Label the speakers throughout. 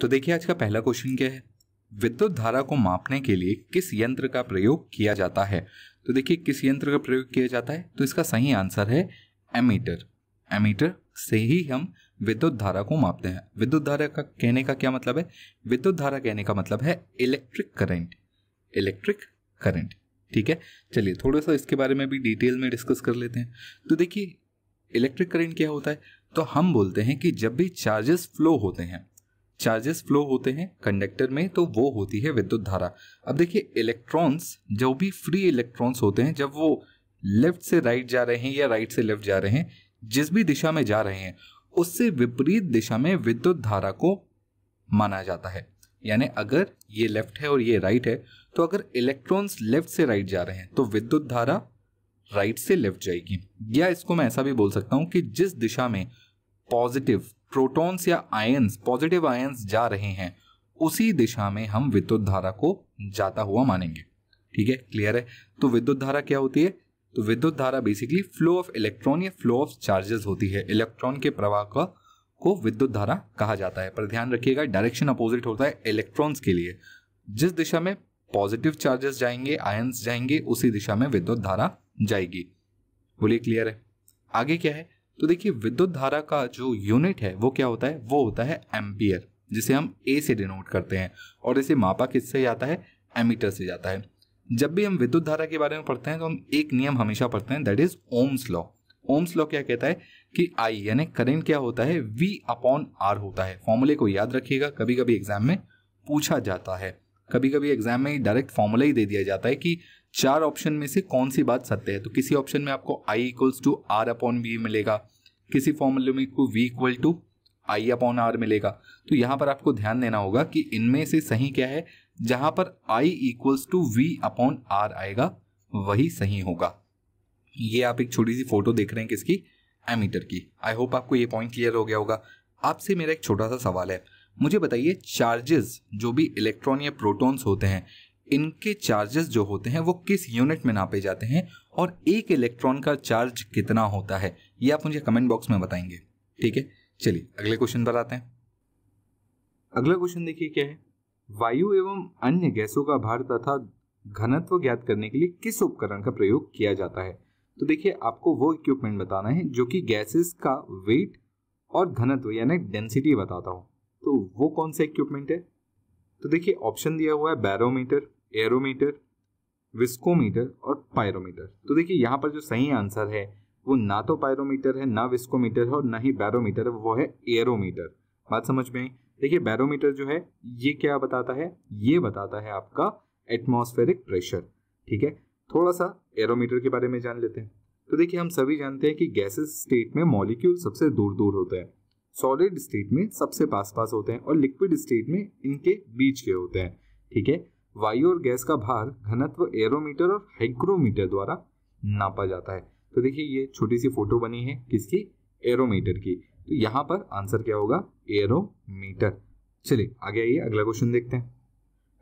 Speaker 1: तो देखिए आज का पहला क्वेश्चन क्या है, विद्युत धारा को मापने के लिए किस यंत्र का प्रयोग किया जाता है। तो देखिए किस यंत्र का प्रयोग किया जाता है, तो इसका सही आंसर है एमीटर। एमीटर से ही हम विद्युत धारा को मापते हैं। विद्युत धारा का कहने का क्या मतलब है, विद्युत धारा कहने का मतलब है इलेक्ट्रिक करंट। इलेक्ट्रिक करंट, ठीक है। चलिए थोड़ा सा इसके बारे में भी डिटेल में डिस्कस कर लेते हैं। तो देखिए इलेक्ट्रिक करंट क्या होता है, तो हम बोलते हैं कि जब भी चार्जेस फ्लो होते हैं, चार्जेस फ्लो होते हैं कंडक्टर में, तो वो होती है विद्युत धारा। अब देखिए इलेक्ट्रॉन्स, जो भी फ्री इलेक्ट्रॉन्स होते हैं, जब वो लेफ्ट से राइट जा रहे हैं या राइट से लेफ्ट जा रहे हैं, जिस भी दिशा में जा रहे हैं उससे विपरीत दिशा में विद्युत धारा को माना जाता है। यानी अगर ये लेफ्ट है और ये राइट है, तो अगर इलेक्ट्रॉन्स लेफ्ट से राइट जा रहे हैं तो विद्युत धारा राइट से लेफ्ट जाएगी। या इसको मैं ऐसा भी बोल सकता हूं कि जिस दिशा में पॉजिटिव प्रोटॉन्स या आयंस, पॉजिटिव आयंस जा रहे हैं, उसी दिशा में हम विद्युत धारा को जाता हुआ मानेंगे। ठीक है, क्लियर है। तो विद्युत धारा क्या होती है, तो विद्युत धारा बेसिकली फ्लो ऑफ इलेक्ट्रॉन या फ्लो ऑफ चार्जेस होती है। इलेक्ट्रॉन के प्रवाह को विद्युत धारा कहा जाता है। पर ध्यान रखिएगा डायरेक्शन अपोजिट होता है इलेक्ट्रॉन्स के लिए। जिस दिशा में पॉजिटिव चार्जेस जाएंगे, आयंस जाएंगे, उसी दिशा में विद्युत धारा जाएगी। बोलिए क्लियर है। आगे क्या है, तो देखिए विद्युत धारा का जो यूनिट है वो क्या होता है, वो होता है एम्पियर, जिसे हम ए से डिनोट करते हैं। और इसे मापा किससे जाता है, एमीटर से जाता है। जब भी हम विद्युत धारा के बारे में पढ़ते हैं तो हम एक नियम हमेशा पढ़ते हैं, that is Ohm's law. Ohm's law क्या कहता है कि आई यानी करंट क्या होता है, V अपॉन R होता है। फॉर्मूले को याद रखिएगा, कभी कभी एग्जाम में पूछा जाता है। कभी कभी एग्जाम में डायरेक्ट फॉर्मूला ही दे दिया जाता है कि 4 ऑप्शन में से कौन सी बात सत्य है। तो किसी ऑप्शन में आपको I equals to R upon V मिलेगा, किसी फॉर्मूले में आपको V equal to I upon R मिलेगा। तो यहाँ पर आपको ध्यान देना होगा कि इनमें से सही क्या है, जहां पर I equals to V upon R आएगा वही सही होगा। ये आप एक छोटी सी फोटो देख रहे हैं किसकी, एमीटर की। आई होप आपको ये पॉइंट क्लियर हो गया होगा। आपसे मेरा एक छोटा सा सवाल है, मुझे बताइए चार्जेस, जो भी इलेक्ट्रॉन या प्रोटॉन्स होते हैं, इनके चार्जेस जो होते हैं वो किस यूनिट में नापे जाते हैं और एक इलेक्ट्रॉन का चार्ज कितना होता है, ये आप मुझे कमेंट बॉक्स में बताएंगे। ठीक है, चलिए अगले क्वेश्चन पर आते हैं। अगला क्वेश्चन देखिए क्या है, वायु एवं अन्य गैसों का भार तथा घनत्व ज्ञात करने के लिए किस उपकरण का प्रयोग किया जाता है। तो देखिए आपको वो इक्विपमेंट बताना है जो कि गैसेस का वेट और घनत्व यानी डेंसिटी बताता हो। तो वो कौन सा इक्विपमेंट है, तो देखिए ऑप्शन दिया हुआ है बैरोमीटर, एरोमीटर, विस्कोमीटर और पायरोमीटर। तो देखिए यहाँ पर जो सही आंसर है वो ना तो पायरोमीटर है, ना विस्कोमीटर है और ना ही बैरोमीटर है, वो है एरोमीटर। बात समझ में आई। देखिए बैरोमीटर जो है ये क्या बताता है, ये बताता है आपका एटमॉस्फेरिक प्रेशर। ठीक है, थोड़ा सा एरोमीटर के बारे में जान लेते हैं। तो देखिए हम सभी जानते हैं कि गैसेस स्टेट में मॉलिक्यूल सबसे दूर दूर होते हैं, सॉलिड स्टेट में सबसे पास पास होते हैं और लिक्विड स्टेट में इनके बीच के होते हैं। ठीक है, वायु और गैस का भार घनत्व एरोमीटर और हाइग्रोमीटर द्वारा नापा जाता है। तो देखिए ये छोटी सी फोटो बनी है किसकी, एरोमीटर की। तो यहाँ पर आंसर क्या होगा, एरोमीटर। चलिए आगे आइए अगला क्वेश्चन देखते हैं।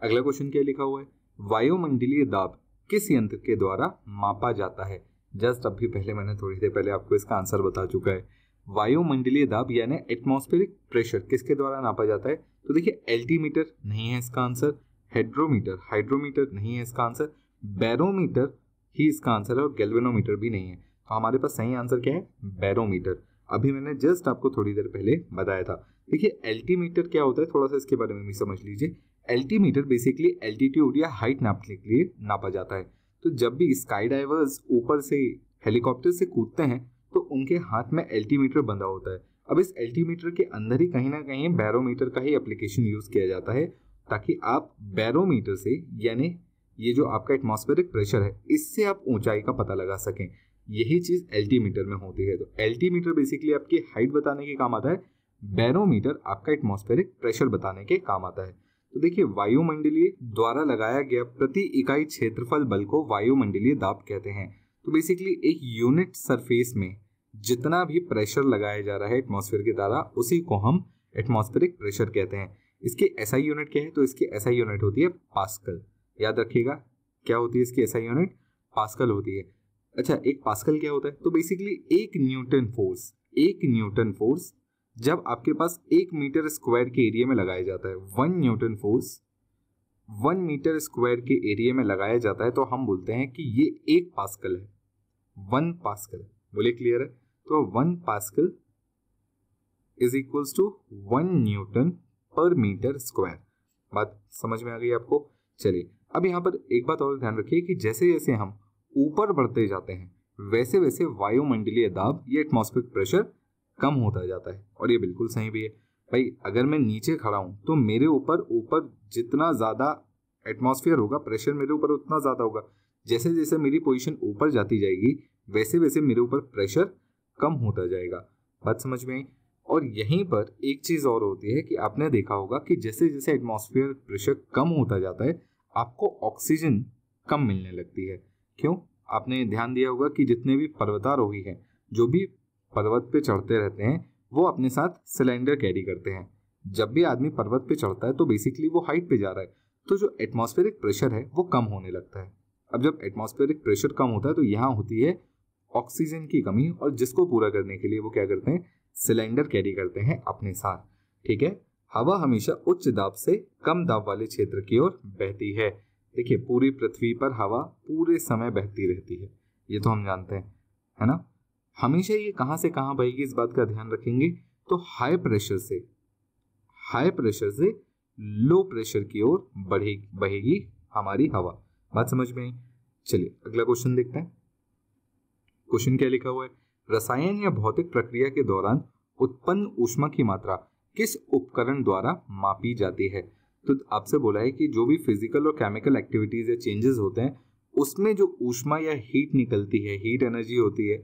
Speaker 1: अगला क्वेश्चन क्या लिखा हुआ है, वायुमंडलीय दाब किस यंत्र के द्वारा मापा जाता है। जस्ट अभी पहले मैंने थोड़ी देर पहले आपको इसका आंसर बता चुका है। वायुमंडलीय दाब यानी एटमॉस्फेरिक प्रेशर किसके द्वारा नापा जाता है। तो देखिए एल्टीमीटर नहीं है इसका आंसर, हाइड्रोमीटर, हाइड्रोमीटर नहीं है इसका आंसर, बैरोमीटर ही इसका आंसर है और गैल्वेनोमीटर भी नहीं है। तो हमारे पास सही आंसर क्या है, बैरोमीटर। अभी मैंने जस्ट आपको थोड़ी देर पहले बताया था। देखिए एल्टीमीटर क्या होता है, थोड़ा सा इसके बारे में भी समझ लीजिए। एल्टीमीटर बेसिकली एल्टीट्यूड या हाइट नापने के लिए नापा जाता है। तो जब भी स्काई डाइवर्स ऊपर से हेलीकॉप्टर से कूदते हैं तो उनके हाथ में एल्टीमीटर बंधा होता है। अब इस एल्टीमीटर के अंदर ही कहीं ना कहीं बैरोमीटर का ही एप्लीकेशन यूज किया जाता है, ताकि आप बैरोमीटर से यानी ये जो आपका एटमॉस्फेरिक प्रेशर है, इससे आप ऊंचाई का पता लगा सकें। यही चीज एल्टीमीटर में होती है। तो एल्टीमीटर बेसिकली आपकी हाइट बताने के काम आता है, बैरोमीटर आपका एटमॉस्फेरिक प्रेशर बताने के काम आता है। तो देखिए वायुमंडलीय द्वारा लगाया गया प्रति इकाई क्षेत्रफल बल को वायुमंडलीय दाब कहते हैं। तो बेसिकली एक यूनिट सरफेस में जितना भी प्रेशर लगाया जा रहा है एटमॉस्फेयर के द्वारा, उसी को हम एटमॉस्फेरिक प्रेशर कहते हैं। इसकी एसआई यूनिट क्या है, तो इसकी एसआई यूनिट होती है पास्कल। याद रखिएगा क्या होती है इसकी एसआई यूनिट, पास्कल होती है। अच्छा, एक पास्कल क्या होता है, तो बेसिकली एक न्यूटन फोर्स जब आपके पास 1 मीटर स्क्वायर के एरिया में लगाया जाता है, 1 न्यूटन फोर्स 1 मीटर स्क्वायर के एरिया में लगाया जाता है, तो हम बोलते हैं कि ये 1 पास्कल है, 1 पास्कल। बोलिए क्लियर है? तो 1 pascal is equals to 1 newton per metre square. बात समझ में आ गई आपको? चलिए अब यहाँ पर एक बात और ध्यान रखिए कि जैसे जैसे हम ऊपर बढ़ते जाते हैं वैसे वैसे वायुमंडलीय दाब या एटमॉस्फेरिक प्रेशर कम होता जाता है। और ये बिल्कुल सही भी है भाई, अगर मैं नीचे खड़ा हूं तो मेरे ऊपर जितना ज़्यादा एटमॉस्फेयर होगा, प्रेशर मेरे ऊपर उतना ज़्यादा होगा। जैसे जैसे मेरी पोजीशन ऊपर जाती जाएगी वैसे वैसे मेरे ऊपर प्रेशर कम होता जाएगा। बात समझ में आई? और यहीं पर एक चीज़ और होती है कि आपने देखा होगा कि जैसे जैसे एटमॉस्फेयर प्रेशर कम होता जाता है आपको ऑक्सीजन कम मिलने लगती है। क्यों? आपने ध्यान दिया होगा कि जितने भी पर्वतारोही हैं, जो भी पर्वत पे चढ़ते रहते हैं, वो अपने साथ सिलेंडर कैरी करते हैं। जब भी आदमी पर्वत पे चढ़ता है तो बेसिकली वो हाइट पे जा रहा है, तो जो एटमॉस्फेरिक प्रेशर है वो कम होने लगता है। अब जब एटमॉस्फेरिक प्रेशर कम होता है तो यहाँ होती है ऑक्सीजन की कमी, और जिसको पूरा करने के लिए वो क्या करते हैं, सिलेंडर कैरी करते हैं अपने साथ। ठीक है, हवा हमेशा उच्च दाब से कम दाब वाले क्षेत्र की ओर बहती है। देखिए पूरी पृथ्वी पर हवा पूरे समय बहती रहती है, ये तो हम जानते हैं, है ना। हमेशा ये कहाँ से कहाँ बहेगी इस बात का ध्यान रखेंगे। तो हाई प्रेशर से लो प्रेशर की ओर बहेगी हमारी हवा। बात समझ में आई? चलिए अगला क्वेश्चन देखते हैं। क्वेश्चन क्या लिखा हुआ है? रसायन या भौतिक प्रक्रिया के दौरान उत्पन्न ऊष्मा की मात्रा किस उपकरण द्वारा मापी जाती है? तो आपसे बोला है कि जो भी फिजिकल और केमिकल एक्टिविटीज या चेंजेस होते हैं उसमें जो ऊष्मा या हीट निकलती है, हीट एनर्जी होती है,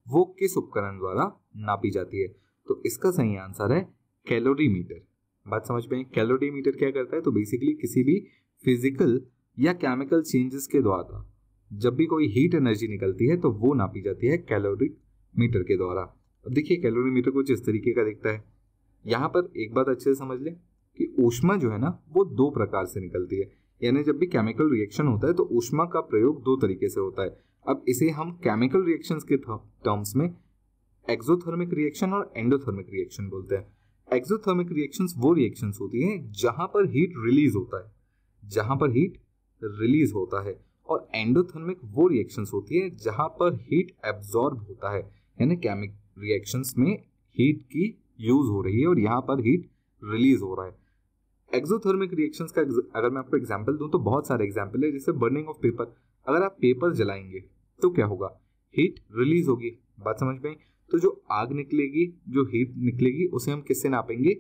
Speaker 1: वो किस उपकरण द्वारा नापी जाती है? तो इसका सही आंसर है कैलोरीमीटर। बात समझ में? कैलोरीमीटर क्या करता है? तो बेसिकली किसी भी फिजिकल या केमिकल चेंजेस के द्वारा जब भी कोई हीट एनर्जी निकलती है तो वो नापी जाती है कैलोरीमीटर के द्वारा। अब देखिए कैलोरीमीटर कुछ इस तरीके का दिखता है। यहाँ पर एक बात अच्छे से समझ लें कि ऊष्मा जो है ना वो 2 प्रकार से निकलती है, यानी जब भी केमिकल रिएक्शन होता है तो ऊष्मा का प्रयोग 2 तरीके से होता है। अब इसे हम केमिकल रिएक्शंस के टर्म्स में एक्सोथर्मिक रिएक्शन और एंडोथर्मिक रिएक्शन बोलते हैं। एक्सोथर्मिक रिएक्शंस वो रिएक्शंस होती हैं जहां पर हीट रिलीज होता है, और एंडोथर्मिक वो रिएक्शंस होती है जहां पर हीट एब्जॉर्ब होता है, यानी केमिकल रिएक्शंस में हीट की यूज हो रही है और यहाँ पर हीट रिलीज हो रहा है। एक्सोथर्मिक रिएक्शंस का अगर मैं आपको एग्जांपल दूं तो बहुत सारे एग्जांपल है, जैसे बर्निंग ऑफ पेपर। अगर आप पेपर जलाएंगे तो क्या होगा? हीट रिलीज होगी। बात समझ में? तो जो आग निकलेगी, जो हीट निकलेगी, उसे हम किससे नापेंगे?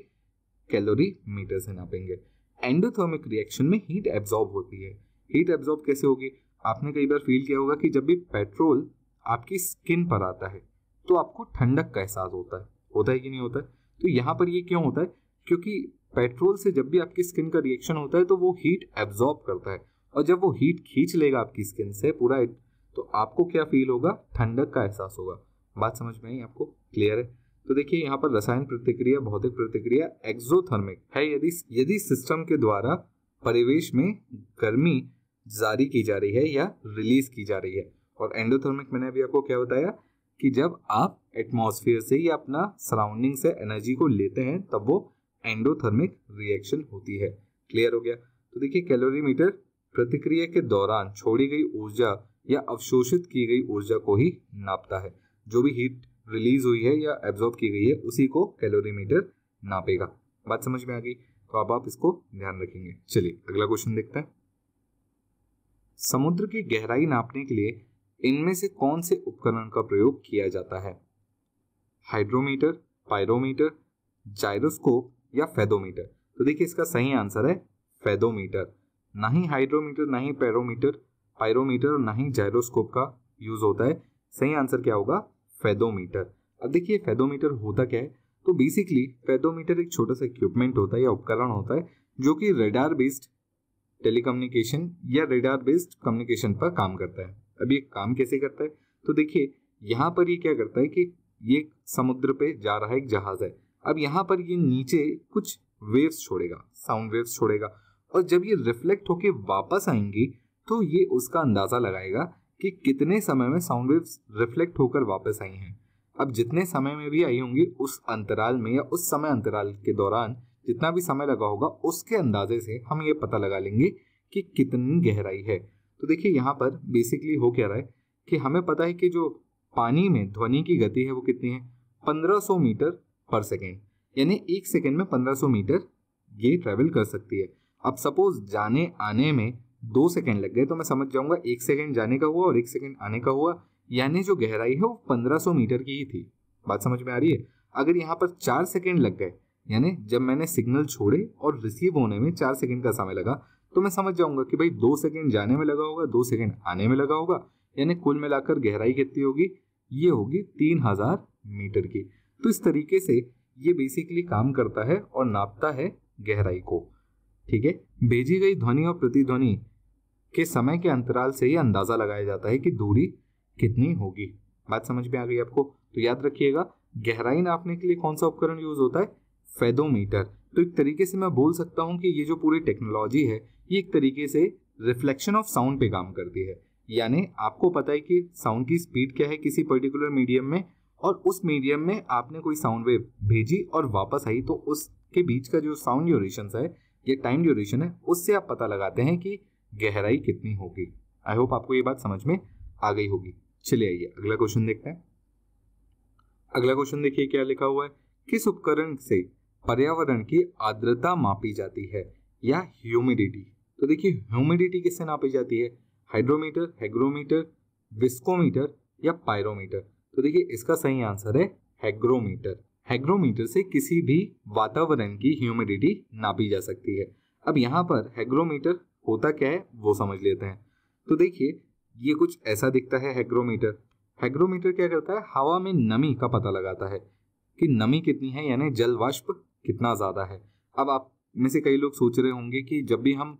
Speaker 1: कैलोरीमीटर से नापेंगे। एंडोथर्मिक रिएक्शन में हीट एब्जॉर्ब होती है। हीट एब्जॉर्ब कैसे होगी? आपने कई बार फील किया होगा कि जब भी पेट्रोल आपकी स्किन पर आता है तो आपको ठंडक का एहसास होता है कि नहीं होता है? तो यहाँ पर ये क्यों होता है? क्योंकि पेट्रोल से जब भी आपकी स्किन का रिएक्शन होता है तो वो हीट एब्जॉर्ब करता है, और जब वो हीट खींच लेगा आपकी स्किन से पूरा, तो आपको क्या फील होगा? ठंडक का एहसास होगा। बात समझ में आई आपको? क्लियर है? तो देखिए यहाँ पर रसायन प्रतिक्रिया, भौतिक प्रतिक्रिया एक्सोथर्मिक है यदि सिस्टम के द्वारा परिवेश में गर्मी जारी की जा रही है या रिलीज की जा रही है। और एंडोथर्मिक मैंने अभी आपको क्या बताया कि जब आप एटमॉस्फेयर से या अपना सराउंडिंग से एनर्जी को लेते हैं तब वो एंडोथर्मिक रिएक्शन होती है। क्लियर हो गया? तो देखिए कैलोरीमीटर प्रतिक्रिया के दौरान छोड़ी गई ऊर्जा या अवशोषित की गई ऊर्जा को ही नापता है। जो भी हीट रिलीज हुई है या एब्जॉर्ब की गई है उसी को कैलोरीमीटर नापेगा। बात समझ में आ गई? तो अब आप इसको ध्यान रखेंगे। चलिए अगला क्वेश्चन देखते हैं। समुद्र की गहराई नापने के लिए इनमें से कौन से उपकरण का प्रयोग किया जाता है? हाइड्रोमीटर, पायरोमीटर, जाइरोस्कोप या फेदोमीटर? तो देखिए इसका सही आंसर है फेदोमीटर। ना ही हाइड्रोमीटर, ना ही पायरोमीटर और ना ही जाइरोस्कोप का यूज होता है। सही आंसर क्या होगा? फेदोमीटर। अब देखिए फेदोमीटर होता क्या है? तो बेसिकली फेदोमीटर एक छोटा सा इक्विपमेंट होता है या उपकरण होता है जो कि रेडार बेस्ड टेलीकम्युनिकेशन या रेडार बेस्ड कम्युनिकेशन पर काम करता है। अब ये काम कैसे करता है? तो देखिए यहाँ पर ये क्या करता है कि ये समुद्र पे जा रहा है एक जहाज है। अब यहाँ पर ये नीचे कुछ वेव्स छोड़ेगा, साउंड वेव्स छोड़ेगा, और जब ये रिफ्लेक्ट होके वापस आएंगी तो ये उसका अंदाजा लगाएगा कि कितने समय में साउंड वेव्स रिफ्लेक्ट होकर वापस आई हैं। अब जितने समय में भी आई होंगी उस अंतराल में या उस समय अंतराल के दौरान जितना भी समय लगा होगा उसके अंदाजे से हम ये पता लगा लेंगे कि कितनी गहराई है। तो देखिए यहाँ पर बेसिकली हो क्या रहा है कि हमें पता है कि जो पानी में ध्वनि की गति है वो कितनी है, 1500 मीटर पर सेकेंड, यानी एक सेकेंड में 1500 मीटर ये ट्रेवल कर सकती है। अब सपोज जाने आने में 2 सेकेंड लग गए तो मैं समझ जाऊंगा 1 सेकेंड जाने का हुआ और 1 सेकेंड आने का हुआ, यानी जो गहराई है वो 1500 मीटर की ही थी। बात समझ में आ रही है। अगर यहाँ पर 4 सेकेंड लग गए, यानी जब मैंने सिग्नल छोड़े और रिसीव होने में 4 सेकेंड का समय लगा, तो मैं समझ जाऊंगा कि भाई 2 सेकेंड जाने में लगा होगा, 2 सेकेंड आने में लगा होगा, यानी कुल मिलाकर गहराई कितनी होगी, ये होगी 3000 मीटर की। तो इस तरीके से ये बेसिकली काम करता है और नापता है गहराई को। ठीक है, भेजी गई ध्वनि और प्रतिध्वनि के समय के अंतराल से ही अंदाजा लगाया जाता है कि दूरी कितनी होगी। बात समझ में आ गई आपको? तो याद रखिएगा, गहराई नापने के लिए कौन सा उपकरण यूज होता है, फेदोमीटर। तो एक तरीके से मैं बोल सकता हूं कि ये जो पूरी टेक्नोलॉजी है ये एक तरीके से रिफ्लेक्शन ऑफ साउंड पे काम करती है। यानी आपको पता है कि साउंड की स्पीड क्या है किसी पर्टिकुलर मीडियम में, और उस मीडियम में आपने कोई साउंड वेव भेजी और वापस आई, तो उसके बीच का जो साउंड ड्यूरेशन है या टाइम ड्यूरेशन है उससे आप पता लगाते हैं कि गहराई कितनी होगी। आई होप आपको ये बात समझ में आ गई होगी। चलिए आइए अगला क्वेश्चन देखते हैं। अगला क्वेश्चन देखिए क्या लिखा हुआ है, किस उपकरण से पर्यावरण की आर्द्रता मापी जाती है या ह्यूमिडिटी। तो देखिए ह्यूमिडिटी किससे नापी जाती है, हाइड्रोमीटर, हैग्रोमीटर, विस्कोमीटर या पायरोमीटर। तो देखिए इसका सही आंसर है हैग्रोमीटर। हैग्रोमीटर से किसी भी वातावरण की ह्यूमिडिटी नापी जा सकती है। अब यहाँ पर हैग्रोमीटर होता क्या है वो समझ लेते हैं। तो देखिए ये कुछ ऐसा दिखता है हैग्रोमीटर। हैग्रोमीटर क्या करता है, हवा में नमी का पता लगाता है कि नमी कितनी है, यानी जल वाष्प कितना ज्यादा है। अब आप में से कई लोग सोच रहे होंगे कि जब भी हम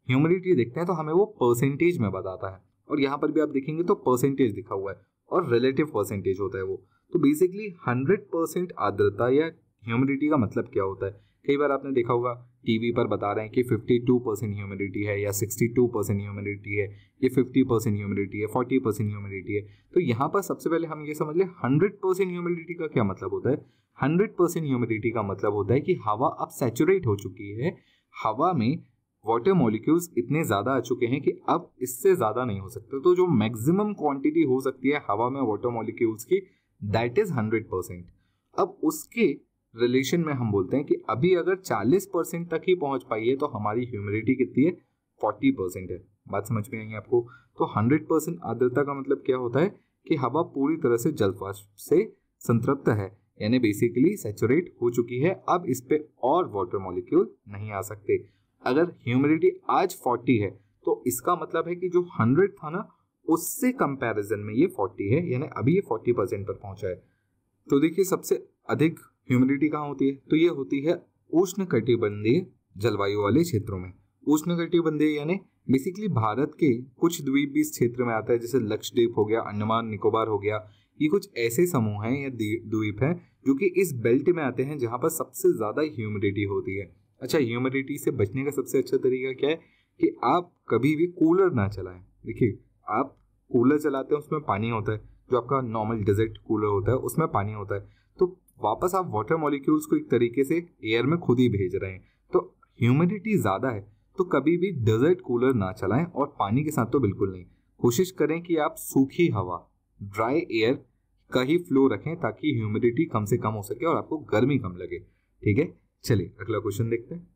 Speaker 1: ह्यूमिडिटी देखते हैं तो हमें वो परसेंटेज में बताता है, और यहाँ पर भी आप देखेंगे तो परसेंटेज लिखा हुआ है और रिलेटिव परसेंटेज होता है वो। तो बेसिकली 100% आर्द्रता या ह्यूमिडिटी का मतलब क्या होता है, कई बार आपने देखा होगा टीवी पर बता रहे हैं कि 52% ह्यूमिडिटी है या 62% ह्यूमिडिटी है, ये 50% ह्यूमिडिटी है, 40% ह्यूमिडिटी है। तो यहाँ पर सबसे पहले हम ये समझ लें 100% ह्यूमिडिटी का क्या मतलब होता है। 100% ह्यूमिडिटी का मतलब होता है कि हवा अब सैचुरेट हो चुकी है, हवा में वाटर मॉलिक्यूल्स इतने ज़्यादा आ चुके हैं कि अब इससे ज़्यादा नहीं हो सकते। तो जो मैक्सिमम क्वांटिटी हो सकती है हवा में वाटर मॉलिक्यूल्स की, दैट इज 100%। अब उसके रिलेशन में हम बोलते हैं कि अभी अगर 40% तक ही पहुंच पाई है तो हमारी ह्यूमिडिटी कितनी है, 40% है। बात समझ में आई आपको? तो 100% आर्द्रता का मतलब क्या होता है कि हवा पूरी तरह से जल वाष्प से संतृप्त है, यानी बेसिकली सैचुरेट हो चुकी है, अब इस पे और वाटर मॉलिक्यूल नहीं आ सकते। अगर ह्यूमिडिटी आज 40 है तो इसका मतलब है कि जो 100 था ना उससे कंपैरिजन में ये 40 है, यानी अभी ये 40% पर पहुंचा है। तो देखिए सबसे अधिक ह्यूमिडिटी कहाँ होती है, तो ये होती है उष्णकटिबंधीय जलवायु वाले क्षेत्रों में। उष्णकटिबंधीय यानी बेसिकली भारत के कुछ द्वीप भी इस क्षेत्र में आता है, जैसे लक्षद्वीप हो गया, अंडमान निकोबार हो गया। ये कुछ ऐसे समूह हैं या द्वीप हैं जो कि इस बेल्ट में आते हैं जहाँ पर सबसे ज्यादा ह्यूमिडिटी होती है। अच्छा, ह्यूमिडिटी से बचने का सबसे अच्छा तरीका क्या है कि आप कभी भी कूलर ना चलाएं। देखिए आप कूलर चलाते हैं उसमें पानी होता है, जो आपका नॉर्मल डेजर्ट कूलर होता है उसमें पानी होता है, तो वापस आप वाटर मॉलिक्यूल्स को एक तरीके से एयर में खुद ही भेज रहे हैं। तो ह्यूमिडिटी ज़्यादा है तो कभी भी डेजर्ट कूलर ना चलाएं, और पानी के साथ तो बिल्कुल नहीं। कोशिश करें कि आप सूखी हवा, ड्राई एयर का ही फ्लो रखें ताकि ह्यूमिडिटी कम से कम हो सके और आपको गर्मी कम लगे। ठीक है, चलिए अगला क्वेश्चन देखते हैं।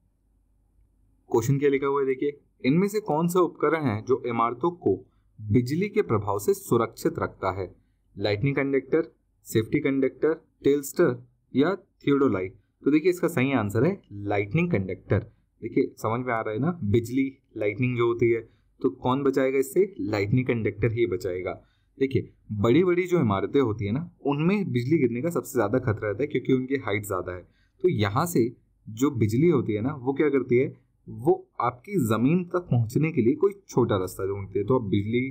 Speaker 1: क्वेश्चन क्या लिखा हुआ है देखिए, इनमें से कौन सा उपकरण है जो इमारतों को बिजली के प्रभाव से सुरक्षित रखता है, लाइटनिंग कंडक्टर, सेफ्टी कंडक्टर, टेलस्टर या थियोडोलाइट। तो देखिए इसका सही आंसर है लाइटनिंग कंडक्टर। देखिए समझ में आ रहा है ना, बिजली लाइटनिंग जो होती है तो कौन बचाएगा इससे, लाइटनिंग कंडक्टर ही बचाएगा। देखिए बड़ी बड़ी जो इमारतें होती है ना उनमें बिजली गिरने का सबसे ज्यादा खतरा रहता है क्योंकि उनकी हाइट ज्यादा है। तो यहाँ से जो बिजली होती है ना वो क्या करती है, वो आपकी जमीन तक पहुंचने के लिए कोई छोटा रास्ता ढूंढती है। तो अब बिजली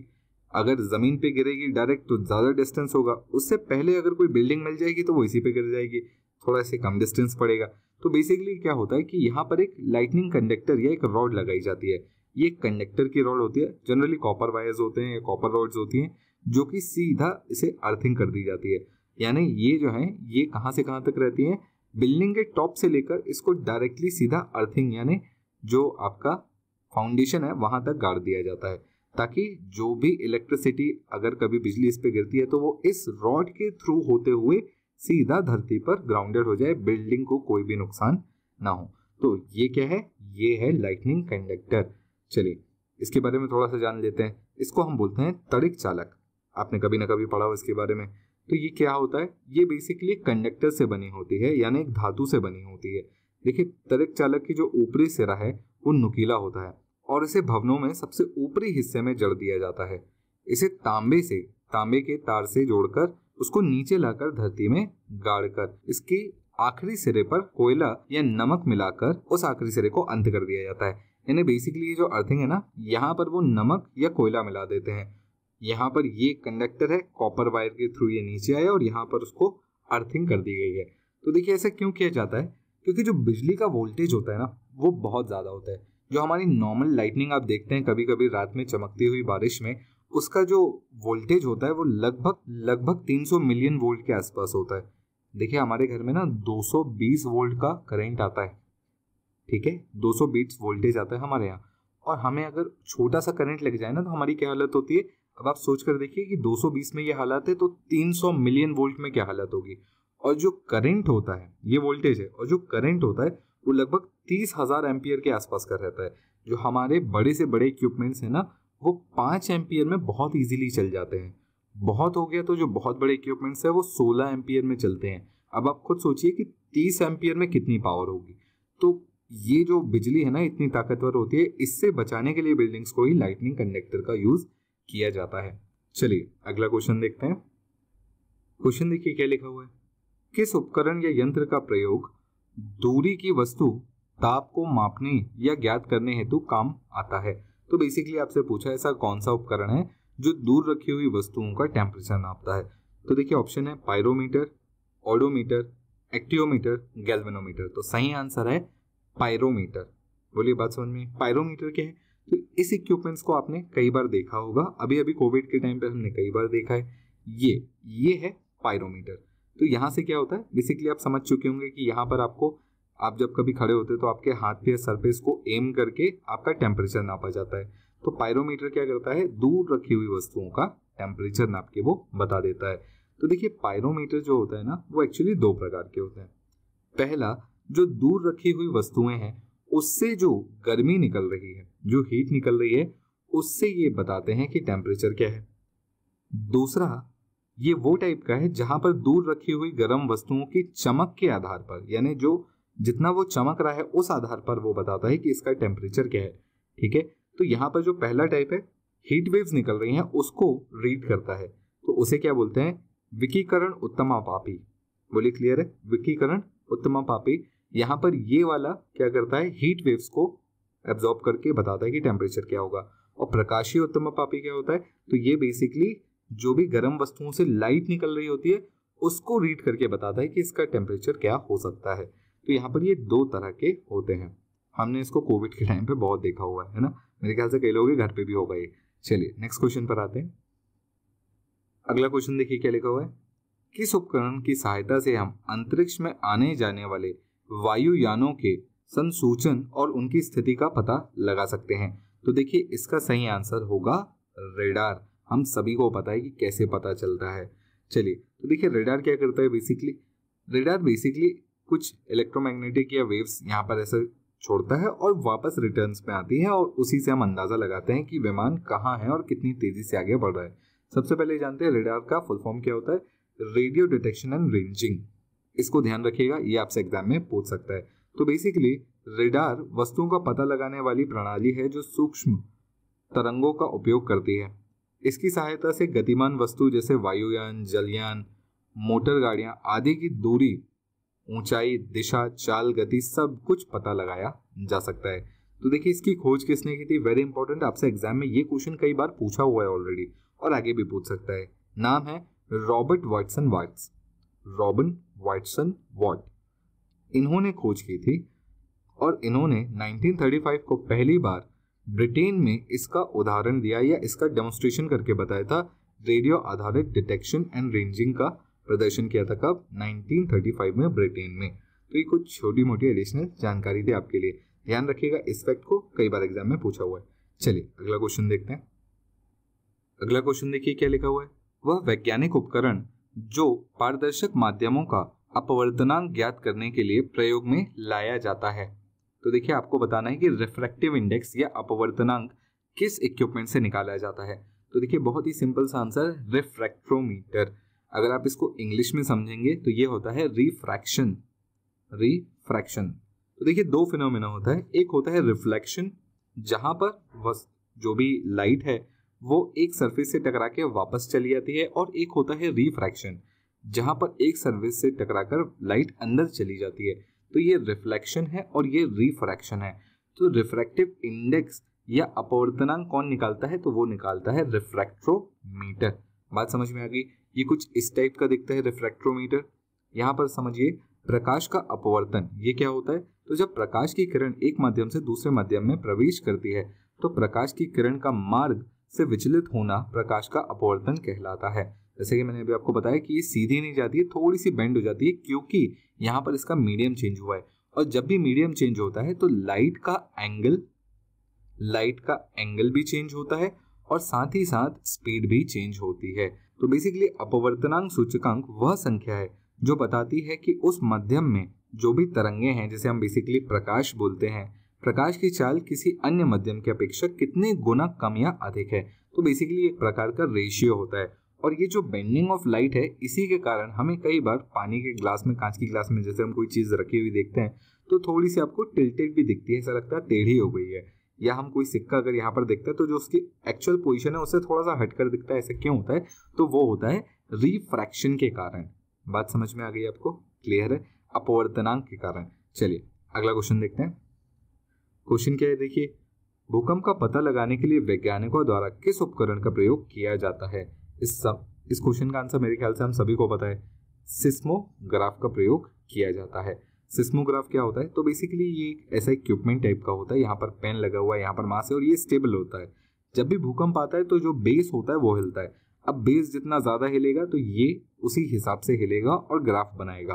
Speaker 1: अगर जमीन पे गिरेगी डायरेक्ट तो ज्यादा डिस्टेंस होगा, उससे पहले अगर कोई बिल्डिंग मिल जाएगी तो वो इसी पे गिर जाएगी, थोड़ा से कम डिस्टेंस पड़ेगा। तो बेसिकली क्या होता है कि यहाँ पर एक लाइटनिंग कंडक्टर या एक रॉड लगाई जाती है। ये कंडक्टर की रॉड होती है, जनरली कॉपर वायर्स होते हैं या कॉपर रॉड्स होती हैं जो कि सीधा इसे अर्थिंग कर दी जाती है। यानी ये जो है ये कहाँ से कहाँ तक रहती हैं, बिल्डिंग के टॉप से लेकर इसको डायरेक्टली सीधा अर्थिंग यानी जो आपका फाउंडेशन है वहां तक गाड़ दिया जाता है, ताकि जो भी इलेक्ट्रिसिटी अगर कभी बिजली इस पे गिरती है तो वो इस रॉड के थ्रू होते हुए सीधा धरती पर ग्राउंडेड हो जाए, बिल्डिंग को कोई भी नुकसान ना हो। तो ये क्या है, ये है लाइटनिंग कंडक्टर। चलिए इसके बारे में थोड़ा सा जान लेते हैं। इसको हम बोलते हैं तड़िक चालक। आपने कभी ना कभी पढ़ा हो इसके बारे में। तो ये क्या होता है, ये बेसिकली कंडक्टर से बनी होती है, यानी एक धातु से बनी होती है। देखिए तड़िक चालक की जो ऊपरी सिरा है वो नुकीला होता है और इसे भवनों में सबसे ऊपरी हिस्से में जड़ दिया जाता है। इसे तांबे के तार से जोड़कर उसको नीचे लाकर धरती में गाड़कर इसकी आखिरी सिरे पर कोयला या नमक मिलाकर उस आखिरी सिरे को अंत कर दिया जाता है। यानी बेसिकली ये जो अर्थिंग है ना, यहाँ पर वो नमक या कोयला मिला देते हैं। यहाँ पर ये कंडक्टर है, कॉपर वायर के थ्रू ये नीचे आया और यहाँ पर उसको अर्थिंग कर दी गई है। तो देखिए ऐसा क्यों किया जाता है, क्योंकि जो बिजली का वोल्टेज होता है ना वो बहुत ज़्यादा होता है। जो हमारी नॉर्मल लाइटनिंग आप देखते हैं कभी कभी रात में चमकती हुई बारिश में, उसका जो वोल्टेज होता है वो लगभग 300 मिलियन वोल्ट के आसपास होता है। देखिए हमारे घर में ना 220 वोल्ट का करंट आता है, ठीक है, 220 वोल्टेज आता है हमारे यहाँ। और हमें अगर छोटा सा करंट लग जाए ना तो हमारी क्या हालत होती है। अब आप सोच कर देखिए कि 220 में ये हालत है तो 300 मिलियन वोल्ट में क्या हालत होगी। और जो करंट होता है ये वोल्टेज है, और जो करंट होता है वो लगभग 30,000 एम्पियर के आसपास का रहता है। जो हमारे बड़े से बड़े इक्विपमेंट्स हैं ना वो 5 एम्पियर में बहुत इजीली चल जाते हैं। बहुत हो गया तो जो बहुत बड़े इक्विपमेंट्स है वो 16 एम्पियर में चलते हैं। अब आप खुद सोचिए कि 30 एम्पियर में कितनी पावर होगी। तो ये जो बिजली है ना इतनी ताकतवर होती है, इससे बचाने के लिए बिल्डिंग्स को ही लाइटनिंग कंडक्टर का यूज किया जाता है। चलिए अगला क्वेश्चन देखते हैं। क्वेश्चन देखिए क्या लिखा हुआ है, किस उपकरण या यंत्र का प्रयोग दूरी की वस्तु ताप को मापने या ज्ञात करने हेतु काम आता है। तो बेसिकली आपसे पूछा ऐसा कौन सा उपकरण है जो दूर रखी हुई वस्तुओं का टेम्परेचर नापता है। तो देखिए ऑप्शन है पायरोमीटर, ओडोमीटर, एक्टियोमीटर, गैल्वेनोमीटर। तो सही आंसर है पायरोमीटर। बोलिए बात समझ में, पायरोमीटर क्या है। तो इस इक्विपमेंट्स को आपने कई बार देखा होगा, अभी कोविड के टाइम पे हमने कई बार देखा है। ये है पायरोमीटर। तो यहाँ से क्या होता है, बेसिकली आप समझ चुके होंगे कि यहाँ पर आप जब कभी खड़े होते हैं तो आपके हाथ पे सर पे इसको एम करके आपका टेम्परेचर नापा जाता है। तो पायरोमीटर क्या करता है, दूर रखी हुई वस्तुओं का टेम्परेचर नाप के वो बता देता है। तो देखिए पायरोमीटर जो होता है ना वो एक्चुअली 2 प्रकार के होते हैं। पहला, जो दूर रखी हुई वस्तुएं हैं उससे जो गर्मी निकल रही है, जो हीट निकल रही है, उससे ये बताते हैं कि टेम्परेचर क्या है। दूसरा, ये वो टाइप का है जहां पर दूर रखी हुई गर्म वस्तुओं की चमक के आधार पर, यानी जो जितना वो चमक रहा है उस आधार पर वो बताता है कि इसका टेम्परेचर क्या है। ठीक है, तो यहाँ पर जो पहला टाइप है, हीट वेव्स निकल रही हैं उसको रीड करता है, तो उसे क्या बोलते हैं, विकिकरण उत्तमापापी। बोलिए क्लियर है, विकिकरण उत्तमापापी। यहाँ पर ये वाला क्या करता है, हीट वेव्स को एब्जॉर्ब करके बताता है कि टेम्परेचर क्या होगा। और प्रकाशीय उत्तमापापी क्या होता है, तो ये बेसिकली जो भी गर्म वस्तुओं से लाइट निकल रही होती है उसको रीड करके बताता है कि इसका टेम्परेचर क्या हो सकता है। तो यहाँ पर ये 2 तरह के होते हैं। हमने इसको कोविड के टाइम पे बहुत देखा हुआ है ना, मेरे ख्याल से कई लोगों के घर पे भी होगा ये। चलिए नेक्स्ट क्वेश्चन पर आते हैं। अगला क्वेश्चन देखिए क्या लिखा हुआ है, किस उपकरण की सहायता से हम अंतरिक्ष में आने जाने वाले वायुयानों के संसूचन और उनकी स्थिति का पता लगा सकते हैं। तो देखिए इसका सही आंसर होगा रेडार। हम सभी को पता है कि कैसे पता चलता है। चलिए तो देखिए रेडार क्या करता है, रेडार बेसिकली कुछ इलेक्ट्रोमैग्नेटिक या वेव्स यहाँ पर ऐसे छोड़ता है और वापस रिटर्न्स में आती है, और उसी से हम अंदाजा लगाते हैं कि विमान कहाँ है और कितनी तेजी से आगे बढ़ रहा है। सबसे पहले जानते हैं रेडार का फुल फॉर्म क्या होता है, रेडियो डिटेक्शन एंड रेंजिंग। इसको ध्यान रखिएगा, ये आपसे एग्जाम में पूछ सकता है। तो बेसिकली रेडार वस्तुओं का पता लगाने वाली प्रणाली है जो सूक्ष्म तरंगों का उपयोग करती है। इसकी सहायता से गतिमान वस्तु जैसे वायुयान, जलयान, मोटर गाड़ियां आदि की दूरी, ऊंचाई, दिशा, चाल, गति सब कुछ पता लगाया जा सकता है। तो देखिए इसकी खोज किसने की थी, वेरी इंपॉर्टेंट, आपसे एग्जाम में ये क्वेश्चन कई बार पूछा हुआ है ऑलरेडी और आगे भी पूछ सकता है। नाम है Robert Watson Watts, Robin Watson Watt. इन्होंने खोज की थी और इन्होंने 1935 को पहली बार ब्रिटेन में इसका उदाहरण दिया या इसका डेमोन्स्ट्रेशन करके बताया था, रेडियो आधारित डिटेक्शन एंड रेंजिंग का प्रदर्शन किया था कब? 1935 में ब्रिटेन में। तो ये कुछ छोटी मोटी एडिशनल जानकारी थी आपके लिए, ध्यान रखिएगा इस फैक्ट को, कई बार एग्जाम में पूछा हुआ है। चलिए अगला क्वेश्चन देखते हैं। अगला क्वेश्चन देखिए क्या लिखा हुआ है। वह वैज्ञानिक उपकरण जो पारदर्शक माध्यमों का अपवर्तनांक ज्ञात करने के लिए प्रयोग में लाया जाता है। तो देखिए आपको बताना है कि रिफ्रैक्टिव इंडेक्स या अपवर्तनांक किस इक्विपमेंट से निकाला जाता है। तो देखिए बहुत ही सिंपल सा आंसर, रिफ्रैक्ट्रोमीटर। अगर आप इसको इंग्लिश में समझेंगे तो ये होता है रिफ्रैक्शन। रिफ्रैक्शन तो देखिए दो फिनोमेना होता है, एक होता है रिफ्लेक्शन जहां पर जो भी लाइट है वो एक सरफेस से टकरा के वापस चली जाती है, और एक होता है रिफ्रैक्शन जहां पर एक सरफेस से टकराकर लाइट अंदर चली जाती है। तो ये रिफ्लेक्शन है और ये रिफ्रैक्शन है। तो रिफ्रैक्टिव इंडेक्स या अपवर्तनांक कौन निकालता है? तो वो निकालता है रिफ्रैक्ट्रोमीटर। बात समझ में आ गई? ये कुछ इस टाइप का दिखता है रिफ्रैक्ट्रोमीटर। यहाँ पर समझिए प्रकाश का अपवर्तन ये क्या होता है? तो जब प्रकाश की किरण एक माध्यम से दूसरे माध्यम में प्रवेश करती है तो प्रकाश की किरण का मार्ग से विचलित होना प्रकाश का अपवर्तन कहलाता है। जैसे कि मैंने अभी आपको बताया कि ये सीधी नहीं जाती है, थोड़ी सी बेंड हो जाती है, क्योंकि यहाँ पर इसका मीडियम चेंज हुआ है। और जब भी मीडियम चेंज होता है तो लाइट का एंगल भी चेंज होता है और साथ ही साथ स्पीड भी चेंज होती है। तो बेसिकली अपवर्तनांक सूचकांक वह संख्या है जो बताती है कि उस माध्यम में जो भी तरंगे हैं, जैसे हम बेसिकली प्रकाश बोलते हैं, प्रकाश की चाल किसी अन्य माध्यम की अपेक्षा कितने गुना कम या अधिक है। तो बेसिकली एक प्रकार का रेशियो होता है। और ये जो बेंडिंग ऑफ लाइट है, इसी के कारण हमें कई बार पानी के ग्लास में, कांच की ग्लास में जैसे हम कोई चीज रखी हुई देखते हैं तो थोड़ी सी आपको टिल्टेड भी दिखती है, ऐसा लगता है टेढ़ी हो गई है। या हम कोई सिक्का अगर यहाँ पर देखते हैं तो जो उसकी एक्चुअल पोजीशन है उससे थोड़ा सा हटकर दिखता है। ऐसा क्यों होता है? तो वो होता है रिफ्रैक्शन के कारण। बात समझ में आ गई आपको? क्लियर है? अपवर्तनांक के कारण। चलिए अगला क्वेश्चन देखते हैं। क्वेश्चन क्या है देखिए, भूकंप का पता लगाने के लिए वैज्ञानिकों द्वारा किस उपकरण का प्रयोग किया जाता है? इस क्वेश्चन का आंसर मेरे ख्याल से हम सभी को पता है, सिस्मोग्राफ का प्रयोग किया जाता है। सिस्मोग्राफ क्या होता है? तो बेसिकली ये एक ऐसा इक्विपमेंट टाइप का होता है, यहाँ पर पेन लगा हुआ है, यहाँ पर मास है और ये स्टेबल होता है। जब भी भूकंप आता है तो जो बेस होता है वो हिलता है। अब बेस जितना ज्यादा हिलेगा तो ये उसी हिसाब से हिलेगा और ग्राफ बनाएगा।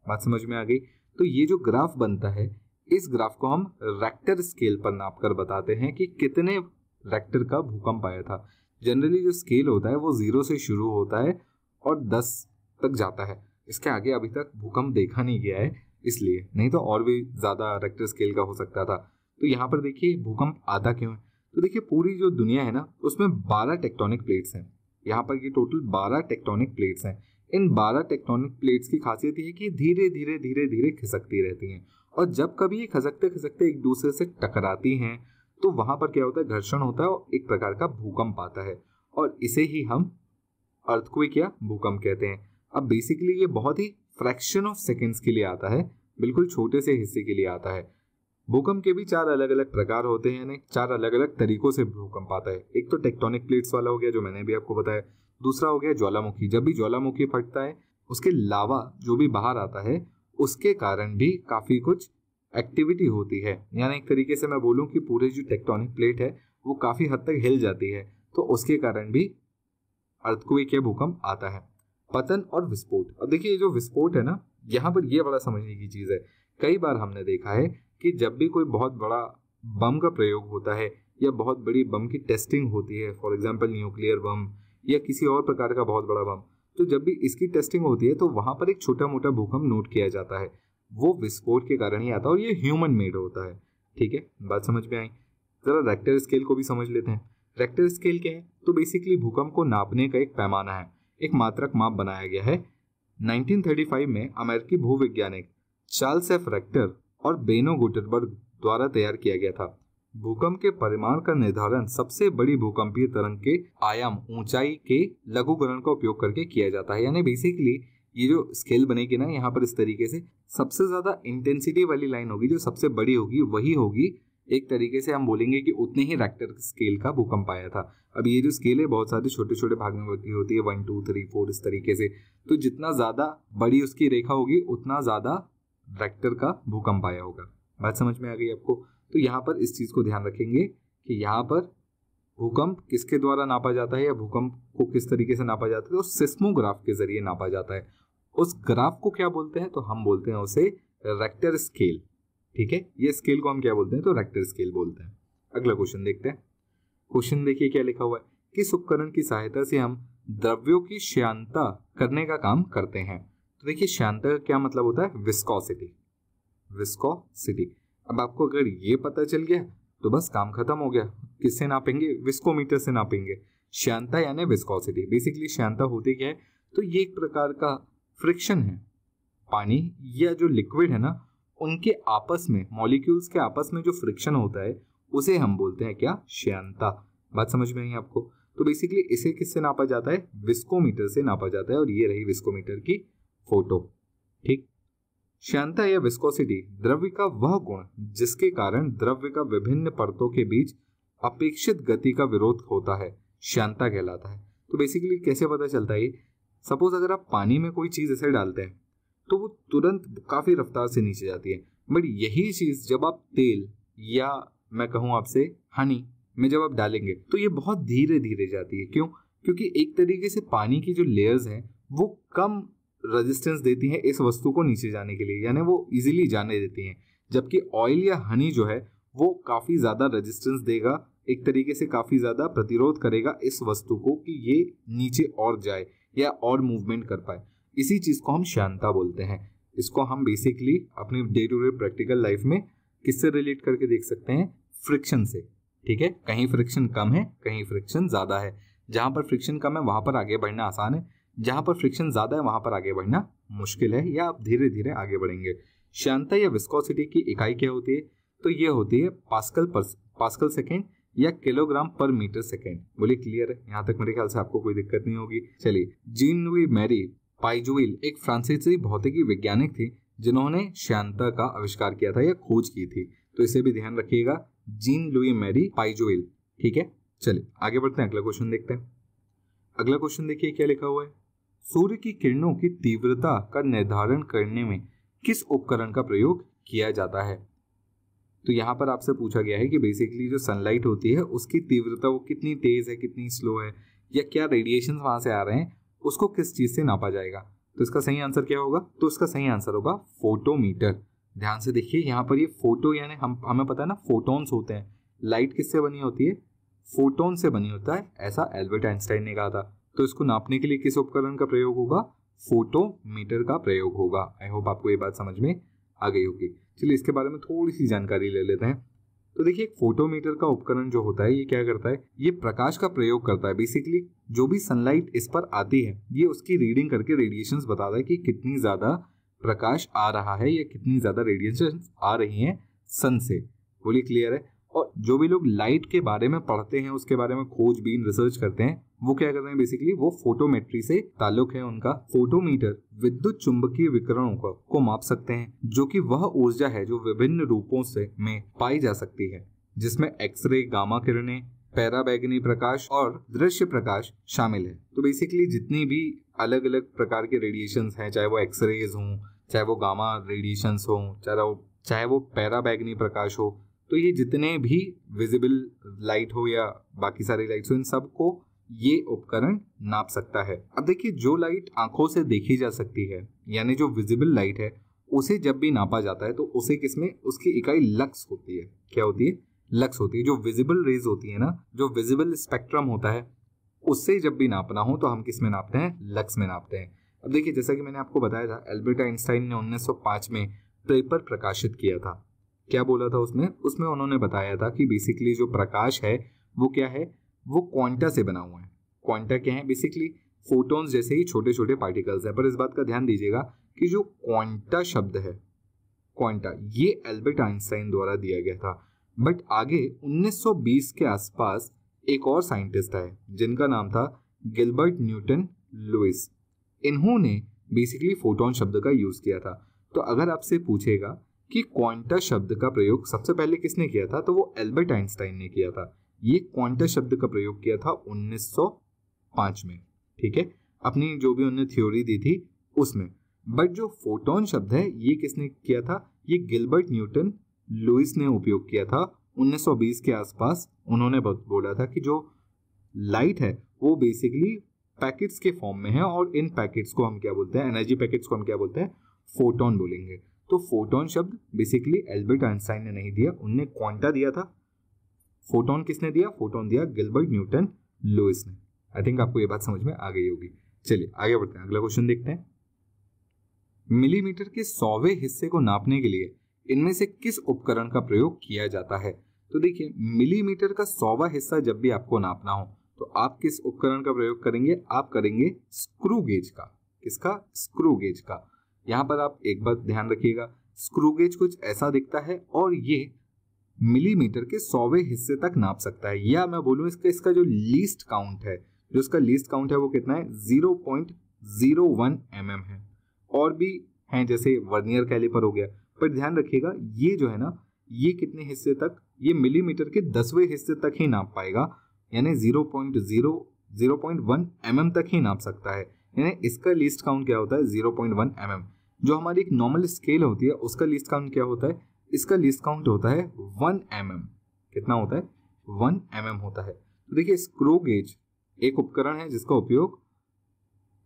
Speaker 1: बात समझ में आ गई? तो ये जो ग्राफ बनता है, इस ग्राफ को हम रेक्टर स्केल पर नाप कर बताते हैं कि कितने रेक्टर का भूकंप आया था। जनरली जो स्केल होता है वो 0 से शुरू होता है और 10 तक जाता है। इसके आगे अभी तक भूकंप देखा नहीं गया है, इसलिए, नहीं तो और भी ज्यादा रेक्टर स्केल का हो सकता था। तो यहाँ पर देखिए भूकंप आता क्यों है? तो देखिए पूरी जो दुनिया है ना उसमें 12 टेक्टोनिक प्लेट्स हैं। यहाँ पर ये टोटल 12 टेक्टोनिक प्लेट्स हैं। इन 12 टेक्टोनिक प्लेट्स की खासियत ये है कि धीरे धीरे धीरे धीरे खिसकती रहती हैं, और जब कभी ये खिसकते खिसकते एक दूसरे से टकराती हैं तो वहां पर क्या होता है? घर्षण होता है और एक प्रकार का भूकंप आता है, और इसे ही हम अर्थक्वेक या भूकंप कहते हैं। अब बेसिकली ये बहुत ही फ्रैक्शन ऑफ सेकेंड्स के लिए आता है, बिल्कुल छोटे से हिस्से के लिए आता है। भूकंप के भी 4 अलग अलग प्रकार होते हैं, यानी 4 अलग अलग तरीकों से भूकंप आता है। एक तो टेक्टोनिक प्लेट्स वाला हो गया जो मैंने भी आपको बताया, दूसरा हो गया ज्वालामुखी। जब भी ज्वालामुखी फटता है उसके लावा जो भी बाहर आता है उसके कारण भी काफी कुछ एक्टिविटी होती है, यानी एक तरीके से मैं बोलूं कि पूरे जो टेक्टोनिक प्लेट है वो काफी हद तक हिल जाती है, तो उसके कारण भी अर्थक्वेक या भूकंप आता है। पतन और विस्फोट। अब देखिए जो विस्फोट है ना, यहाँ पर ये बड़ा समझने की चीज है। कई बार हमने देखा है कि जब भी कोई बहुत बड़ा बम का प्रयोग होता है या बहुत बड़ी बम की टेस्टिंग होती है, फॉर एग्जाम्पल न्यूक्लियर बम या किसी और प्रकार का बहुत बड़ा बम, तो जब भी इसकी टेस्टिंग होती है तो वहां पर एक छोटा मोटा भूकंप नोट किया जाता है। वो विस्फोट के कारण ही आता है और ये ह्यूमन मेड होता है। ठीक है, बात समझ में आई? जरा रेक्टर स्केल को भी समझ लेते हैं। रेक्टर स्केल क्या है? तो बेसिकली भूकंप को नापने का एक पैमाना है, एक मात्रक माप बनाया गया है। 1935 में अमेरिकी भूवैज्ञानिक चार्ल्स एफ रेक्टर और बेनो गुटेनबर्ग द्वारा तैयार किया गया था। भूकंप के परिमाण का निर्धारण सबसे बड़ी भूकंपीय तरंग के आयाम, ऊंचाई के लघुकरण का उपयोग करके किया जाता है। यानी बेसिकली ये जो स्केल बनेगी ना, यहाँ पर इस तरीके से सबसे ज्यादा इंटेंसिटी वाली लाइन होगी, जो सबसे बड़ी होगी वही होगी। एक तरीके से हम बोलेंगे कि उतने ही रेक्टर स्केल का भूकंप आया था। अब ये जो स्केल है बहुत सारे छोटे छोटे भाग में होती है, 1 2 3 4 इस तरीके से। तो जितना ज्यादा बड़ी उसकी रेखा होगी उतना ज्यादा रेक्टर का भूकंप आया होगा। बात समझ में आ गई आपको? तो यहाँ पर इस चीज को ध्यान रखेंगे कि यहाँ पर भूकंप किसके द्वारा नापा जाता है या भूकंप को किस तरीके से नापा जाता है, तो सिस्मोग्राफ के जरिए नापा जाता है। उस ग्राफ को क्या बोलते हैं? तो हम बोलते हैं उसे रेक्टर स्केल। ठीक है, ये स्केल को हम क्या बोलते हैं? तो रेक्टर स्केल बोलते हैं। अगला क्वेश्चन देखते हैं। क्वेश्चन देखिए क्या लिखा हुआ है। किस उपकरण की सहायता से हम द्रव्यों की श्यानता करने का काम करते हैं? तो देखिए श्यानता का क्या मतलब होता है? विस्कोसिटी। विस्कोसिटी। अब आपको अगर ये पता चल गया तो बस काम खत्म हो गया। किससे नापेंगे? विस्कोमीटर से नापेंगे। श्यानता यानी विस्कोसिटी। बेसिकली श्यानता होती क्या है? तो ये एक प्रकार का फ्रिक्शन है। पानी या जो लिक्विड है ना, उनके आपस में, मॉलिक्यूल्स के आपस में जो फ्रिक्शन होता है उसे हम बोलते हैं क्या? श्यानता। बात समझ में आई आपको? तो बेसिकली इसे किससे नापा जाता है? विस्कोमीटर से नापा जाता है। और ये रही विस्कोमीटर की फोटो। ठीक। श्यानता या विस्कोसिटी द्रव्य का वह गुण जिसके कारण द्रव्य का विभिन्न परतों के बीच अपेक्षित गति का विरोध होता है, श्यानता कहलाता है। तो बेसिकली कैसे पता चलता है? सपोज अगर आप पानी में कोई चीज ऐसे डालते हैं तो वो तुरंत काफी रफ्तार से नीचे जाती है, बट यही चीज जब आप तेल या मैं कहूं आपसे हनी में जब आप डालेंगे तो ये बहुत धीरे धीरे जाती है। क्यों? क्योंकि एक तरीके से पानी की जो लेयर्स हैं वो कम रेजिस्टेंस देती हैं इस वस्तु को नीचे जाने के लिए, यानी वो इजीली जाने देती हैं। जबकि ऑयल या हनी जो है वो काफी ज्यादा रेजिस्टेंस देगा, एक तरीके से काफी ज्यादा प्रतिरोध करेगा इस वस्तु को कि ये नीचे और जाए या और मूवमेंट कर पाए। इसी चीज को हम श्यानता बोलते हैं। इसको हम बेसिकली अपनी day to day practical life में किससे रिलेट करके देख सकते हैं? फ्रिक्शन से। ठीक है, कहीं फ्रिक्शन कम है, कहीं फ्रिक्शन ज्यादा है। जहां पर फ्रिक्शन कम है वहां पर आगे बढ़ना आसान है, जहां पर फ्रिक्शन ज्यादा है वहां पर आगे बढ़ना मुश्किल है, या आप धीरे धीरे आगे बढ़ेंगे। श्यानता या विस्कोसिटी की इकाई क्या होती है? तो ये होती है पास्कल सेकेंड या किलोग्राम पर मीटर सेकेंड। बोलिए क्लियर है? यहाँ तक मेरे ख्याल से आपको कोई दिक्कत नहीं होगी। चलिए, जीन लुई मैरी पाइजुइल एक फ्रांसीसी भौतिकी वैज्ञानिक थी जिन्होंने श्यानता का आविष्कार किया था या खोज की थी। तो इसे भी ध्यान रखिएगा, जीन लुई मैरी पाइजुइल। ठीक है, चलिए आगे बढ़ते हैं, अगला क्वेश्चन देखते हैं। अगला क्वेश्चन देखिए क्या लिखा हुआ है। सूर्य की किरणों की तीव्रता का निर्धारण करने में किस उपकरण का प्रयोग किया जाता है? तो यहाँ पर आपसे पूछा गया है कि बेसिकली जो सनलाइट होती है उसकी तीव्रता वो कितनी तेज है, कितनी स्लो है, या क्या रेडिएशन वहां से आ रहे हैं, उसको किस चीज से नापा जाएगा? तो इसका सही आंसर क्या होगा? तो इसका सही आंसर होगा फोटोमीटर। ध्यान से देखिए, यहाँ पर ये फोटो यानी हमें पता है ना फोटोन्स होते हैं। लाइट किससे बनी होती है? फोटोन से बनी होता है, ऐसा एल्बर्ट आइंस्टाइन ने कहा था। तो इसको नापने के लिए किस उपकरण का प्रयोग होगा? फोटोमीटर का प्रयोग होगा। आई होप आपको ये बात समझ में आ गई होगी। चलिए इसके बारे में थोड़ी सी जानकारी ले लेते हैं। तो देखिए, एक फोटोमीटर का उपकरण जो होता है ये क्या करता है? ये प्रकाश का प्रयोग करता है। बेसिकली जो भी सनलाइट इस पर आती है ये उसकी रीडिंग करके रेडिएशंस बताता है कि कितनी ज्यादा प्रकाश आ रहा है या कितनी ज्यादा रेडिएशंस आ रही हैं सन से। बोलिए क्लियर है? और जो भी लोग लाइट के बारे में पढ़ते हैं, उसके बारे में खोजबीन रिसर्च करते हैं, वो क्या कर रहे हैं? बेसिकली वो फोटोमेट्री से ताल्लुक है उनका। फोटोमीटर विद्युत चुंबकीय विकिरणों को माप सकते हैं, जो कि वह ऊर्जा है जो विभिन्न रूपों से में पाई जा सकती है, जिसमें एक्सरे, गामा किरणें, पैराबैंगनी प्रकाश और दृश्य प्रकाश शामिल है। तो बेसिकली जितनी भी अलग अलग प्रकार के रेडिएशंस हैं, चाहे वो एक्सरेज हों, चाहे वो गामा रेडिएशंस हों, चाहे वो पैराबैंगनी प्रकाश हो, तो ये जितने भी विजिबल लाइट हो या बाकी सारी लाइट्स हो, इन सबको ये उपकरण नाप सकता है। अब देखिए, जो लाइट आंखों से देखी जा सकती है यानी जो विजिबल लाइट है, उसे जब भी नापा जाता है तो उसे किसमें? उसकी इकाई लक्स होती है। क्या होती है? लक्स होती है। जो विजिबल रेज होती है ना, जो विजिबल स्पेक्ट्रम होता है, उससे जब भी नापना हो तो हम किस में नापते हैं? लक्स में नापते हैं। अब देखिए, जैसा कि मैंने आपको बताया था, एल्बर्ट आइंस्टाइन ने 1905 में पेपर प्रकाशित किया था। क्या बोला था उसमें उन्होंने बताया था कि बेसिकली जो प्रकाश है वो क्या है? वो क्वांटा से बना हुआ है। क्वांटा क्या है? बेसिकली फोटॉन्स जैसे ही छोटे छोटे पार्टिकल्स हैं। पर इस बात का ध्यान दीजिएगा कि जो क्वांटा शब्द है, क्वांटा, ये एल्बर्ट आइंस्टाइन द्वारा दिया गया था। बट आगे 1920 के आसपास एक और साइंटिस्ट आए जिनका नाम था गिलबर्ट न्यूटन लुइस। इन्होंने बेसिकली फोटोन शब्द का यूज किया था। तो अगर आपसे पूछेगा कि क्वांटा शब्द का प्रयोग सबसे पहले किसने किया था, तो वो एल्बर्ट आइंस्टाइन ने किया था। ये क्वांटा शब्द का प्रयोग किया था 1905 में। ठीक है, अपनी जो भी उन्होंने थ्योरी दी थी उसमें। बट जो फोटोन शब्द है ये किसने किया था? ये गिलबर्ट न्यूटन लुइस ने उपयोग किया था 1920 के आसपास। उन्होंने बोला था कि जो लाइट है वो बेसिकली पैकेट्स के फॉर्म में है और इन पैकेट्स को हम क्या बोलते हैं, एनर्जी पैकेट्स को हम क्या बोलते हैं, फोटोन बोलेंगे। तो फोटोन शब्द बेसिकली एल्बर्ट आइंस्टाइन ने नहीं दिया, उनने क्वांटा दिया था। फोटोन किसने दिया, फोटोन दिया गिलबर्ट न्यूटन लुइस ने। आई थिंक आपको ये बात समझ में आ गई होगी। चलिए आगे बढ़ते हैं, अगला क्वेश्चन देखते हैं। मिलीमीटर के 100वें हिस्से को नापने के लिए इनमें से किस उपकरण का प्रयोग किया जाता है? तो देखिए, मिलीमीटर का 100वां हिस्सा जब भी आपको नापना हो तो आप किस उपकरण का प्रयोग करेंगे? आप करेंगे स्क्रू गेज का। किसका? स्क्रू गेज का। यहां पर आप एक बात ध्यान रखिएगा, स्क्रू गेज कुछ ऐसा दिखता है और ये मिलीमीटर के 100वें हिस्से तक नाप सकता है, या मैं बोलूं इसका जो लीस्ट काउंट है, जो इसका लीस्ट काउंट है वो कितना है, 0.01 mm है। और भी हैं, जैसे वर्नियर कैलिपर हो गया, पर ध्यान रखिएगा ये जो है ना, ये कितने हिस्से तक, ये मिलीमीटर के 10वें हिस्से तक ही नाप पाएगा, यानी 0.1 mm तक ही नाप सकता है। यानी इसका लीस्ट काउंट क्या होता है, 0.1 mm। जो हमारी एक नॉर्मल स्केल होती है उसका लीस्ट काउंट क्या होता है, इसका लीस्ट काउंट होता है 1 mm। कितना होता है, 1 mm होता है। तो देखिए, स्क्रू गेज एक उपकरण है जिसका उपयोग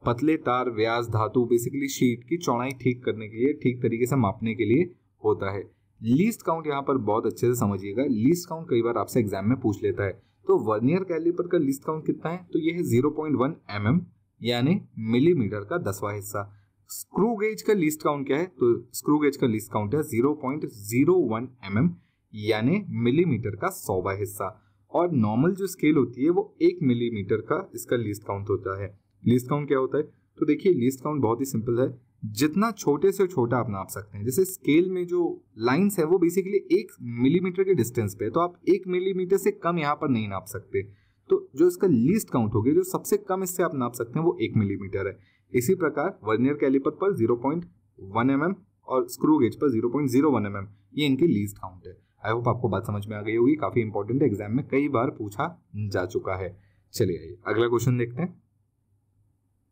Speaker 1: पतले तार, व्यास, धातु, बेसिकली शीट की चौड़ाई ठीक करने के लिए, ठीक तरीके से मापने के लिए होता है। लीस्ट काउंट यहाँ पर बहुत अच्छे से समझिएगा, लीस्ट काउंट कई बार आपसे एग्जाम में पूछ लेता है। तो वर्नियर कैलिपर का लीस्ट काउंट कितना है, तो ये है 0.1 mm, यानी मिलीमीटर का 10वां हिस्सा। स्क्रू गेज का लीस्ट काउंट क्या है, तो स्क्रू गेज का लीस्ट काउंट है 0.01 mm, यानी मिलीमीटर का 100वां हिस्सा। और नॉर्मल जो स्केल होती है वो 1 मिलीमीटर का इसका लीस्ट काउंट होता है। लीस्ट काउंट क्या होता है, तो देखिए लीस्ट काउंट बहुत ही सिंपल है, जितना छोटे से छोटा आप नाप सकते हैं। जैसे स्केल में जो लाइंस है वो बेसिकली 1 मिलीमीटर के डिस्टेंस पे है, तो आप 1 मिलीमीटर से कम यहाँ पर नहीं नाप सकते। तो जो इसका लीस्ट काउंट हो गया, जो सबसे कम इससे आप नाप सकते हैं वो 1 मिलीमीटर है। इसी प्रकार वर्नियर कैलिपर पर 0.1 mm और स्क्रू गेज पर 0.01 mm, ये इनके लीस्ट काउंट है। आई होप आपको बात समझ में आ गई होगी, काफी इंपॉर्टेंट है, एग्जाम में कई बार पूछा जा चुका है। चलिए आइए अगला क्वेश्चन देखते हैं।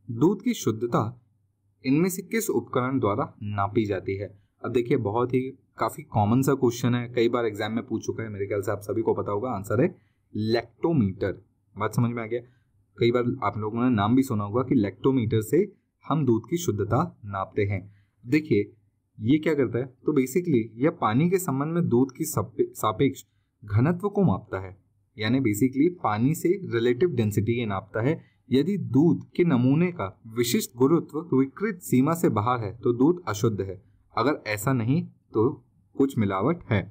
Speaker 1: दूध की शुद्धता इनमें से किस उपकरण द्वारा नापी जाती है? अब देखिए, बहुत ही काफी कॉमन सा क्वेश्चन है, कई बार एग्जाम में पूछ चुका है, मेरे ख्याल से आप सभी को पता होगा। आंसर है लैक्टोमीटर। बात समझ में आ गया। कई बार आप लोगों ने नाम भी सुना होगा कि लैक्टोमीटर से हम दूध की शुद्धता नापते हैं। देखिए ये क्या करता है, तो बेसिकली यह पानी के संबंध में दूध की सापेक्ष घनत्व को मापता है, यानी बेसिकली पानी से रिलेटिव डेंसिटी ये नापता है। यदि दूध के नमूने का विशिष्ट गुरुत्व स्वीकृत सीमा से बाहर है तो दूध अशुद्ध है, अगर ऐसा नहीं तो कुछ मिलावट है।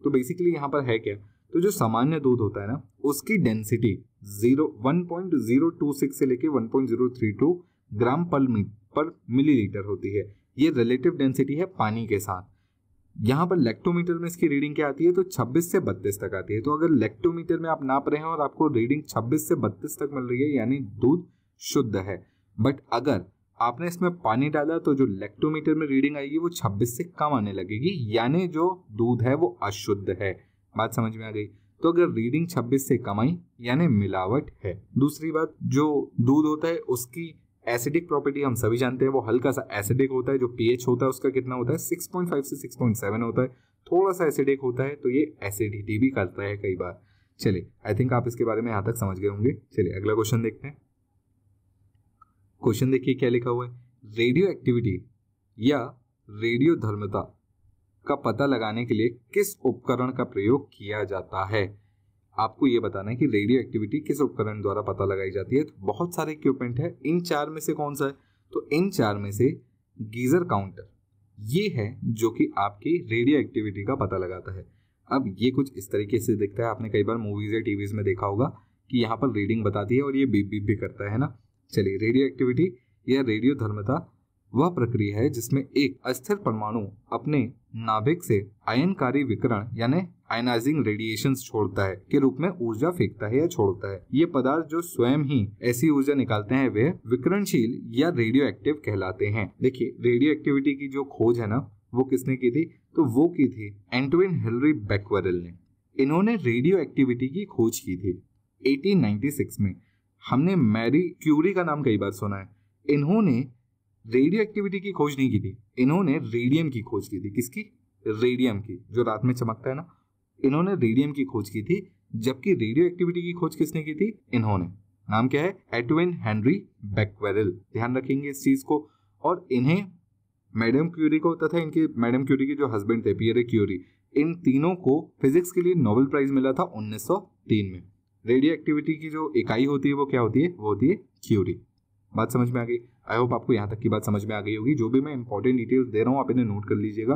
Speaker 1: तो बेसिकली यहाँ पर है क्या, तो जो सामान्य दूध होता है ना, उसकी डेंसिटी 1.026 से लेके 1.032 ग्राम पर मिलीलीटर होती है। ये रिलेटिव डेंसिटी है पानी के साथ। यहाँ पर लैक्टोमीटर में इसकी रीडिंग क्या आती है, तो 26 से 32 तक आती है। तो अगर लैक्टोमीटर में आप नाप रहे हैं और आपको रीडिंग 26 से 32 तक मिल रही है, यानी दूध शुद्ध है। बट अगर आपने इसमें पानी डाला तो जो लैक्टोमीटर में रीडिंग आएगी वो 26 से कम आने लगेगी, यानी जो दूध है वो अशुद्ध है। बात समझ में आ गई। तो अगर रीडिंग 26 से कम आई यानी मिलावट है। दूसरी बात, जो दूध होता है उसकी एसिडिक प्रॉपर्टी हम सभी जानते हैं, वो हल्का सा एसिडिक होता है। जो पीएच होता है उसका कितना होता है, 6.5 से 6.7 होता है। थोड़ा सा एसिडिक होता है, तो ये एसिडिटी भी करता है कई बार। चलिए, आई थिंक आप इसके बारे में यहाँ तक समझ गए होंगे। चलिए अगला क्वेश्चन देखते हैं। क्वेश्चन देखिए क्या लिखा हुआ है। रेडियो एक्टिविटी या रेडियो धर्मता का पता लगाने के लिए किस उपकरण का प्रयोग किया जाता है? आपको ये बताना है कि रेडियो एक्टिविटी किस उपकरण द्वारा पता लगाई जाती है। तो बहुत सारे इक्विपमेंट है, इन चार में से कौन सा है, तो इन चार में से गीजर काउंटर ये है जो कि आपकी रेडियो एक्टिविटी का पता लगाता है। अब ये कुछ इस तरीके से दिखता है, आपने कई बार मूवीज या टीवीज में देखा होगा कि यहाँ पर रीडिंग बताती है और ये बीप बीप भी करता है ना। चलिए, रेडियो एक्टिविटी या रेडियो धर्मता वह प्रक्रिया है जिसमें एक अस्थिर परमाणु अपने नाभिक से आयनकारी विकिरण यानी आयनाइजिंग रेडिएशंस छोड़ता है के रूप में ऊर्जा फेंकता है या छोड़ता है। ये पदार्थ जो स्वयं ही ऐसी ऊर्जा निकालते हैं वे विकिरणशील या रेडियो एक्टिव कहलाते हैं। देखिए, रेडियो एक्टिविटी की जो खोज है ना, वो किसने की थी, तो वो की थी एंटविन हिलरी बैक्वेरेल ने। इन्होंने रेडियो एक्टिविटी की खोज की थी 1896 में। हमने मैरी क्यूरी का नाम कई बार सुना है। इन्होंने रेडियो एक्टिविटी की खोज नहीं की थी, इन्होंने रेडियम की खोज की थी। किसकी? रेडियम की, जो रात में चमकता है ना। इन्होंने रेडियम की खोज की थी, जबकि रेडियो एक्टिविटी की खोज किसने की थी? इन्होंने। नाम क्या है? Edwin Henry Becquerel. ध्यान रखेंगे इस चीज को। और इन्हें मैडम क्यूरी को तथा इनके मैडम क्यूरी के जो हस्बैंड थे पियरे क्यूरी, इन तीनों को फिजिक्स के लिए नोबेल प्राइज मिला था 1903 में। रेडियो एक्टिविटी की जो इकाई होती है वो क्या होती है? वो होती है क्यूरी। बात समझ में आ गई? आई होप आपको यहाँ तक की बात समझ में आ गई होगी। जो भी मैं इंपॉर्टेंट डिटेल्स दे रहा हूँ आप इन्हें नोट कर लीजिएगा,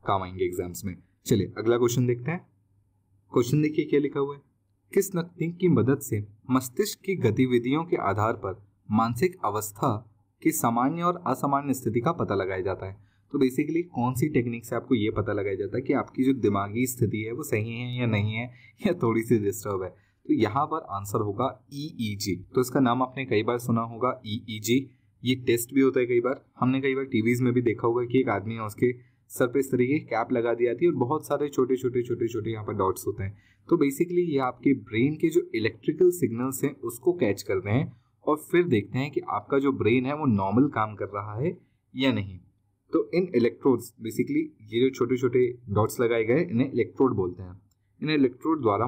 Speaker 1: काम आएंगे एग्जाम्स में। चलिए अगला क्वेश्चन देखते हैं। क्वेश्चन देखिए क्या लिखा हुआ है। किस तकनीक की मदद से मस्तिष्क की गतिविधियों के आधार पर मानसिक अवस्था की सामान्य और असामान्य स्थिति का पता लगाया जाता है? तो बेसिकली कौन सी टेक्निक से आपको ये पता लगाया जाता है कि आपकी जो दिमागी स्थिति है वो सही है या नहीं है या थोड़ी सी डिस्टर्ब है? तो यहाँ पर आंसर होगा EEG। तो इसका नाम आपने कई बार सुना होगा EEG। ये टेस्ट भी होता है कई बार, हमने कई बार टीवीज में भी देखा होगा कि एक आदमी है उसके सर पे इस तरीके की कैप लगा दी जाती है और बहुत सारे छोटे छोटे यहाँ पर डॉट्स होते हैं। तो बेसिकली ये आपके ब्रेन के जो इलेक्ट्रिकल सिग्नल्स हैं उसको कैच करते हैं और फिर देखते हैं कि आपका जो ब्रेन है वो नॉर्मल काम कर रहा है या नहीं। तो इन इलेक्ट्रोड्स, बेसिकली ये जो छोटे छोटे डॉट्स लगाए गए इन्हें इलेक्ट्रोड बोलते हैं। इन इलेक्ट्रोड द्वारा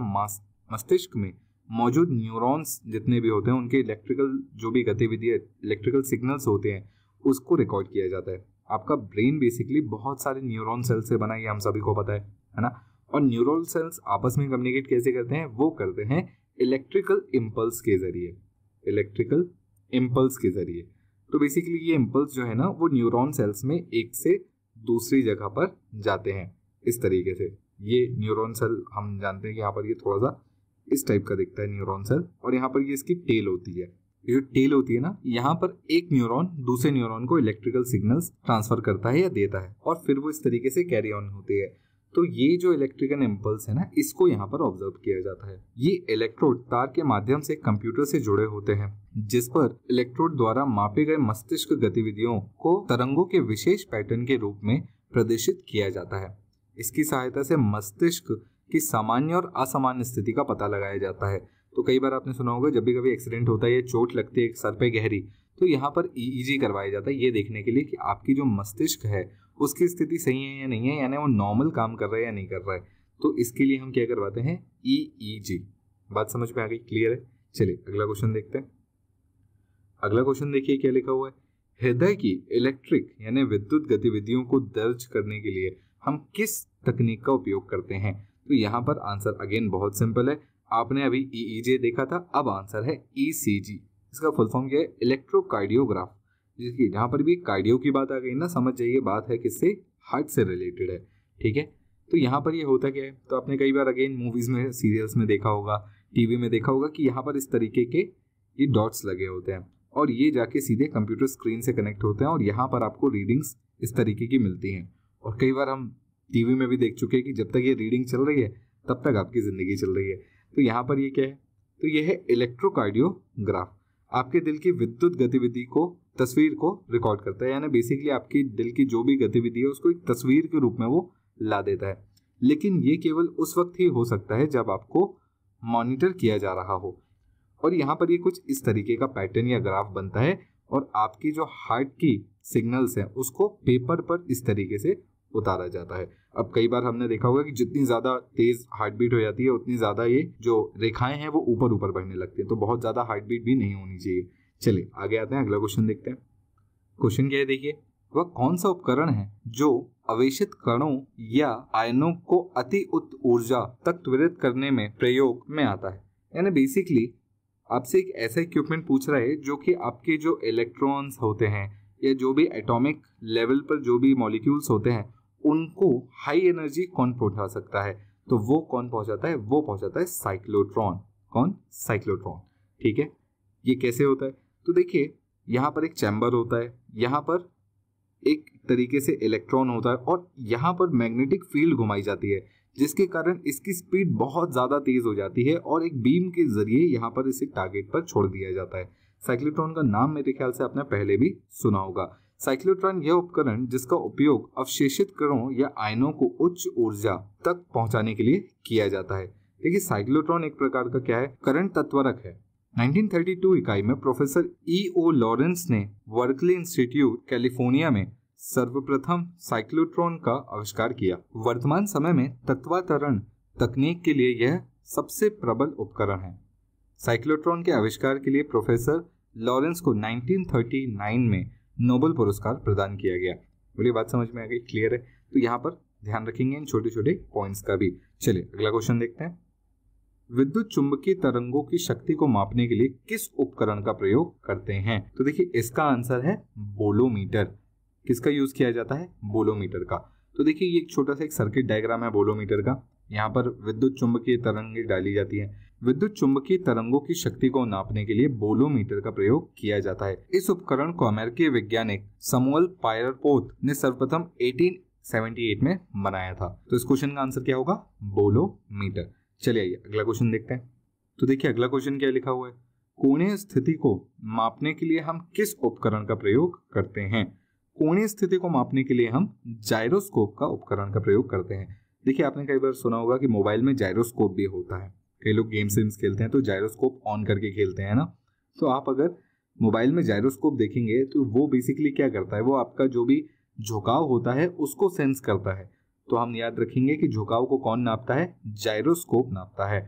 Speaker 1: मस्तिष्क में मौजूद न्यूरॉन्स जितने भी होते हैं उनके इलेक्ट्रिकल जो भी गतिविधि है, इलेक्ट्रिकल सिग्नल्स होते हैं, उसको रिकॉर्ड किया जाता है। आपका ब्रेन बेसिकली बहुत सारे न्यूरॉन सेल से बना है, ये हम सभी को पता है ना। और न्यूरॉन सेल्स आपस में कम्युनिकेट कैसे करते हैं? वो करते हैं इलेक्ट्रिकल इम्पल्स के जरिए, इलेक्ट्रिकल इम्पल्स के जरिए। तो बेसिकली ये इम्पल्स जो है ना वो न्यूरॉन सेल्स में एक से दूसरी जगह पर जाते हैं इस तरीके से। ये न्यूरॉन सेल हम जानते हैं कि यहाँ पर ये थोड़ा सा इस टाइप का दिखता है न्यूरॉन सेल, और यहाँ पर ये इसकी टेल होती है। ये जो टेल होती है ना, यहाँ पर एक न्यूरॉन दूसरे न्यूरॉन को इलेक्ट्रिकल सिग्नल्स ट्रांसफर करता है या देता है और फिर वो इस तरीके से कैरी ऑन होती है। तो ये जो इलेक्ट्रिकल इम्पल्स है ना, इसको यहाँ पर ऑब्जर्व किया जाता है। ये इलेक्ट्रोड तार के माध्यम से कंप्यूटर से जुड़े होते हैं, जिस पर इलेक्ट्रोड द्वारा मापे गए मस्तिष्क गतिविधियों को तरंगों के विशेष पैटर्न के रूप में प्रदर्शित किया जाता है। इसकी सहायता से मस्तिष्क की सामान्य और असामान्य स्थिति का पता लगाया जाता है। तो कई बार आपने सुना होगा जब भी कभी एक्सीडेंट होता है या चोट लगती है सर पे गहरी, तो यहाँ पर EEG करवाया जाता है ये देखने के लिए कि आपकी जो मस्तिष्क है उसकी स्थिति सही है या नहीं है, यानी वो नॉर्मल काम कर रहा है या नहीं कर रहा है। तो इसके लिए हम क्या करवाते हैं? EEG। बात समझ में आ गई? क्लियर है? चलिए अगला क्वेश्चन देखते हैं। अगला क्वेश्चन देखिए क्या लिखा हुआ है। हृदय की इलेक्ट्रिक यानी विद्युत गतिविधियों को दर्ज करने के लिए हम किस तकनीक का उपयोग करते हैं? तो यहाँ पर आंसर अगेन बहुत सिंपल है। आपने अभी EEG देखा था, अब आंसर है ECG। इसका फुल फॉर्म क्या है? इलेक्ट्रोकार्डियोग्राफ। जिसकी जहाँ पर भी कार्डियो की बात आ गई ना, समझ जाइए बात है किससे? हार्ट से रिलेटेड है। ठीक है, तो यहाँ पर ये होता क्या है? तो आपने कई बार अगेन मूवीज में, सीरियल्स में देखा होगा, टीवी में देखा होगा कि यहाँ पर इस तरीके के ये डॉट्स लगे होते हैं और ये जाके सीधे कंप्यूटर स्क्रीन से कनेक्ट होते हैं और यहाँ पर आपको रीडिंग्स इस तरीके की मिलती हैं। और कई बार हम टीवी में भी देख चुके हैं कि जब तक ये रीडिंग चल रही है तब तक आपकी ज़िंदगी चल रही है। तो यहाँ पर ये क्या है? तो ये है इलेक्ट्रोकार्डियोग्राफ। आपके दिल की विद्युत गतिविधि को, तस्वीर को रिकॉर्ड करता है, यानी बेसिकली आपकी दिल की जो भी गतिविधि है उसको एक तस्वीर के रूप में वो ला देता है। लेकिन ये केवल उस वक्त ही हो सकता है जब आपको मॉनिटर किया जा रहा हो। और यहाँ पर ये कुछ इस तरीके का पैटर्न या ग्राफ बनता है और आपकी जो हार्ट की सिग्नल्स हैं उसको पेपर पर इस तरीके से उतारा जाता है। अब कई बार हमने देखा होगा कि जितनी ज़्यादा तेज़ हार्ट बीट हो जाती है उतनी ज़्यादा ये जो रेखाएं हैं वो ऊपर ऊपर बढ़ने लगती हैं, तो बहुत ज़्यादा हार्ट बीट भी नहीं होनी चाहिए। चलिए आगे आते हैं, अगला क्वेश्चन देखते हैं। क्वेश्चन क्या है देखिए, वह कौन सा उपकरण है जो आवेशित कणों या आयनों को अति उच्च ऊर्जा तक त्वरित करने में प्रयोग में आता है? यानी बेसिकली आपसे एक ऐसा इक्विपमेंट पूछ रहा है जो कि आपके जो इलेक्ट्रॉन्स होते हैं या जो भी एटॉमिक लेवल पर जो भी मॉलिक्यूल्स होते हैं उनको हाई एनर्जी कौन पहुंचा सकता है? तो वो कौन पहुंचाता है? वो पहुंचाता है साइक्लोट्रॉन। कौन? साइक्लोट्रॉन। ठीक है, ये कैसे होता है? तो देखिए यहाँ पर एक चैम्बर होता है, यहाँ पर एक तरीके से इलेक्ट्रॉन होता है और यहाँ पर मैग्नेटिक फील्ड घुमाई जाती है जिसके कारण इसकी स्पीड बहुत ज़्यादा तेज हो जाती है और एक बीम के जरिए यहाँ पर इसे टारगेट पर छोड़ दिया जाता है। साइक्लोट्रॉन का नाम मेरे ख्याल से आपने पहले भी सुना होगा। साइक्लोट्रॉन यह उपकरण जिसका उपयोग अवशेषित कणों या आयनों को उच्च ऊर्जा तक पहुंचाने के लिए किया जाता है। देखिए साइक्लोट्रॉन एक प्रकार का क्या है? करंट तत्वरक है। 1932 इकाई में प्रोफेसर E.O. लॉरेंस ने बर्कली इंस्टीट्यूट कैलिफोर्निया में सर्वप्रथम साइक्लोट्रॉन का आविष्कार किया। वर्तमान समय में तत्वांतरण तकनीक के लिए यह सबसे प्रबल उपकरण है। साइक्लोट्रॉन के आविष्कार के लिए प्रोफेसर लॉरेंस को 1939 में नोबेल पुरस्कार प्रदान किया गया। बोलिए बात समझ में आ गई, क्लियर है? तो यहाँ पर ध्यान रखेंगे इन छोटे छोटे पॉइंट्स का भी। चलिए अगला क्वेश्चन देखते हैं। विद्युत चुंबकीय तरंगों की शक्ति को मापने के लिए किस उपकरण का प्रयोग करते हैं? तो देखिए इसका आंसर है बोलोमीटर। किसका यूज किया जाता है? बोलोमीटर का। तो देखिए ये एक छोटा सा एक सर्किट डायग्राम है बोलोमीटर का। यहाँ पर विद्युत चुंबकीय तरंगें डाली जाती हैं। विद्युत चुंबकीय तरंगों की शक्ति को नापने के लिए बोलोमीटर का प्रयोग किया जाता है। इस उपकरण को अमेरिकी वैज्ञानिक समुअल पायरपोथ ने सर्वप्रथम 1878 में बनाया था। तो इस क्वेश्चन का आंसर क्या होगा? बोलोमीटर। चलिए आइए अगला क्वेश्चन देखते हैं। तो देखिए अगला क्वेश्चन क्या लिखा हुआ है। कोणीय स्थिति को मापने के लिए हम किस उपकरण का प्रयोग करते हैं? कोणीय स्थिति को मापने के लिए हम जायरोस्कोप का उपकरण का प्रयोग करते हैं। देखिए आपने कई बार सुना होगा कि मोबाइल में जायरोस्कोप भी होता है। कई लोग गेम्स खेलते हैं तो जायरोस्कोप ऑन करके खेलते हैं ना। तो आप अगर मोबाइल में जायरोस्कोप देखेंगे तो वो बेसिकली क्या करता है, वो आपका जो भी झुकाव होता है उसको सेंस करता है। तो हम याद रखेंगे कि झुकाव को कौन नापता है? जायरोस्कोप नापता है।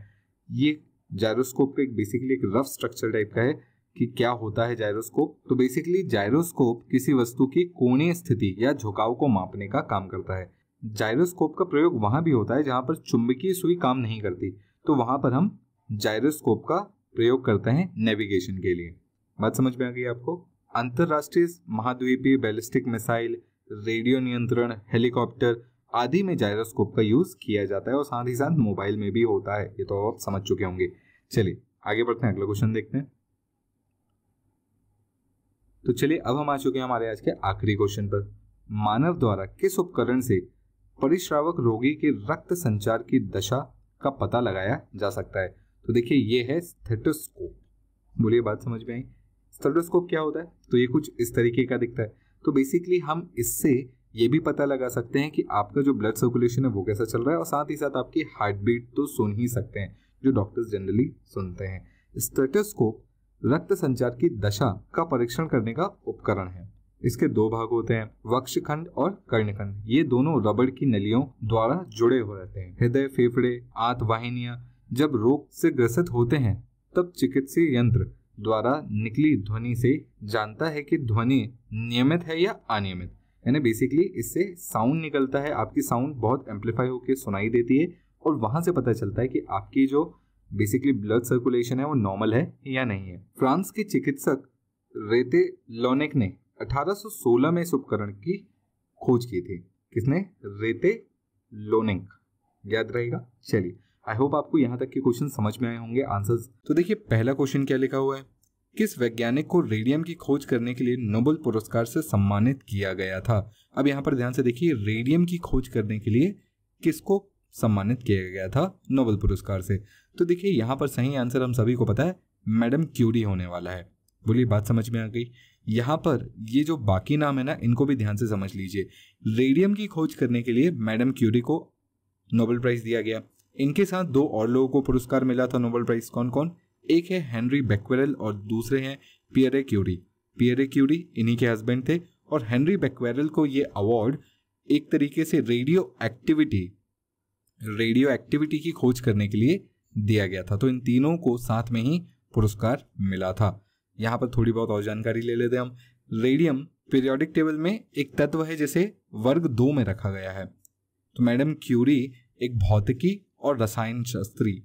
Speaker 1: ये जायरोस्कोप का एक बेसिकली एक रफ स्ट्रक्चर टाइप का है कि क्या होता है जायरोस्कोप। तो बेसिकली जायरोस्कोप किसी वस्तु की कोणीय स्थिति या झुकाव को मापने का काम करता है। जायरोस्कोप का प्रयोग वहां भी होता है जहां पर चुंबकीय सुई काम नहीं करती, तो वहां पर हम जायरोस्कोप का प्रयोग करते हैं नेविगेशन के लिए। बात समझ में आ गई आपको? अंतरराष्ट्रीय महाद्वीपीय बैलिस्टिक मिसाइल, रेडियो नियंत्रण, हेलीकॉप्टर आदि में जायरोस्कोप का यूज किया जाता है और साथ ही साथ मोबाइल में भी होता है। ये तो आप समझ चुके होंगे। चलिए आगे बढ़ते हैं, अगला क्वेश्चन देखते हैं। तो चलिए अब हम आ चुके हैं हमारे आज के आखिरी क्वेश्चन पर। मानव द्वारा किस उपकरण से परिश्रावक रोगी के रक्त संचार की दशा का पता लगाया जा सकता है? तो देखिए ये है स्टेथोस्कोप। बोलिए बात समझ में आई? स्टेथोस्कोप क्या होता है? तो ये कुछ इस तरीके का दिखता है। तो बेसिकली हम इससे ये भी पता लगा सकते हैं कि आपका जो ब्लड सर्कुलेशन है वो कैसा चल रहा है और साथ ही साथ आपकी हार्ट बीट तो सुन ही सकते हैं, जो डॉक्टर्स जनरली सुनते हैं। स्टेथोस्कोप रक्त संचार की दशा का परीक्षण करने का उपकरण है। इसके दो भाग होते हैं, वक्षखंड और कर्णखंड। ये दोनों रबड़ की नलियों द्वारा जुड़े हो रहते हैं। हृदय, फेफड़े, आंत वाहिनियां जब रोग से ग्रसित होते हैं तब चिकित्सीय यंत्र द्वारा निकली ध्वनि से जानता है कि ध्वनि नियमित है या अनियमित। यानी बेसिकली इससे साउंड निकलता है, आपकी साउंड बहुत एम्पलीफाई होकर सुनाई देती है और वहां से पता चलता है कि आपकी जो बेसिकली ब्लड सर्कुलेशन है वो नॉर्मल है या नहीं है। फ्रांस के चिकित्सक रेते लोनेक ने 1816 में इस उपकरण की खोज की थी। किसने? रेते लोनेक। याद रहेगा। चलिए आई होप आपको यहाँ तक के क्वेश्चन समझ में आए होंगे, आंसर्स। तो देखिए पहला क्वेश्चन क्या लिखा हुआ है। किस वैज्ञानिक को रेडियम की खोज करने के लिए नोबेल पुरस्कार से सम्मानित किया गया था? अब यहाँ पर ध्यान से देखिए, रेडियम की खोज करने के लिए किसको सम्मानित किया गया था नोबेल पुरस्कार से? तो देखिए यहाँ पर सही आंसर हम सभी को पता है, मैडम क्यूरी होने वाला है। बोलिए बात समझ में आ गई? यहाँ पर ये जो बाकी नाम है ना, इनको भी ध्यान से समझ लीजिए। रेडियम की खोज करने के लिए मैडम क्यूरी को नोबेल प्राइज दिया गया। इनके साथ दो और लोगों को पुरस्कार मिला था नोबेल प्राइज। कौन कौन? एक है हेनरी बैक्वेरेल और दूसरे हैं पियरे क्यूरी। पियरे क्यूरी इन्हीं के हस्बैंड थे और हेनरी बैक्वेरेल को ये अवार्ड एक तरीके से रेडियो एक्टिविटी की खोज करने के लिए दिया गया था। तो इन तीनों को साथ में ही पुरस्कार मिला था। यहाँ पर थोड़ी बहुत और जानकारी ले लेते हैं हम। रेडियम पीरियोडिक टेबल में एक तत्व है जिसे वर्ग 2 में रखा गया है। तो मैडम क्यूरी एक भौतिकी और रसायन शास्त्री।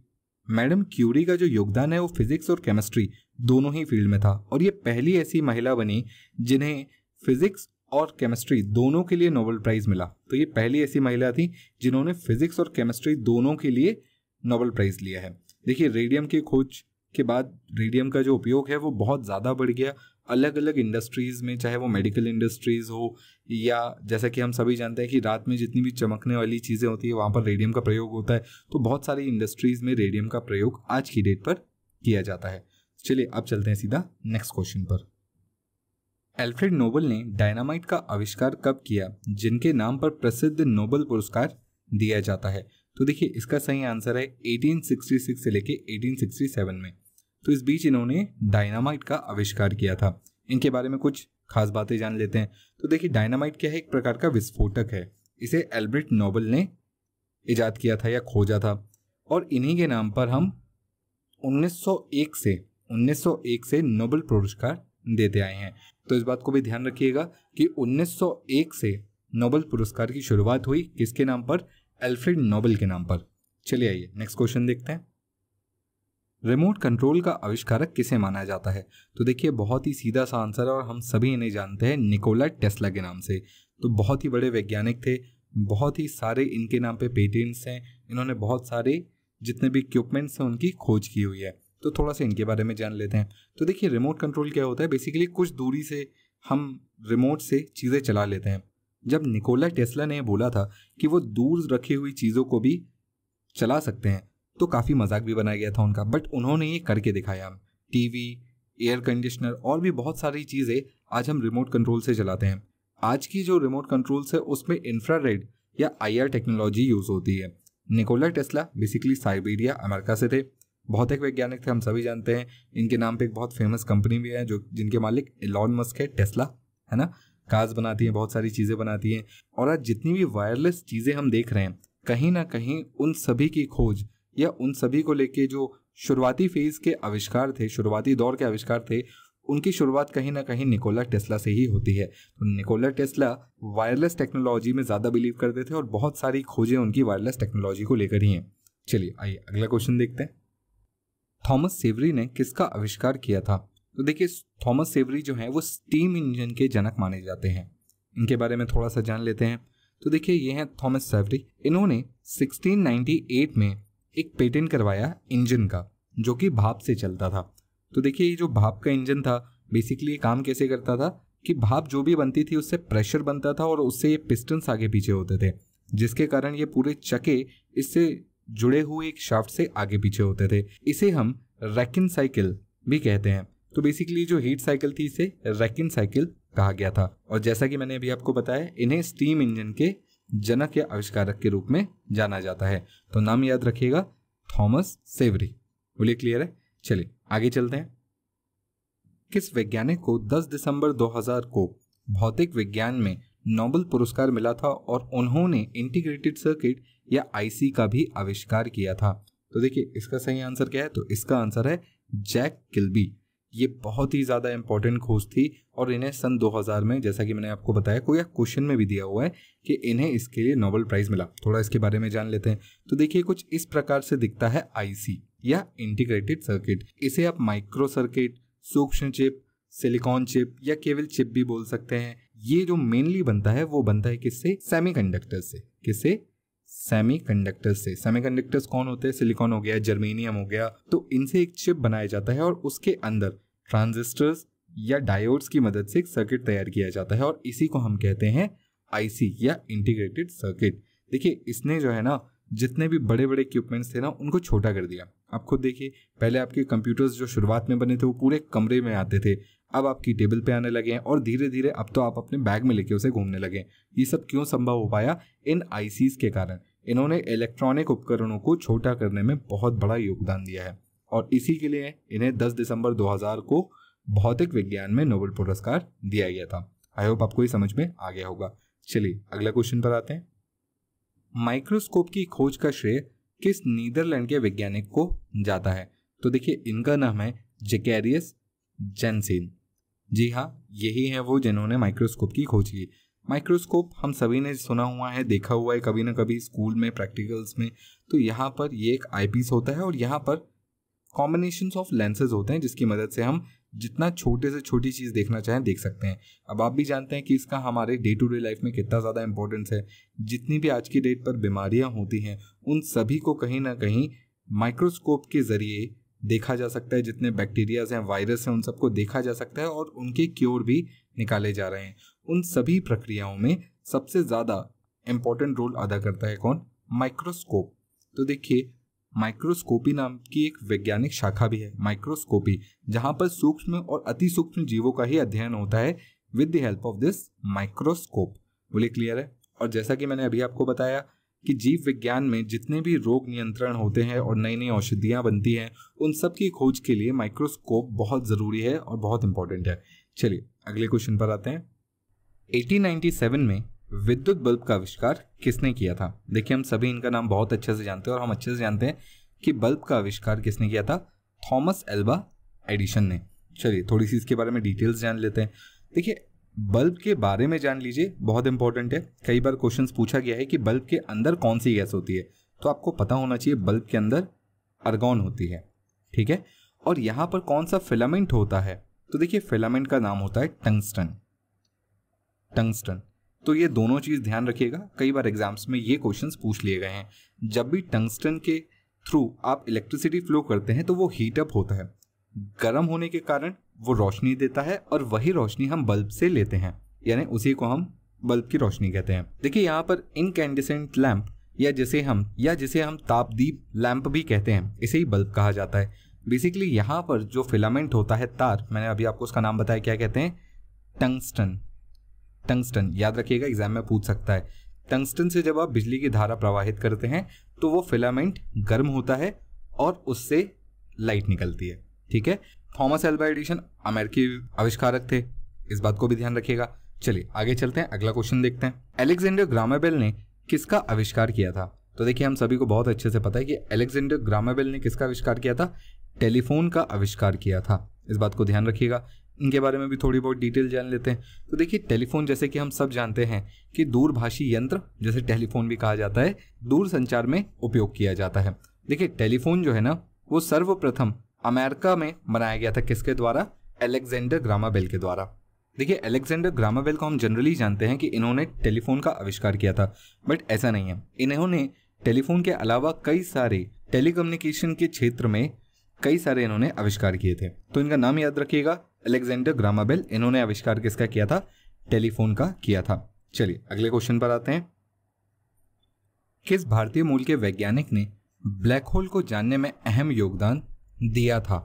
Speaker 1: मैडम क्यूरी का जो योगदान है वो फिजिक्स और केमिस्ट्री दोनों ही फील्ड में था और ये पहली ऐसी महिला बनी जिन्हें फिजिक्स और केमिस्ट्री दोनों के लिए नोबेल प्राइज मिला। तो ये पहली ऐसी महिला थी जिन्होंने फिजिक्स और केमिस्ट्री दोनों के लिए नोबेल प्राइज लिया है। देखिए रेडियम की खोज के बाद रेडियम का जो उपयोग है वो बहुत ज़्यादा बढ़ गया अलग अलग इंडस्ट्रीज़ में, चाहे वो मेडिकल इंडस्ट्रीज़ हो या जैसा कि हम सभी जानते हैं कि रात में जितनी भी चमकने वाली चीज़ें होती है वहाँ पर रेडियम का प्रयोग होता है। तो बहुत सारी इंडस्ट्रीज़ में रेडियम का प्रयोग आज की डेट पर किया जाता है। चलिए अब चलते हैं सीधा नेक्स्ट क्वेश्चन पर। एल्फ्रेड नोबेल ने डायनामाइट का आविष्कार कब किया जिनके नाम पर प्रसिद्ध नोबेल पुरस्कार दिया जाता है? तो देखिए इसका सही आंसर है 1866 से लेके 1867 में। तो इस बीच इन्होंने डायनामाइट का आविष्कार किया था। इनके बारे में कुछ खास बातें जान लेते हैं। तो देखिए डायनामाइट क्या है? एक प्रकार का विस्फोटक है। इसे एल्फ्रेड नोबेल ने इजाद किया था या खोजा था और इन्हीं के नाम पर हम 1901 से नोबेल पुरस्कार देते आए हैं। तो इस बात को भी ध्यान रखिएगा कि 1901 से नोबेल पुरस्कार की शुरुआत हुई किसके नाम पर? अल्फ्रेड नोबेल के नाम पर। चलिए आइए नेक्स्ट क्वेश्चन देखते हैं। रिमोट कंट्रोल का आविष्कारक किसे माना जाता है? तो देखिए बहुत ही सीधा सा आंसर है और हम सभी इन्हें जानते हैं निकोला टेस्ला के नाम से। तो बहुत ही बड़े वैज्ञानिक थे, बहुत ही सारे इनके नाम पे पेटेंट्स हैं, इन्होंने बहुत सारे जितने भी इक्विपमेंट्स हैं उनकी खोज की हुई है। तो थोड़ा सा इनके बारे में जान लेते हैं। तो देखिए रिमोट कंट्रोल क्या होता है? बेसिकली कुछ दूरी से हम रिमोट से चीज़ें चला लेते हैं। जब निकोला टेस्ला ने बोला था कि वो दूर रखी हुई चीज़ों को भी चला सकते हैं तो काफ़ी मजाक भी बनाया गया था उनका, बट उन्होंने ये करके दिखाया। टीवी, एयर कंडीशनर और भी बहुत सारी चीज़ें आज हम रिमोट कंट्रोल से चलाते हैं। आज की जो रिमोट कंट्रोल्स है उसमें इंफ्रारेड या IR टेक्नोलॉजी यूज़ होती है। Nikola Tesla basically Siberia America से थे, बहुत एक वैज्ञानिक थे, हम सभी जानते हैं। इनके नाम पे एक बहुत फेमस कंपनी भी है जो जिनके मालिक एलॉन मस्क है, टेस्ला, है ना। कार्स बनाती हैं, बहुत सारी चीज़ें बनाती हैं। और आज जितनी भी वायरलेस चीज़ें हम देख रहे हैं, कहीं ना कहीं उन सभी की खोज या उन सभी को लेके जो शुरुआती फेज के आविष्कार थे, शुरुआती दौर के आविष्कार थे, उनकी शुरुआत कहीं ना कहीं निकोला टेस्ला से ही होती है। तो निकोला टेस्ला वायरलेस टेक्नोलॉजी में ज़्यादा बिलीव करते थे और बहुत सारी खोजें उनकी वायरलेस टेक्नोलॉजी को लेकर ही हैं। चलिए आइए अगला क्वेश्चन देखते हैं। थॉमस सेवरी ने किसका आविष्कार किया था? तो देखिए थॉमस सेवरी जो है वो स्टीम इंजन के जनक माने जाते हैं। इनके बारे में थोड़ा सा जान लेते हैं। तो देखिए ये हैं थॉमस सेवरी। इन्होंने 1698 में एक पेटेंट करवाया इंजन का जो कि भाप से चलता था। तो देखिए ये जो भाप का इंजन था बेसिकली ये काम कैसे करता था कि भाप जो भी बनती थी उससे प्रेशर बनता था और उससे ये पिस्टन्स आगे पीछे होते थे, जिसके कारण ये पूरे चक्के इससे जुड़े हुए एक शाफ्ट से आगे पीछे होते थे। इसे हम रैकिन साइकिल भी कहते हैं। तो बेसिकली जो हीट साइकिल थी इसे रैकिन साइकिल कहा गया था। और जैसा कि मैंने अभी आपको बताया, इन्हें स्टीम इंजन के जनक या आविष्कारक के रूप में जाना जाता है। तो नाम याद रखिएगा, थॉमस सेवरी। बोलिए क्लियर है? चलिए आगे चलते हैं। किस वैज्ञानिक को 10 दिसंबर 2000 को भौतिक विज्ञान में नोबेल पुरस्कार मिला था और उन्होंने इंटीग्रेटेड सर्किट या IC का भी आविष्कार किया था? तो देखिए इसका सही आंसर क्या है? तो इसका आंसर है जैक किल्बी। ये बहुत ही ज़्यादा इंपॉर्टेंट खोज थी और इन्हें सन 2000 में, जैसा कि मैंने आपको बताया, कोई क्वेश्चन में भी दिया हुआ है कि इन्हें इसके लिए नोबेल प्राइज़ मिला। थोड़ा इसके बारे में जान लेते हैं। तो देखिए कुछ इस प्रकार से दिखता है IC या इंटीग्रेटेड सर्किट। इसे आप माइक्रो सर्किट, सूक्ष्म चिप, सिलिकॉन चिप या केवल चिप भी बोल सकते हैं। ये जो मेनली बनता है वो बनता है किससे? सेमीकंडक्टर से। किससे? सेमीकंडक्टर्स से। सेमीकंडक्टर्स कौन होते हैं? सिलिकॉन हो गया, जर्मेनियम हो गया। तो इनसे एक चिप बनाया जाता है और उसके अंदर ट्रांजिस्टर्स या डायोड्स की मदद से एक सर्किट तैयार किया जाता है और इसी को हम कहते हैं IC या इंटीग्रेटेड सर्किट। देखिए इसने जो है ना जितने भी बड़े बड़े इक्विपमेंट्स थे ना उनको छोटा कर दिया। आप खुद देखिए, पहले आपके कंप्यूटर्स जो शुरुआत में बने थे वो पूरे कमरे में आते थे, अब आपकी टेबल पे आने लगे हैं और धीरे धीरे अब तो आप अपने बैग में लेके उसे घूमने लगे। ये सब क्यों संभव हो पाया? इन ICs के कारण। इन्होंने इलेक्ट्रॉनिक उपकरणों को छोटा करने में बहुत बड़ा योगदान दिया है और इसी के लिए इन्हें 10 दिसंबर 2000 को भौतिक विज्ञान में नोबेल पुरस्कार दिया गया था। आई होप आपको ये समझ में आ गया होगा। चलिए अगला क्वेश्चन पर आते हैं। माइक्रोस्कोप की खोज का श्रेय किस नीदरलैंड के वैज्ञानिक को जाता है? तो देखिए इनका नाम है जैकेरियस जेनसेन। जी हाँ, यही है वो जिन्होंने माइक्रोस्कोप की खोज की। माइक्रोस्कोप हम सभी ने सुना हुआ है, देखा हुआ है कभी ना कभी स्कूल में, प्रैक्टिकल्स में। तो यहाँ पर ये एक आईपीस होता है और यहाँ पर कॉम्बिनेशंस ऑफ लेंसेज होते हैं जिसकी मदद से हम जितना छोटे से छोटी चीज़ देखना चाहें देख सकते हैं। अब आप भी जानते हैं कि इसका हमारे डे टू डे लाइफ में कितना ज़्यादा इंपॉर्टेंस है। जितनी भी आज की डेट पर बीमारियां होती हैं उन सभी को कहीं ना कहीं माइक्रोस्कोप के ज़रिए देखा जा सकता है। जितने बैक्टीरियाज हैं, वायरस हैं, उन सबको देखा जा सकता है और उनके क्योर भी निकाले जा रहे हैं। उन सभी प्रक्रियाओं में सबसे ज़्यादा इम्पॉर्टेंट रोल अदा करता है कौन? माइक्रोस्कोप। तो देखिए माइक्रोस्कोपी नाम की एक वैज्ञानिक शाखा भी है, माइक्रोस्कोपी, जहां पर सूक्ष्म और अति सूक्ष्म जीवों का ही अध्ययन होता है with the help of this microscope. बोलिए क्लियर है? और जैसा कि मैंने अभी आपको बताया कि जीव विज्ञान में जितने भी रोग नियंत्रण होते हैं और नई नई औषधियां बनती हैं, उन सब की खोज के लिए माइक्रोस्कोप बहुत ज़रूरी है और बहुत इंपॉर्टेंट है। चलिए अगले क्वेश्चन पर आते हैं। 1897 में विद्युत बल्ब का आविष्कार किसने किया था? देखिए हम सभी इनका नाम बहुत अच्छे से जानते हैं और हम अच्छे से जानते हैं कि बल्ब का आविष्कार किसने किया था? थॉमस एल्वा एडिसन ने। चलिए थोड़ी सी इसके बारे में डिटेल्स जान लेते हैं। देखिए बल्ब के बारे में जान लीजिए, बहुत इंपॉर्टेंट है। कई बार क्वेश्चंस पूछा गया है कि बल्ब के अंदर कौन सी गैस होती है, तो आपको पता होना चाहिए बल्ब के अंदर आर्गन होती है, ठीक है। और यहाँ पर कौन सा फिलामेंट होता है, तो देखिए फिलामेंट का नाम होता है टंगस्टन। टंगस्टन, तो ये दोनों चीज ध्यान रखिएगा, कई बार एग्जाम्स में ये क्वेश्चंस पूछ लिए गए हैं। जब भी टंगस्टन के थ्रू आप इलेक्ट्रिसिटी फ्लो करते हैं तो वो हीट अप होता है, गर्म होने के कारण वो रोशनी देता है और वही रोशनी हम बल्ब से लेते हैं, यानी उसी को हम बल्ब की रोशनी कहते हैं। देखिए यहाँ पर इनकैंडेसेंट लैंप या जिसे हम तापदीप लैंप भी कहते हैं, इसे ही बल्ब कहा जाता है। बेसिकली यहाँ पर जो फिलामेंट होता है तार, मैंने अभी आपको उसका नाम बताया, क्या कहते हैं, टंगस्टन। टंगस्टन याद रखिएगा, एग्जाम में पूछ सकता है। टंगस्टन से जब आप बिजली की धारा प्रवाहित करते हैं तो वो फिलामेंट गर्म होता है और उससे लाइट निकलती है, ठीक है। थॉमस एल्वा एडिसन अमेरिकी आविष्कारक थे, इस बात को भी ध्यान रखिएगा। चलिए आगे चलते हैं, अगला क्वेश्चन देखते हैं। अलेक्जेंडर ग्राहम बेल ने किसका आविष्कार किया था? तो देखिए हम सभी को बहुत अच्छे से पता है कि अलेक्जेंडर ग्राहम बेल ने किसका आविष्कार किया था, टेलीफोन का आविष्कार किया था, इस बात को ध्यान रखिएगा। इनके बारे में भी थोड़ी बहुत डिटेल जान लेते हैं। तो देखिए टेलीफोन, जैसे कि हम सब जानते हैं कि दूरभाषी यंत्र, जैसे टेलीफोन भी कहा जाता है, दूर संचार में उपयोग किया जाता है। देखिए टेलीफोन जो है ना, वो सर्वप्रथम अमेरिका में बनाया गया था, किसके द्वारा, अलेक्जेंडर ग्राहम बेल के द्वारा। देखिए अलेक्जेंडर ग्राहम बेल को हम जनरली जानते हैं कि इन्होंने टेलीफोन का आविष्कार किया था, बट ऐसा नहीं है। इन्होंने टेलीफोन के अलावा कई सारे टेलीकम्युनिकेशन के क्षेत्र में कई सारे इन्होंने आविष्कार किए थे। तो इनका नाम याद रखिएगा, अलेक्जेंडर ग्राहम बेल। इन्होंने आविष्कार किसका किया था, टेलीफोन का किया था। चलिए अगले क्वेश्चन पर आते हैं। किस भारतीय मूल के वैज्ञानिक ने ब्लैक होल को जानने में अहम योगदान दिया था?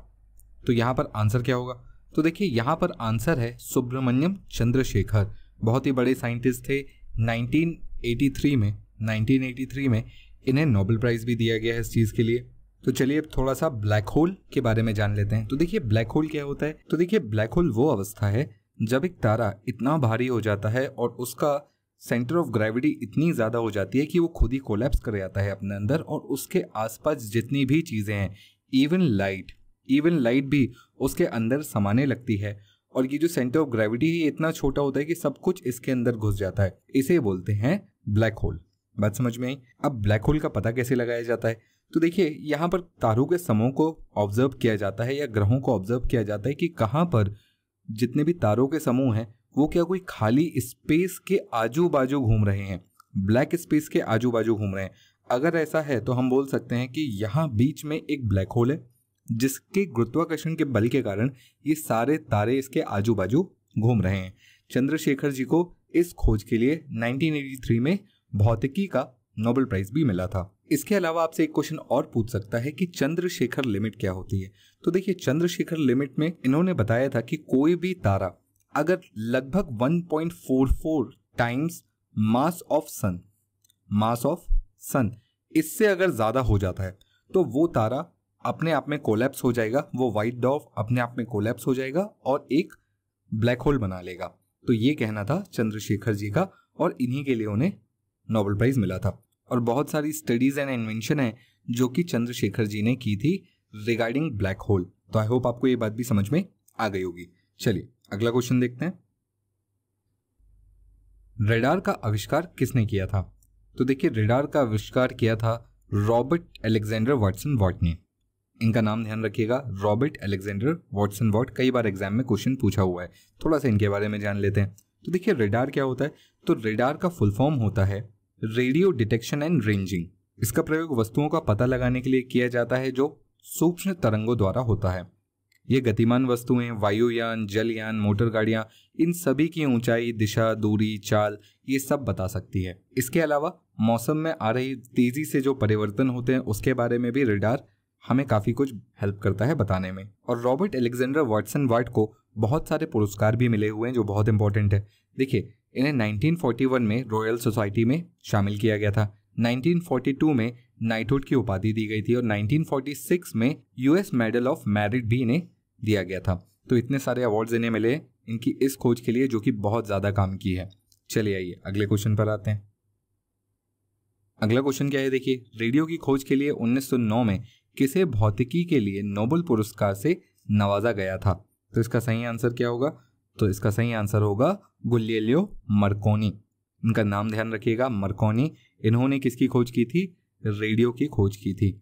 Speaker 1: तो यहां पर आंसर क्या होगा? तो देखिए यहां पर आंसर है सुब्रमण्यम चंद्रशेखर। बहुत ही बड़े साइंटिस्ट थे। 1983 में इन्हें नोबेल प्राइज भी दिया गया है इस चीज के लिए। तो चलिए अब थोड़ा सा ब्लैक होल के बारे में जान लेते हैं। तो देखिए ब्लैक होल क्या होता है? तो देखिए ब्लैक होल वो अवस्था है जब एक तारा इतना भारी हो जाता है और उसका सेंटर ऑफ ग्रेविटी इतनी ज्यादा हो जाती है कि वो खुद ही कोलैप्स कर जाता है अपने अंदर, और उसके आसपास जितनी भी चीजें हैं, इवन लाइट भी उसके अंदर समाने लगती है। और ये जो सेंटर ऑफ ग्रेविटी है इतना छोटा होता है कि सब कुछ इसके अंदर घुस जाता है। इसे बोलते हैं ब्लैक होल। बात समझ में आई? अब ब्लैक होल का पता कैसे लगाया जाता है? तो देखिए यहाँ पर तारों के समूह को ऑब्जर्व किया जाता है या ग्रहों को ऑब्जर्व किया जाता है कि कहाँ पर जितने भी तारों के समूह हैं वो क्या कोई खाली स्पेस के आजू बाजू घूम रहे हैं, ब्लैक स्पेस के आजू बाजू घूम रहे हैं। अगर ऐसा है तो हम बोल सकते हैं कि यहाँ बीच में एक ब्लैक होल है जिसके गुरुत्वाकर्षण के बल के कारण ये सारे तारे इसके आजू बाजू घूम रहे हैं। चंद्रशेखर जी को इस खोज के लिए 1983 में भौतिकी का नोबेल प्राइज भी मिला था। इसके अलावा आपसे एक क्वेश्चन और पूछ सकता है कि चंद्रशेखर लिमिट क्या होती है? तो देखिए चंद्रशेखर लिमिट में इन्होंने बताया था कि कोई भी तारा अगर लगभग 1.44 टाइम्स मास ऑफ सन इससे अगर ज्यादा हो जाता है तो वो तारा अपने आप में कोलैप्स हो जाएगा, वो व्हाइट डॉर्फ अपने आप में कोलैप्स हो जाएगा और एक ब्लैक होल बना लेगा। तो ये कहना था चंद्रशेखर जी का और इन्हीं के लिए उन्हें नोबेल प्राइज मिला था। और बहुत सारी स्टडीज एंड इन्वेंशन है जो कि चंद्रशेखर जी ने की थी रिगार्डिंग ब्लैक होल। तो आई होप आपको ये बात भी समझ में आ गई होगी। चलिए अगला क्वेश्चन देखते हैं। रेडार का आविष्कार किसने किया था? तो देखिए रेडार का आविष्कार किया था रॉबर्ट अलेक्जेंडर वाटसन वॉट ने। इनका नाम ध्यान रखिएगा, रॉबर्ट अलेक्जेंडर वाटसन वॉट। कई बार एग्जाम में क्वेश्चन पूछा हुआ है, थोड़ा सा इनके बारे में जान लेते हैं। तो देखिए रेडार क्या होता है? तो रेडार का फुल फॉर्म होता है रेडियो डिटेक्शन एंड रेंजिंग। इसका प्रयोग वस्तुओं का पता लगाने के लिए किया जाता है जो सूक्ष्म तरंगों द्वारा होता है। ये गतिमान वस्तुएं, वायुयान, जलयान, मोटर गाड़ियां, इन सभी की ऊंचाई, दिशा, दूरी, चाल, ये सब बता सकती है। इसके अलावा मौसम में आ रही तेजी से जो परिवर्तन होते हैं उसके बारे में भी रेडार हमें काफी कुछ हेल्प करता है बताने में। और रॉबर्ट अलेक्जेंडर वाटसन वॉट को बहुत सारे पुरस्कार भी मिले हुए हैं जो बहुत इंपॉर्टेंट है। देखिए इन्हें 1941 में रॉयल सोसाइटी में शामिल किया गया था, 1942 में नाइटहुड की उपाधि दी गई थी और 1946 में यूएस मेडल ऑफ मेरिट भी इन्हें दिया गया था। तो इतने सारे अवार्ड्स इन्हें मिले इनकी इस खोज के लिए जो कि बहुत ज्यादा काम की है। चलिए आइए अगले क्वेश्चन पर आते हैं। अगला क्वेश्चन क्या है? देखिए रेडियो की खोज के लिए 1909 में किसे भौतिकी के लिए नोबेल पुरस्कार से नवाजा गया था? तो इसका सही आंसर क्या होगा? तो इसका सही आंसर होगा गुलिएलियो मरकोनी। इनका नाम ध्यान रखिएगा, मरकोनी। इन्होंने किसकी खोज की थी? रेडियो की खोज की थी।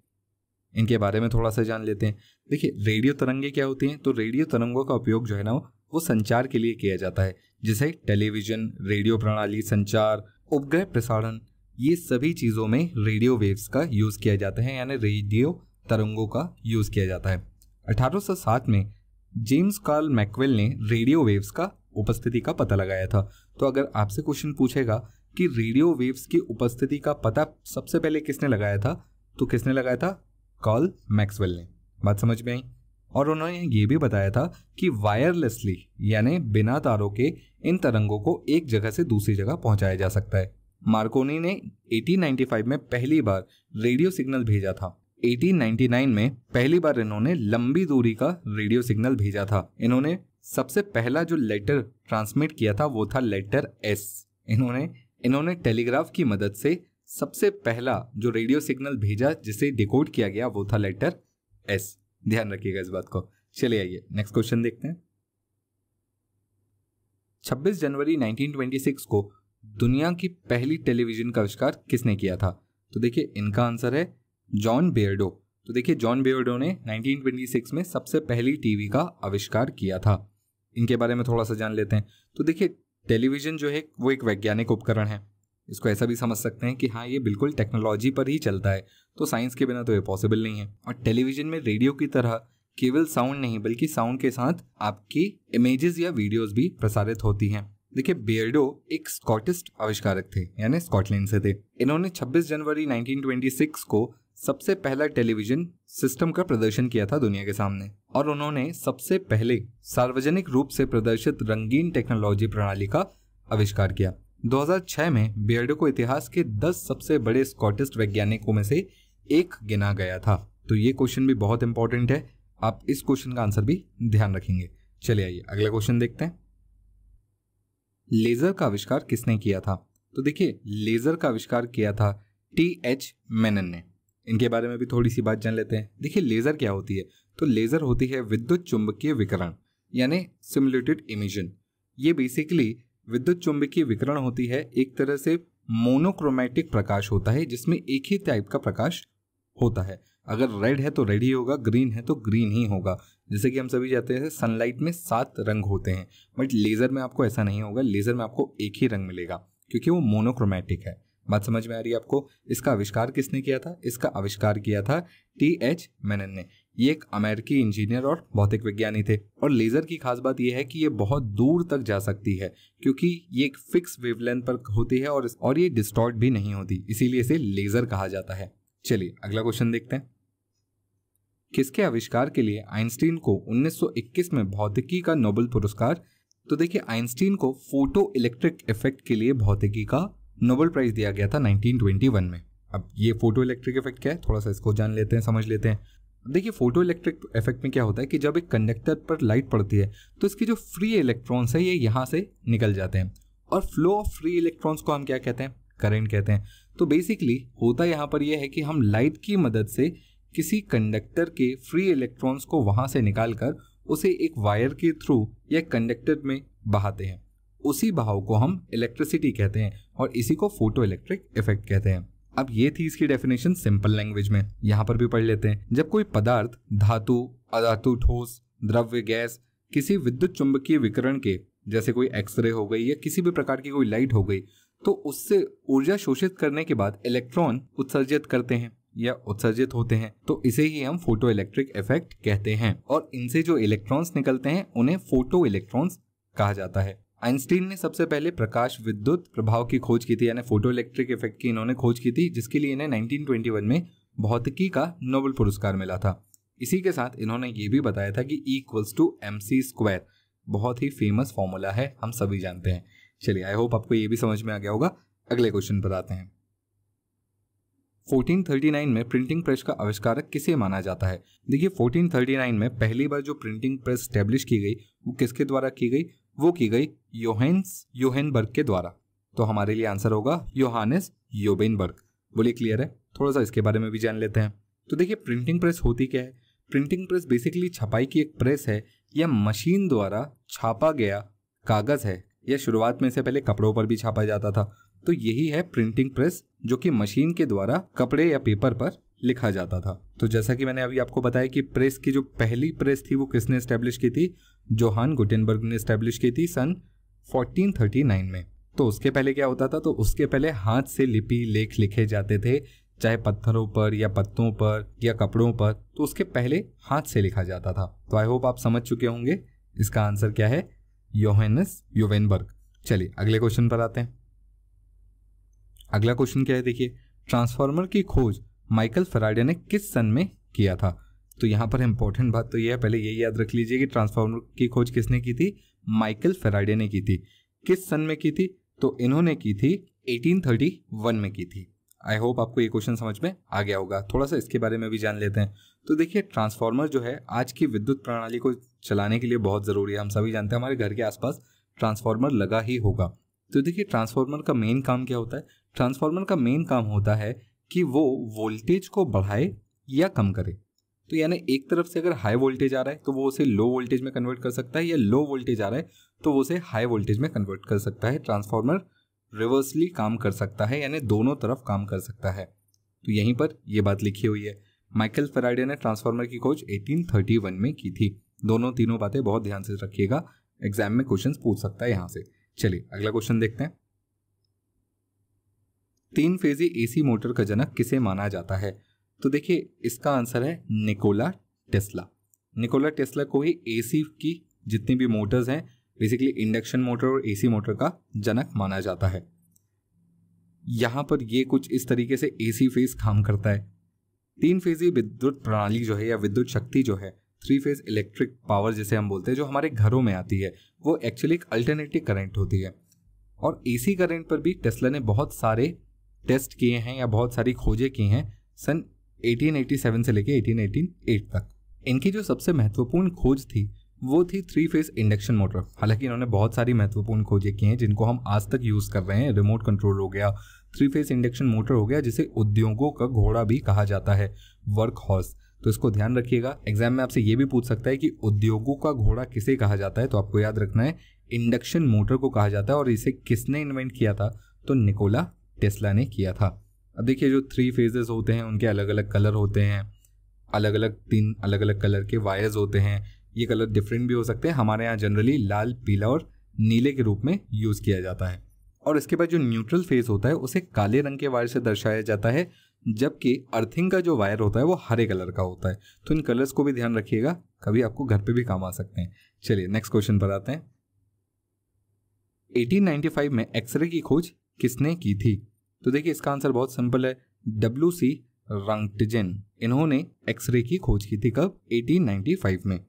Speaker 1: इनके बारे में थोड़ा सा जान लेते हैं। देखिए, रेडियो तरंगे क्या होती हैं? तो रेडियो तरंगों का उपयोग जो है ना वो संचार के लिए किया जाता है, जिसे टेलीविजन, रेडियो प्रणाली, संचार, उपग्रह प्रसारण, ये सभी चीज़ों में रेडियो वेव्स का यूज़ किया जाता है, यानी रेडियो तरंगों का यूज़ किया जाता है। 1807 में जेम्स कार्ल मैक्सवेल ने रेडियो वेव्स का उपस्थिति का पता लगाया था। तो अगर आपसे क्वेश्चन पूछेगा कि रेडियो वेव्स की उपस्थिति का पता सबसे पहले किसने लगाया था, तो किसने लगाया था? कार्ल मैक्सवेल ने। बात समझ में आई? और उन्होंने ये भी बताया था कि वायरलेसली यानी बिना तारों के इन तरंगों को एक जगह से दूसरी जगह पहुंचाया जा सकता है। मार्कोनी ने 1895 में पहली बार रेडियो सिग्नल भेजा था। 1899 में पहली बार इन्होंने लंबी दूरी का रेडियो सिग्नल भेजा था। इन्होंने सबसे पहला जो लेटर ट्रांसमिट किया था वो था लेटर एस। इन्होंने टेलीग्राफ की मदद से सबसे पहला जो रेडियो सिग्नल भेजा जिसे डिकोड किया गया वो था लेटर एस। ध्यान रखिएगा इस बात को। चलिए आइए नेक्स्ट क्वेश्चन देखते हैं। 26 जनवरी 1926 को दुनिया की पहली टेलीविजन का आविष्कार किसने किया था? तो देखिए, इनका आंसर है जॉन बेयर्डो। तो देखिए, जॉन बेयर्डो ने 1926 में सबसे पहली टीवी का आविष्कार किया था। इनके बारे में थोड़ा सा जान लेते हैं। तो देखिए, टेलीविजन जो है वो एक वैज्ञानिक उपकरण है। इसको ऐसा भी समझ सकते हैं कि हाँ, ये बिल्कुल टेक्नोलॉजी पर ही चलता है, तो साइंस के बिना तो ये पॉसिबल नहीं है। और टेलीविजन में रेडियो की तरह केवल साउंड नहीं बल्कि साउंड के साथ आपकी इमेजेस या वीडियोस भी प्रसारित होती हैं। देखिए, बेयर्डो एक स्कॉटिश आविष्कारक थे, यानी स्कॉटलैंड से थे। इन्होंने 26 जनवरी 1926 को सबसे पहला टेलीविजन सिस्टम का प्रदर्शन किया था दुनिया के सामने, और उन्होंने सबसे पहले सार्वजनिक रूप से प्रदर्शित रंगीन टेक्नोलॉजी प्रणाली का आविष्कार किया। 2006 में बेयर्डो को इतिहास के 10 सबसे बड़े स्कॉटिश वैज्ञानिकों में से एक गिना गया था। तो ये क्वेश्चन भी बहुत इंपॉर्टेंट है, आप इस क्वेश्चन का आंसर भी ध्यान रखेंगे। चलिए आइए अगला क्वेश्चन देखते हैं। लेजर का आविष्कार किसने किया था? तो देखिए, लेजर का आविष्कार किया था टी.एच. मेनन ने। इनके बारे में भी थोड़ी सी बात जान लेते हैं। देखिए, लेजर क्या होती है? तो लेजर होती है विद्युत चुंबकीय विकिरण, यानी सिमुलेटेड इमिशन। ये बेसिकली विद्युत चुंबकीय विकिरण होती है, एक तरह से मोनोक्रोमैटिक प्रकाश होता है जिसमें एक ही टाइप का प्रकाश होता है। अगर रेड है तो रेड ही होगा, ग्रीन है तो ग्रीन ही होगा। जैसे कि हम सभी जानते हैं सनलाइट में 7 रंग होते हैं, बट लेजर में आपको ऐसा नहीं होगा। लेजर में आपको एक ही रंग मिलेगा क्योंकि वो मोनोक्रोमैटिक है। बात समझ में आ रही है आपको? इसका आविष्कार किसने किया था? इसका आविष्कार किया था टी.एच. मेनन ने। ये एक अमेरिकी इंजीनियर और भौतिक विज्ञानी थे। और लेजर की खास बात यह है कि ये बहुत दूर तक जा सकती है क्योंकि ये एक फिक्स वेवलेंथ पर होती है और ये डिस्टॉर्ट भी नहीं होती, इसीलिए इसे लेजर कहा जाता है। चलिए अगला क्वेश्चन देखते हैं। किसके आविष्कार के लिए आइंस्टीन को 1921 में भौतिकी का नोबेल पुरस्कार? तो देखिए, आइंस्टीन को फोटो इलेक्ट्रिक इफेक्ट के लिए भौतिकी का नोबेल प्राइज दिया गया था 1921 में। अब ये फोटो इलेक्ट्रिक इफेक्ट क्या है, थोड़ा सा इसको जान लेते हैं, समझ लेते हैं। देखिए, फोटो इलेक्ट्रिक इफेक्ट में क्या होता है कि जब एक कंडक्टर पर लाइट पड़ती है तो इसके जो फ्री इलेक्ट्रॉन्स है ये यहाँ से निकल जाते हैं, और फ्लो ऑफ फ्री इलेक्ट्रॉन्स को हम क्या कहते हैं? करंट कहते हैं। तो बेसिकली होता यहाँ पर यह है कि हम लाइट की मदद से किसी कंडक्टर के फ्री इलेक्ट्रॉन्स को वहां से निकालकर उसे एक वायर के थ्रू या कंडक्टर में बहाते हैं। उसी बहाव को हम इलेक्ट्रिसिटी कहते हैं और इसी को फोटो इलेक्ट्रिक इफेक्ट कहते हैं। अब ये थी इसकी डेफिनेशन सिंपल लैंग्वेज में, यहाँ पर भी पढ़ लेते हैं। जब कोई पदार्थ, धातु, अधातु, ठोस, द्रव्य, गैस किसी विद्युत चुंबकीय विकिरण के, जैसे कोई एक्सरे हो गई या किसी भी प्रकार की कोई लाइट हो गई, तो उससे ऊर्जा शोषित करने के बाद इलेक्ट्रॉन उत्सर्जित करते हैं या उत्सर्जित होते हैं, तो इसे ही हम फोटो इलेक्ट्रिक इफेक्ट कहते हैं। और इनसे जो इलेक्ट्रॉन्स निकलते हैं उन्हें फोटो इलेक्ट्रॉन्स कहा जाता है। आइंस्टीन ने सबसे पहले प्रकाश विद्युत प्रभाव की खोज की थी, यानी फोटो इलेक्ट्रिक इफेक्ट की इन्होंने खोज की थी, जिसके लिए इन्हें 1921 में भौतिकी का नोबेल पुरस्कार मिला था। इसी के साथ इन्होंने ये भी बताया था कि E=mc², बहुत ही फेमस फॉर्मूला है, हम सभी जानते हैं। चलिए, आई होप आपको ये भी समझ में आ गया होगा। अगले क्वेश्चन पर आते हैं। 1439 में प्रिंटिंग प्रेस का आविष्कारक किसे माना जाता है? देखिए, 1439 में पहली बार जो प्रिंटिंग प्रेस स्टैब्लिश की गई वो किसके द्वारा की गई? वो की गई योहान्स यूहेनबर्ग के द्वारा। तो हमारे लिए आंसर होगा योहानेस यूहेनबर्ग। बोलिए, क्लियर है? थोड़ा सा इसके बारे में भी जान लेते हैं। तो देखिए प्रिंटिंग प्रेस होती क्या है? प्रिंटिंग प्रेस बेसिकली छपाई की एक प्रेस है या मशीन द्वारा छापा गया कागज है, या शुरुआत में इससे पहले कपड़ों पर भी छापा जाता था। तो यही है प्रिंटिंग प्रेस, जो कि मशीन के द्वारा कपड़े या पेपर पर लिखा जाता था। तो जैसा कि मैंने अभी आपको बताया कि प्रेस की जो पहली प्रेस थी वो किसने एस्टेब्लिश की थी? जोहान गुटेनबर्ग ने एस्टेब्लिश की थी सन 1439 में। तो उसके पहले क्या होता था? तो उसके पहले हाथ से लिपि लेख लिखे जाते थे, चाहे पत्थरों पर या पत्तों पर या कपड़ों पर। तो उसके पहले हाथ से लिखा जाता था। तो आई होप आप समझ चुके होंगे इसका आंसर क्या है, योहानस गुटेनबर्ग। चलिए अगले क्वेश्चन पर आते हैं। अगला क्वेश्चन क्या है देखिए, ट्रांसफार्मर की खोज माइकल फैराडे ने किस सन में किया था? तो यहाँ पर इंपॉर्टेंट बात तो यह है, पहले यही याद रख लीजिए कि ट्रांसफार्मर की खोज किसने की थी? माइकल फैराडे ने की थी। किस सन में की थी? तो इन्होंने की थी 1831 में की थी। आई होप आपको ये क्वेश्चन समझ में आ गया होगा। थोड़ा सा इसके बारे में भी जान लेते हैं। तो देखिए ट्रांसफार्मर जो है आज की विद्युत प्रणाली को चलाने के लिए बहुत ज़रूरी है। हम सभी जानते हैं हमारे घर के आसपास ट्रांसफार्मर लगा ही होगा। तो देखिए ट्रांसफार्मर का मेन काम क्या होता है? ट्रांसफार्मर का मेन काम होता है कि वो वोल्टेज को बढ़ाए या कम करे। तो यानी एक तरफ से अगर हाई वोल्टेज आ रहा है तो वो उसे लो वोल्टेज में कन्वर्ट कर सकता है, या लो वोल्टेज आ रहा है तो वो उसे हाई वोल्टेज में कन्वर्ट कर सकता है। ट्रांसफार्मर रिवर्सली काम कर सकता है, यानी दोनों तरफ काम कर सकता है। तो यहीं पर ये बात लिखी हुई है। माइकल फैराडे ने ट्रांसफार्मर की खोज 1831 में की थी। दोनों तीनों बातें बहुत ध्यान से रखिएगा, एग्जाम में क्वेश्चन पूछ सकता है यहाँ से। चलिए अगला क्वेश्चन देखते हैं। 3 फेजी एसी मोटर का जनक किसे माना जाता है? तो देखिए इसका आंसर है निकोला टेस्ला। निकोला टेस्ला को ही एसी की जितनी भी मोटर्स हैं, बेसिकली इंडक्शन मोटर और एसी मोटर का जनक माना जाता है। यहां पर ये कुछ इस तरीके से एसी फेज काम करता है। 3 फेजी विद्युत प्रणाली जो है या विद्युत शक्ति जो है, 3 फेज इलेक्ट्रिक पावर जिसे हम बोलते हैं, जो हमारे घरों में आती है, वो एक्चुअली एक अल्टरनेटिव करंट होती है। और एसी करंट पर भी टेस्ला ने बहुत सारे टेस्ट किए हैं या बहुत सारी खोजें की हैं सन 1887 से लेके 1888 तक। इनकी जो सबसे महत्वपूर्ण खोज थी वो थी 3 फेज इंडक्शन मोटर। हालांकि इन्होंने बहुत सारी महत्वपूर्ण खोजें की हैं जिनको हम आज तक यूज़ कर रहे हैं। रिमोट कंट्रोल हो गया, 3 फेज इंडक्शन मोटर हो गया, जिसे उद्योगों का घोड़ा भी कहा जाता है, वर्क हॉर्स। तो इसको ध्यान रखिएगा, एग्जाम में आपसे ये भी पूछ सकता है कि उद्योगों का घोड़ा किसे कहा जाता है। तो आपको याद रखना है इंडक्शन मोटर को कहा जाता है। और इसे किसने इन्वेंट किया था? तो निकोला टेस्ला ने किया था। अब देखिए जो 3 फेजेस होते हैं उनके अलग अलग कलर होते हैं, अलग अलग 3 अलग अलग कलर के वायर्स होते हैं। ये कलर डिफरेंट भी हो सकते हैं। हमारे यहाँ जनरली लाल, पीला और नीले के रूप में यूज़ किया जाता है। और इसके बाद जो न्यूट्रल फेज होता है उसे काले रंग के वायर से दर्शाया जाता है, जबकि अर्थिंग का जो वायर होता है वो हरे कलर का होता है। तो इन कलर्स को भी ध्यान रखिएगा, कभी आपको घर पे भी काम आ सकते हैं। चलिए नेक्स्ट क्वेश्चन पर आते हैं। 1895 में एक्सरे की खोज किसने की थी? तो देखिए इसका आंसर बहुत सिंपल है, WC रंटजेन। इन्होंने एक्सरे की खोज की थी कब? 1895 में।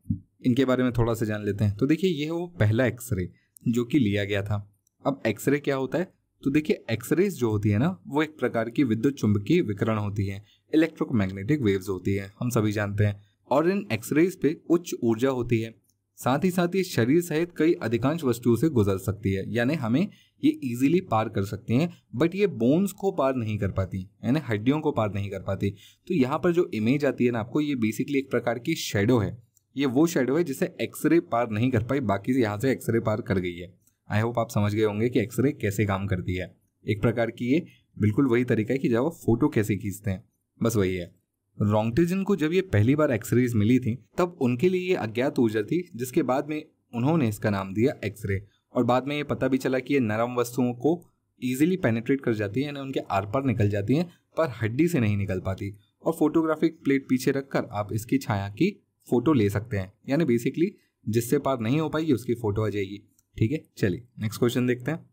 Speaker 1: इनके बारे में थोड़ा सा जान लेते हैं। तो देखिए ये वो पहला एक्सरे जो कि लिया गया था। अब एक्सरे क्या होता है? तो देखिए एक्सरेज जो होती है ना, वो एक प्रकार की विद्युत चुंबकीय विकिरण होती है, इलेक्ट्रोमैग्नेटिक वेव्स होती है, हम सभी जानते हैं। और इन एक्सरेज पे उच्च ऊर्जा होती है। साथ ही शरीर सहित कई अधिकांश वस्तुओं से गुजर सकती है, यानी हमें ये इजीली पार कर सकती हैं। बट ये बोन्स को पार नहीं कर पाती, यानी हड्डियों को पार नहीं कर पाती। तो यहाँ पर जो इमेज आती है ना आपको, ये बेसिकली एक प्रकार की शेडो है। ये वो शेडो है जिसे एक्सरे पार नहीं कर पाई, बाकी से यहाँ से एक्सरे पार कर गई है। आई होप आप समझ गए होंगे कि एक्सरे कैसे काम करती है। एक प्रकार की ये बिल्कुल वही तरीका है कि जब आप फोटो कैसे खींचते हैं, बस वही है। रॉन्टजेन को जब ये पहली बार एक्सरेज मिली थी तब उनके लिए ये अज्ञात ऊर्जा थी, जिसके बाद में उन्होंने इसका नाम दिया एक्सरे। और बाद में ये पता भी चला कि ये नरम वस्तुओं को ईजिली पेनिट्रेट कर जाती है, यानी उनके आर पार निकल जाती हैं, पर हड्डी से नहीं निकल पाती। और फोटोग्राफिक प्लेट पीछे रखकर आप इसकी छाया की फोटो ले सकते हैं, यानी बेसिकली जिससे पार नहीं हो पाएगी उसकी फोटो आ जाएगी। ठीक है, चलिए नेक्स्ट क्वेश्चन देखते हैं।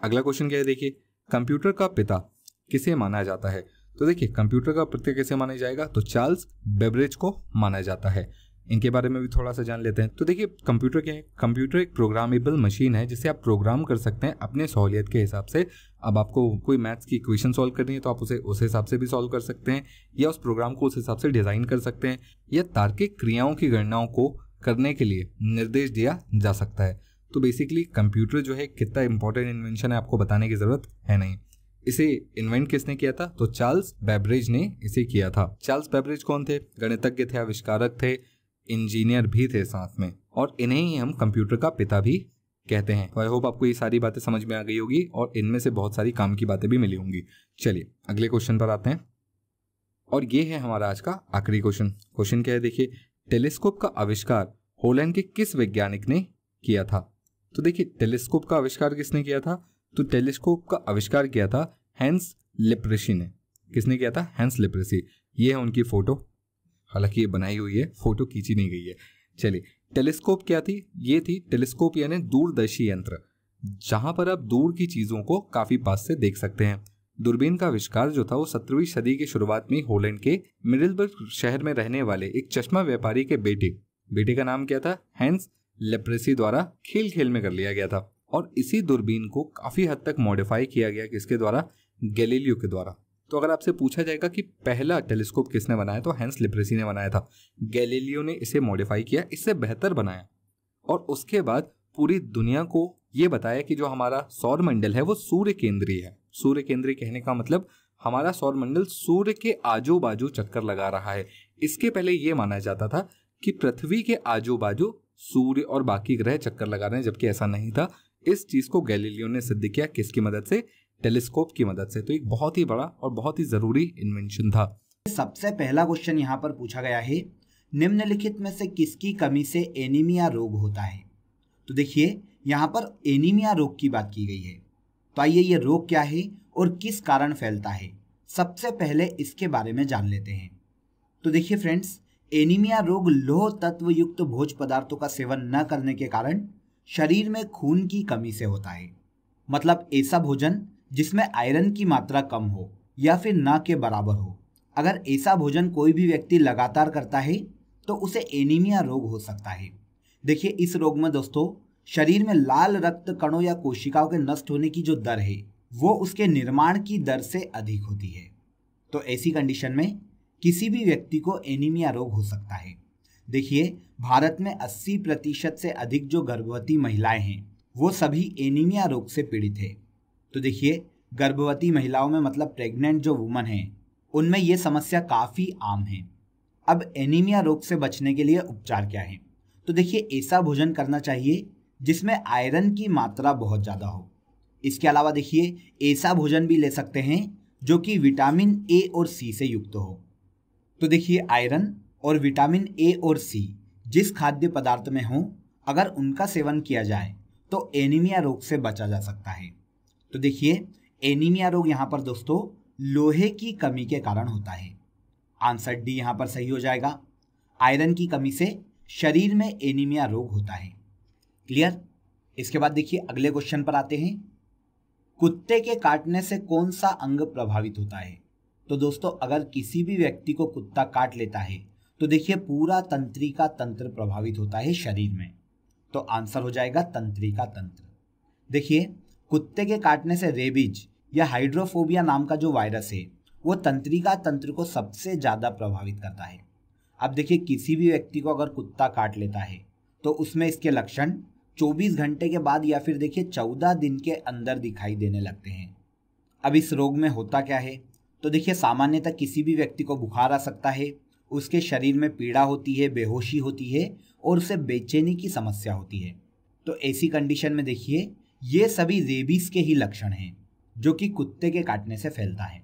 Speaker 1: अगला क्वेश्चन क्या है देखिए, कंप्यूटर का पिता किसे माना जाता है? तो देखिए कंप्यूटर का पिता कैसे माना जाएगा? तो चार्ल्स बेबरेज को माना जाता है। इनके बारे में भी थोड़ा सा जान लेते हैं। तो देखिए कंप्यूटर क्या है? कंप्यूटर एक प्रोग्रामेबल मशीन है जिसे आप प्रोग्राम कर सकते हैं अपने सहूलियत के हिसाब से। अब आपको कोई मैथ्स की इक्वेशन सॉल्व करनी है तो आप उसे उस हिसाब से भी सॉल्व कर सकते हैं, या उस प्रोग्राम को उस हिसाब से डिज़ाइन कर सकते हैं, या तार्किक क्रियाओं की गणनाओं को करने के लिए निर्देश दिया जा सकता है। तो बेसिकली कंप्यूटर जो है कितना इंपॉर्टेंट इन्वेंशन है आपको बताने की ज़रूरत है नहीं। इसे इन्वेंट किसने किया था? तो चार्ल्स बेबरेज ने इसे किया था। चार्ल्स बेबरेज कौन थे? गणितज्ञ थे, आविष्कारक थे, इंजीनियर भी थे साथ में, और इन्हें ही हम कंप्यूटर का पिता भी कहते हैं। तो आई होप आपको ये सारी बातें समझ में आ गई होगी और इनमें से बहुत सारी काम की बातें भी मिली होंगी। चलिए अगले क्वेश्चन पर आते हैं, और ये है हमारा आज का आखिरी क्वेश्चन। क्वेश्चन क्या है देखिए, टेलीस्कोप का आविष्कार हॉलैंड के किस वैज्ञानिक ने किया था? तो देखिए टेलीस्कोप का आविष्कार किसने किया था? तो टेलीस्कोप का आविष्कार किया था हैंस लेप्रेसी ने। किसने किया था? हैंस लेप्रेसी। ये है उनकी फोटो, हालांकि ये बनाई हुई है, फोटो खींची नहीं गई है। चलिए टेलीस्कोप क्या थी? ये थी टेलीस्कोप यानी दूरदर्शी यंत्र, जहां पर आप दूर की चीजों को काफी पास से देख सकते हैं। दूरबीन का आविष्कार जो था वो 17वीं सदी की शुरुआत में हॉलैंड के मिडलबर्ग शहर में रहने वाले एक चश्मा व्यापारी के बेटे का नाम क्या था? हैंस लेप्रेसी द्वारा खेल खेल में कर लिया गया था। और इसी दूरबीन को काफी हद तक मॉडिफाई किया गया, किसके द्वारा? गैलीलियो के द्वारा। तो अगर आपसे पूछा जाएगा कि पहला टेलीस्कोप किसने बनाया, तो हैंस लेप्रेसी ने बनाया था। गैलीलियो ने इसे मॉडिफाई किया, इससे बेहतर बनाया, और उसके बाद पूरी दुनिया को ये बताया कि जो हमारा सौर मंडल है वो सूर्य केंद्रीय है। सूर्य केंद्रीय कहने का मतलब हमारा सौर मंडल सूर्य के आजू बाजू चक्कर लगा रहा है। इसके पहले ये माना जाता था कि पृथ्वी के आजू बाजू सूर्य और बाकी ग्रह चक्कर लगा रहे हैं, जबकि ऐसा नहीं था। इस चीज को गैलीलियो ने सिद्ध किया, किसकी मदद से? टेलीस्कोप की मदद से। तो एक बहुत ही बड़ा और बहुत ही जरूरी इन्वेंशन था।
Speaker 2: सबसे पहला क्वेश्चन यहाँ पर पूछा गया है, निम्नलिखित में से किसकी कमी से एनीमिया रोग होता है? तो देखिए यहाँ पर एनीमिया रोग की बात की गई है। तो आइए ये रोग क्या है और किस कारण फैलता है, सबसे पहले इसके बारे में जान लेते हैं। तो देखिए फ्रेंड्स, एनीमिया रोग लौह तत्व युक्त भोज्य पदार्थों का सेवन न करने के कारण शरीर में खून की कमी से होता है। मतलब ऐसा भोजन जिसमें आयरन की मात्रा कम हो या फिर ना के बराबर हो, अगर ऐसा भोजन कोई भी व्यक्ति लगातार करता है तो उसे एनीमिया रोग हो सकता है। देखिए इस रोग में दोस्तों शरीर में लाल रक्त कणों या कोशिकाओं के नष्ट होने की जो दर है वो उसके निर्माण की दर से अधिक होती है। तो ऐसी कंडीशन में किसी भी व्यक्ति को एनीमिया रोग हो सकता है। देखिए भारत में 80% से अधिक जो गर्भवती महिलाएं हैं वो सभी एनीमिया रोग से पीड़ित है। तो देखिए गर्भवती महिलाओं में मतलब प्रेग्नेंट जो वुमन हैं उनमें ये समस्या काफ़ी आम है। अब एनीमिया रोग से बचने के लिए उपचार क्या है? तो देखिए ऐसा भोजन करना चाहिए जिसमें आयरन की मात्रा बहुत ज़्यादा हो। इसके अलावा देखिए ऐसा भोजन भी ले सकते हैं जो कि विटामिन ए और सी से युक्त हो। तो देखिए आयरन और विटामिन ए और सी जिस खाद्य पदार्थ में हो, अगर उनका सेवन किया जाए तो एनीमिया रोग से बचा जा सकता है। तो देखिए एनीमिया रोग यहाँ पर दोस्तों लोहे की कमी के कारण होता है। आंसर डी यहाँ पर सही हो जाएगा। आयरन की कमी से शरीर में एनीमिया रोग होता है। क्लियर? इसके बाद देखिए अगले क्वेश्चन पर आते हैं, कुत्ते के काटने से कौन सा अंग प्रभावित होता है? तो दोस्तों अगर किसी भी व्यक्ति को कुत्ता काट लेता है तो देखिए पूरा तंत्रिका तंत्र प्रभावित होता है शरीर में। तो आंसर हो जाएगा तंत्रिका तंत्र। देखिए कुत्ते के काटने से रेबीज या हाइड्रोफोबिया नाम का जो वायरस है वो तंत्रिका तंत्र को सबसे ज़्यादा प्रभावित करता है। अब देखिए किसी भी व्यक्ति को अगर कुत्ता काट लेता है तो उसमें इसके लक्षण 24 घंटे के बाद या फिर देखिए 14 दिन के अंदर दिखाई देने लगते हैं। अब इस रोग में होता क्या है? तो देखिए सामान्यतः किसी भी व्यक्ति को बुखार आ सकता है, उसके शरीर में पीड़ा होती है, बेहोशी होती है और उसे बेचैनी की समस्या होती है। तो ऐसी कंडीशन में देखिए ये सभी रेबीज के ही लक्षण हैं जो कि कुत्ते के काटने से फैलता है।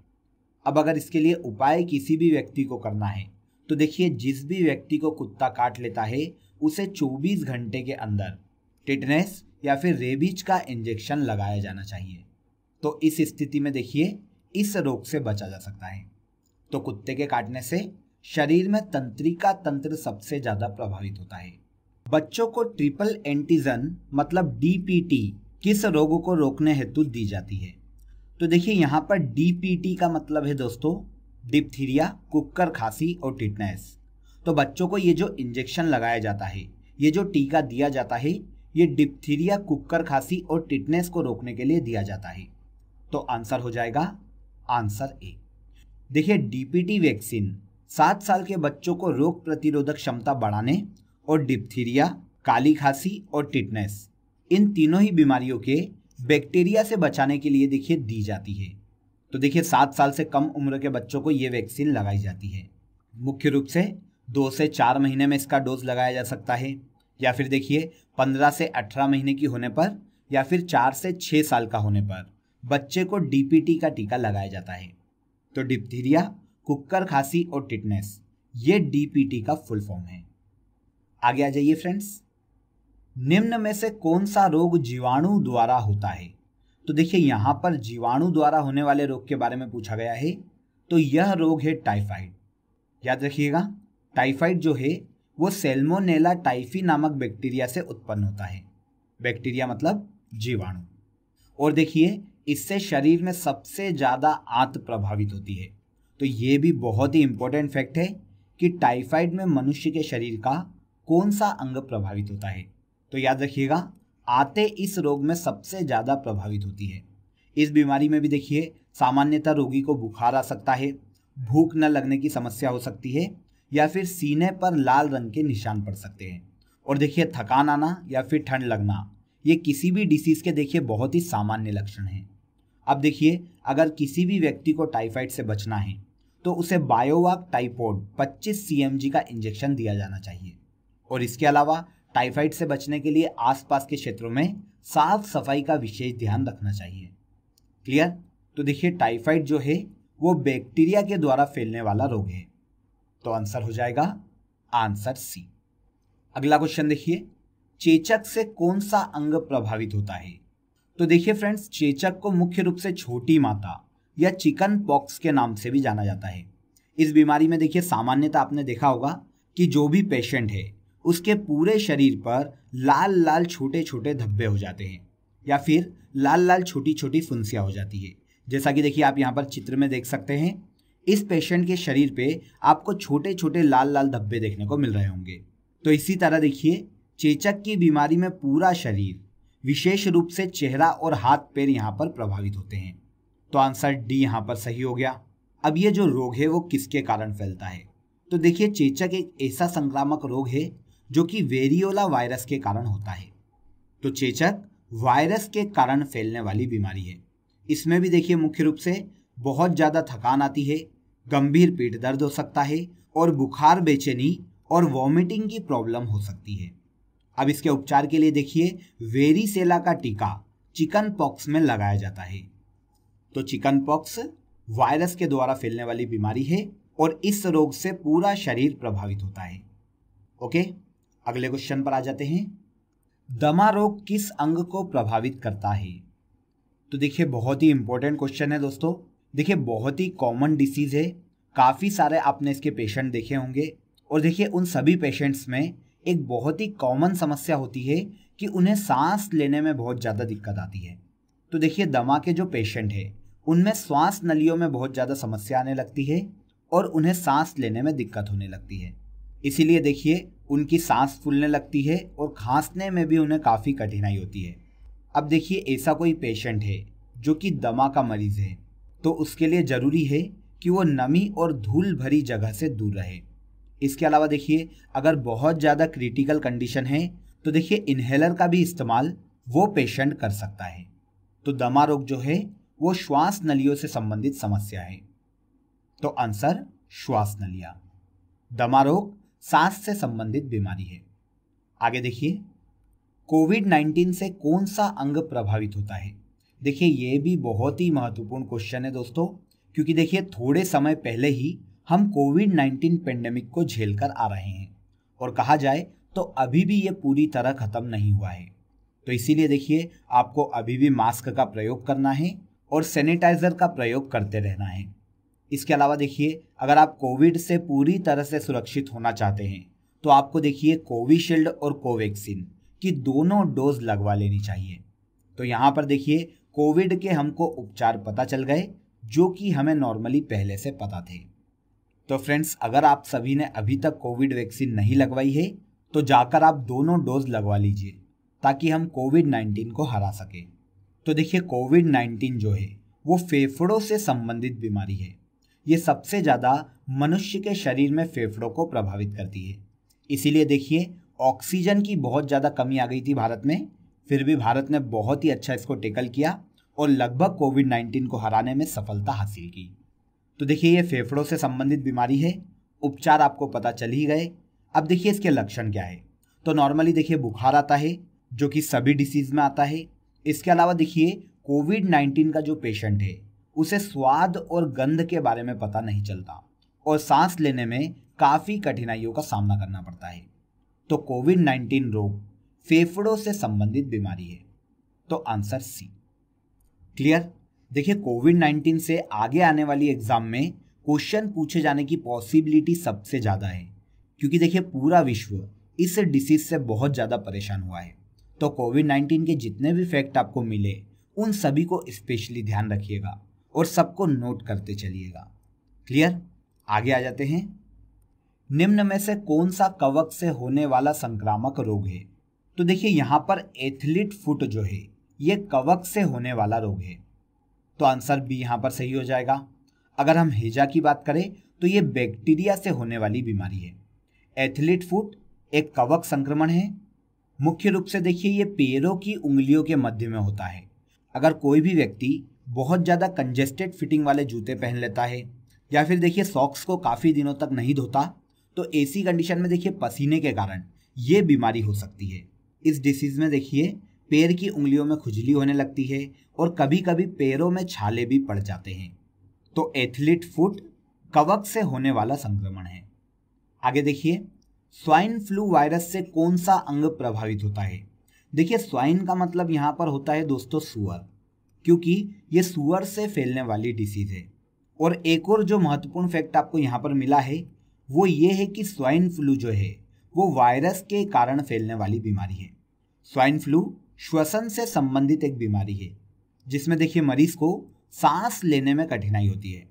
Speaker 2: अब अगर इसके लिए उपाय किसी भी व्यक्ति को करना है तो देखिए जिस भी व्यक्ति को कुत्ता काट लेता है उसे 24 घंटे के अंदर टिटनेस या फिर रेबीज का इंजेक्शन लगाया जाना चाहिए। तो इस स्थिति में देखिए इस रोग से बचा जा सकता है। तो कुत्ते के काटने से शरीर में तंत्रिका तंत्र सबसे ज़्यादा प्रभावित होता है। बच्चों को ट्रिपल एंटीजन मतलब डीपीटी किस रोग को रोकने हेतु दी जाती है? तो देखिए यहाँ पर डीपीटी का मतलब है दोस्तों डिप्थीरिया, कुक्कर खांसी और टिटनेस। तो बच्चों को ये जो इंजेक्शन लगाया जाता है, ये जो टीका दिया जाता है, ये डिप्थीरिया, कुक्कर खांसी और टिटनेस को रोकने के लिए दिया जाता है। तो आंसर हो जाएगा आंसर ए। देखिए डीपीटी वैक्सीन 7 साल के बच्चों को रोग प्रतिरोधक क्षमता बढ़ाने और डिप्थीरिया, काली खांसी और टिटनेस इन तीनों ही बीमारियों के बैक्टीरिया से बचाने के लिए देखिए दी जाती है। तो देखिए 7 साल से कम उम्र के बच्चों को ये वैक्सीन लगाई जाती है। मुख्य रूप से 2 से 4 महीने में इसका डोज लगाया जा सकता है, या फिर देखिए 15 से 18 महीने की होने पर, या फिर 4 से 6 साल का होने पर बच्चे को डीपीटी का टीका लगाया जाता है। तो डिप्थीरिया, कुक्कर खांसी और टिटनेस, ये डीपीटी का फुल फॉर्म है। आगे आ जाइए फ्रेंड्स, निम्न में से कौन सा रोग जीवाणु द्वारा होता है? तो देखिए यहाँ पर जीवाणु द्वारा होने वाले रोग के बारे में पूछा गया है। तो यह रोग है टाइफाइड। याद रखिएगा, टाइफाइड जो है वो सैल्मोनेला टाइफी नामक बैक्टीरिया से उत्पन्न होता है। बैक्टीरिया मतलब जीवाणु। और देखिए इससे शरीर में सबसे ज़्यादा आंत प्रभावित होती है। तो ये भी बहुत ही इंपॉर्टेंट फैक्ट है कि टाइफाइड में मनुष्य के शरीर का कौन सा अंग प्रभावित होता है। तो याद रखिएगा, आंतें इस रोग में सबसे ज़्यादा प्रभावित होती है। इस बीमारी में भी देखिए सामान्यतः रोगी को बुखार आ सकता है, भूख न लगने की समस्या हो सकती है, या फिर सीने पर लाल रंग के निशान पड़ सकते हैं। और देखिए थकान आना या फिर ठंड लगना, ये किसी भी डिसीज़ के देखिए बहुत ही सामान्य लक्षण हैं। अब देखिए अगर किसी भी व्यक्ति को टाइफाइड से बचना है तो उसे बायोवाक टाइफोड 25 CMG का इंजेक्शन दिया जाना चाहिए। और इसके अलावा टाइफाइड से बचने के लिए आसपास के क्षेत्रों में साफ सफाई का विशेष ध्यान रखना चाहिए। क्लियर? तो देखिए टाइफाइड जो है वो बैक्टीरिया के द्वारा फैलने वाला रोग है। तो आंसर हो जाएगा आंसर सी। अगला क्वेश्चन देखिए, चेचक से कौन सा अंग प्रभावित होता है? तो देखिए फ्रेंड्स, चेचक को मुख्य रूप से छोटी माता या चिकन पॉक्स के नाम से भी जाना जाता है। इस बीमारी में देखिए सामान्यतः आपने देखा होगा कि जो भी पेशेंट है उसके पूरे शरीर पर लाल लाल छोटे छोटे धब्बे हो जाते हैं, या फिर लाल लाल छोटी छोटी फुंसियाँ हो जाती है। जैसा कि देखिए आप यहाँ पर चित्र में देख सकते हैं, इस पेशेंट के शरीर पे आपको छोटे छोटे लाल लाल धब्बे देखने को मिल रहे होंगे। तो इसी तरह देखिए चेचक की बीमारी में पूरा शरीर, विशेष रूप से चेहरा और हाथ पैर यहाँ पर प्रभावित होते हैं। तो आंसर डी यहाँ पर सही हो गया। अब ये जो रोग है वो किसके कारण फैलता है? तो देखिए चेचक एक ऐसा संक्रामक रोग है जो कि वेरियोला वायरस के कारण होता है। तो चेचक वायरस के कारण फैलने वाली बीमारी है। इसमें भी देखिए मुख्य रूप से बहुत ज़्यादा थकान आती है, गंभीर पेट दर्द हो सकता है, और बुखार, बेचैनी और वॉमिटिंग की प्रॉब्लम हो सकती है। अब इसके उपचार के लिए देखिए वेरिसेला का टीका चिकन पॉक्स में लगाया जाता है। तो चिकन पॉक्स वायरस के द्वारा फैलने वाली बीमारी है और इस रोग से पूरा शरीर प्रभावित होता है। ओके, अगले क्वेश्चन पर आ जाते हैं। दमा रोग किस अंग को प्रभावित करता है? तो देखिए बहुत ही इंपॉर्टेंट क्वेश्चन है दोस्तों। देखिए बहुत ही कॉमन डिसीज है, काफ़ी सारे आपने इसके पेशेंट देखे होंगे। और देखिए उन सभी पेशेंट्स में एक बहुत ही कॉमन समस्या होती है कि उन्हें सांस लेने में बहुत ज़्यादा दिक्कत आती है। तो देखिए दमा के जो पेशेंट है उनमें श्वास नलियों में बहुत ज़्यादा समस्या आने लगती है और उन्हें सांस लेने में दिक्कत होने लगती है। इसीलिए देखिए उनकी सांस फूलने लगती है और खांसने में भी उन्हें काफ़ी कठिनाई होती है। अब देखिए ऐसा कोई पेशेंट है जो कि दमा का मरीज़ है, तो उसके लिए ज़रूरी है कि वो नमी और धूल भरी जगह से दूर रहे। इसके अलावा देखिए अगर बहुत ज़्यादा क्रिटिकल कंडीशन है तो देखिए इन्हेलर का भी इस्तेमाल वो पेशेंट कर सकता है। तो दमा रोग जो है वो श्वास नलियों से संबंधित समस्या है। तो आंसर श्वास नलियाँ। दमा रोग सांस से संबंधित बीमारी है। आगे देखिए कोविड-19 से कौन सा अंग प्रभावित होता है? देखिए ये भी बहुत ही महत्वपूर्ण क्वेश्चन है दोस्तों, क्योंकि देखिए थोड़े समय पहले ही हम कोविड-19 पेंडेमिक को झेल कर आ रहे हैं और कहा जाए तो अभी भी ये पूरी तरह ख़त्म नहीं हुआ है। तो इसीलिए देखिए आपको अभी भी मास्क का प्रयोग करना है और सैनिटाइज़र का प्रयोग करते रहना है। इसके अलावा देखिए अगर आप कोविड से पूरी तरह से सुरक्षित होना चाहते हैं तो आपको देखिए कोविशील्ड और कोवैक्सीन की दोनों डोज लगवा लेनी चाहिए। तो यहाँ पर देखिए कोविड के हमको उपचार पता चल गए जो कि हमें नॉर्मली पहले से पता थे। तो फ्रेंड्स अगर आप सभी ने अभी तक कोविड वैक्सीन नहीं लगवाई है तो जाकर आप दोनों डोज लगवा लीजिए ताकि हम कोविड-19 को हरा सकें। तो देखिए कोविड-19 जो है वो फेफड़ों से संबंधित बीमारी है। ये सबसे ज़्यादा मनुष्य के शरीर में फेफड़ों को प्रभावित करती है। इसीलिए देखिए ऑक्सीजन की बहुत ज़्यादा कमी आ गई थी भारत में, फिर भी भारत ने बहुत ही अच्छा इसको टैकल किया और लगभग कोविड-19 को हराने में सफलता हासिल की। तो देखिए ये फेफड़ों से संबंधित बीमारी है, उपचार आपको पता चल ही गए। अब देखिए इसके लक्षण क्या है। तो नॉर्मली देखिए बुखार आता है जो कि सभी डिसीज में आता है। इसके अलावा देखिए कोविड-19 का जो पेशेंट है उसे स्वाद और गंध के बारे में पता नहीं चलता और सांस लेने में काफ़ी कठिनाइयों का सामना करना पड़ता है। तो कोविड-19 रोग फेफड़ों से संबंधित बीमारी है, तो आंसर सी। क्लियर। देखिए कोविड-19 से आगे आने वाली एग्जाम में क्वेश्चन पूछे जाने की पॉसिबिलिटी सबसे ज़्यादा है, क्योंकि देखिए पूरा विश्व इस डिसीज से बहुत ज़्यादा परेशान हुआ है। तो कोविड-19 के जितने भी फैक्ट आपको मिले उन सभी को स्पेशली ध्यान रखिएगा और सबको नोट करते चलिएगा। क्लियर। आगे आ जाते हैं। निम्न में से कौन सा कवक से होने वाला संक्रामक रोग है। तो देखिए यहाँ पर एथलीट फुट जो है ये कवक से होने वाला रोग है, तो आंसर बी यहाँ पर सही हो जाएगा। अगर हम हैजा की बात करें तो ये बैक्टीरिया से होने वाली बीमारी है। एथलीट फुट एक कवक संक्रमण है। मुख्य रूप से देखिए ये पैरों की उंगलियों के मध्य में होता है। अगर कोई भी व्यक्ति बहुत ज़्यादा कंजेस्टेड फिटिंग वाले जूते पहन लेता है या फिर देखिए सॉक्स को काफ़ी दिनों तक नहीं धोता, तो ऐसी कंडीशन में देखिए पसीने के कारण ये बीमारी हो सकती है। इस डिसीज़ में देखिए पैर की उंगलियों में खुजली होने लगती है और कभी कभी पैरों में छाले भी पड़ जाते हैं। तो एथलीट फुट कवक से होने वाला संक्रमण है। आगे देखिए स्वाइन फ्लू वायरस से कौन सा अंग प्रभावित होता है। देखिए स्वाइन का मतलब यहाँ पर होता है दोस्तों सुअर, क्योंकि ये सुअर से फैलने वाली डिसीज है। और एक और जो महत्वपूर्ण फैक्ट आपको यहाँ पर मिला है वो ये है कि स्वाइन फ्लू जो है वो वायरस के कारण फैलने वाली बीमारी है। स्वाइन फ्लू श्वसन से संबंधित एक बीमारी है जिसमें देखिए मरीज को सांस लेने में कठिनाई होती है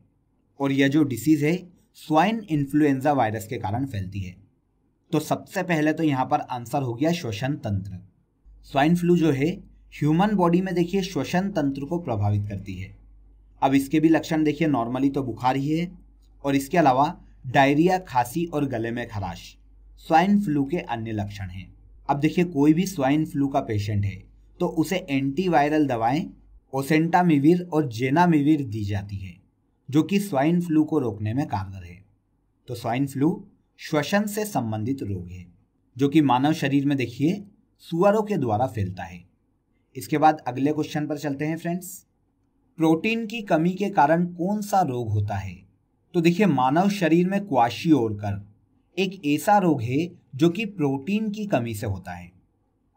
Speaker 2: और यह जो डिसीज है स्वाइन इन्फ्लुएंजा वायरस के कारण फैलती है। तो सबसे पहले तो यहाँ पर आंसर हो गया श्वसन तंत्र। स्वाइन फ्लू जो है ह्यूमन बॉडी में देखिए श्वसन तंत्र को प्रभावित करती है। अब इसके भी लक्षण देखिए नॉर्मली तो बुखार ही है और इसके अलावा डायरिया, खांसी और गले में खराश स्वाइन फ्लू के अन्य लक्षण हैं। अब देखिए कोई भी स्वाइन फ्लू का पेशेंट है तो उसे एंटीवायरल दवाएं ओसेंटामिविर और जेनामिविर दी जाती है जो कि स्वाइन फ्लू को रोकने में कारगर है। तो स्वाइन फ्लू श्वसन से संबंधित रोग है जो कि मानव शरीर में देखिए सुअरों के द्वारा फैलता है। इसके बाद अगले क्वेश्चन पर चलते हैं फ्रेंड्स। प्रोटीन की कमी के कारण कौन सा रोग होता है। तो देखिए मानव शरीर में क्वाशियोरकर एक ऐसा रोग है जो कि प्रोटीन की कमी से होता है।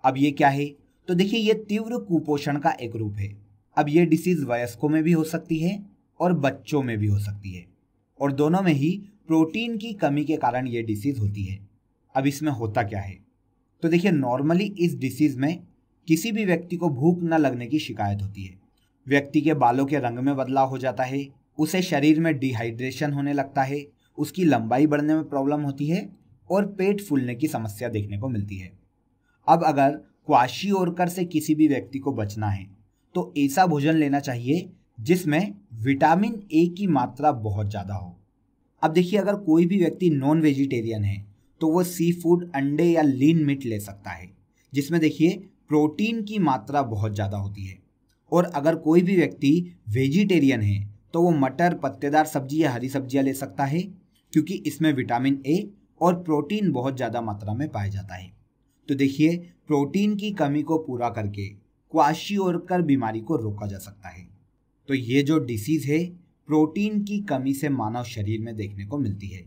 Speaker 2: अब ये क्या है। तो देखिए ये तीव्र कुपोषण का एक रूप है। अब ये डिसीज वयस्कों में भी हो सकती है और बच्चों में भी हो सकती है और दोनों में ही प्रोटीन की कमी के कारण ये डिसीज होती है। अब इसमें होता क्या है। तो देखिए नॉर्मली इस डिसीज में किसी भी व्यक्ति को भूख न लगने की शिकायत होती है। व्यक्ति के बालों के रंग में बदलाव हो जाता है, उसे शरीर में डिहाइड्रेशन होने लगता है, उसकी लंबाई बढ़ने में प्रॉब्लम होती है और पेट फूलने की समस्या देखने को मिलती है। अब अगर क्वाशियोरकर से किसी भी व्यक्ति को बचना है तो ऐसा भोजन लेना चाहिए जिसमें विटामिन ए की मात्रा बहुत ज़्यादा हो। अब देखिए अगर कोई भी व्यक्ति नॉन वेजिटेरियन है तो वो सी फूड, अंडे या लीन मीट ले सकता है जिसमें देखिए प्रोटीन की मात्रा बहुत ज़्यादा होती है। और अगर कोई भी व्यक्ति वेजिटेरियन है तो वो मटर, पत्तेदार सब्जी या हरी सब्जियां ले सकता है क्योंकि इसमें विटामिन ए और प्रोटीन बहुत ज़्यादा मात्रा में पाया जाता है। तो देखिए प्रोटीन की कमी को पूरा करके क्वाशियोरकर बीमारी को रोका जा सकता है। तो ये जो डिसीज है प्रोटीन की कमी से मानव शरीर में देखने को मिलती है।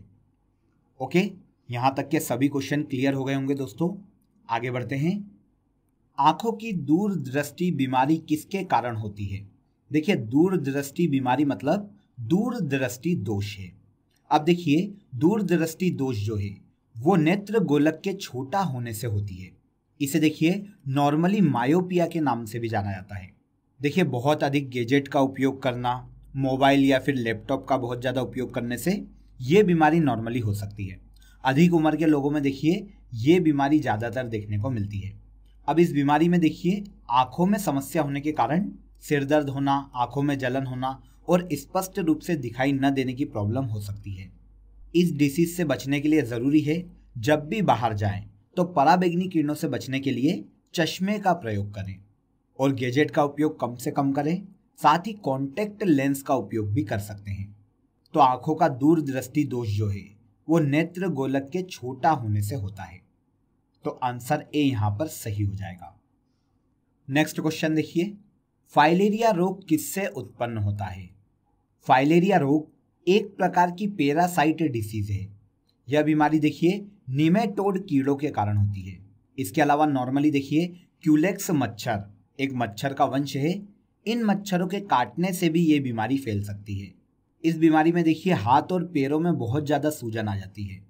Speaker 2: ओके, यहाँ तक के सभी क्वेश्चन क्लियर हो गए होंगे दोस्तों। आगे बढ़ते हैं। आंखों की दूरदृष्टि बीमारी किसके कारण होती है। देखिए दूरदृष्टि बीमारी मतलब दूरदृष्टि दोष है। अब देखिए दूरदृष्टि दोष जो है वो नेत्र गोलक के छोटा होने से होती है। इसे देखिए नॉर्मली मायोपिया के नाम से भी जाना जाता है। देखिए बहुत अधिक गैजेट का उपयोग करना, मोबाइल या फिर लैपटॉप का बहुत ज़्यादा उपयोग करने से ये बीमारी नॉर्मली हो सकती है। अधिक उम्र के लोगों में देखिए ये बीमारी ज़्यादातर देखने को मिलती है। अब इस बीमारी में देखिए आंखों में समस्या होने के कारण सिर दर्द होना, आंखों में जलन होना और स्पष्ट रूप से दिखाई न देने की प्रॉब्लम हो सकती है। इस डिसीज से बचने के लिए ज़रूरी है जब भी बाहर जाएं तो पराबैंगनी किरणों से बचने के लिए चश्मे का प्रयोग करें। और गैजेट का उपयोग कम से कम करें, साथ ही कॉन्टेक्ट लेंस का उपयोग भी कर सकते हैं। तो आंखों का दूरदृष्टि दोष जो है वो नेत्र गोलक के छोटा होने से होता है। तो आंसर ए यहां पर सही हो जाएगा। नेक्स्ट क्वेश्चन देखिए, फाइलेरिया रोग किससे उत्पन्न होता है? फाइलेरिया रोग एक प्रकार की पैरासाइट डिसीज है। यह बीमारी देखिए निमेटोड कीड़ों के कारण होती है। इसके अलावा नॉर्मली देखिए क्यूलेक्स मच्छर एक मच्छर का वंश है। इन मच्छरों के काटने से भी ये बीमारी फैल सकती है। इस बीमारी में देखिए हाथ और पैरों में बहुत ज़्यादा सूजन आ जाती है,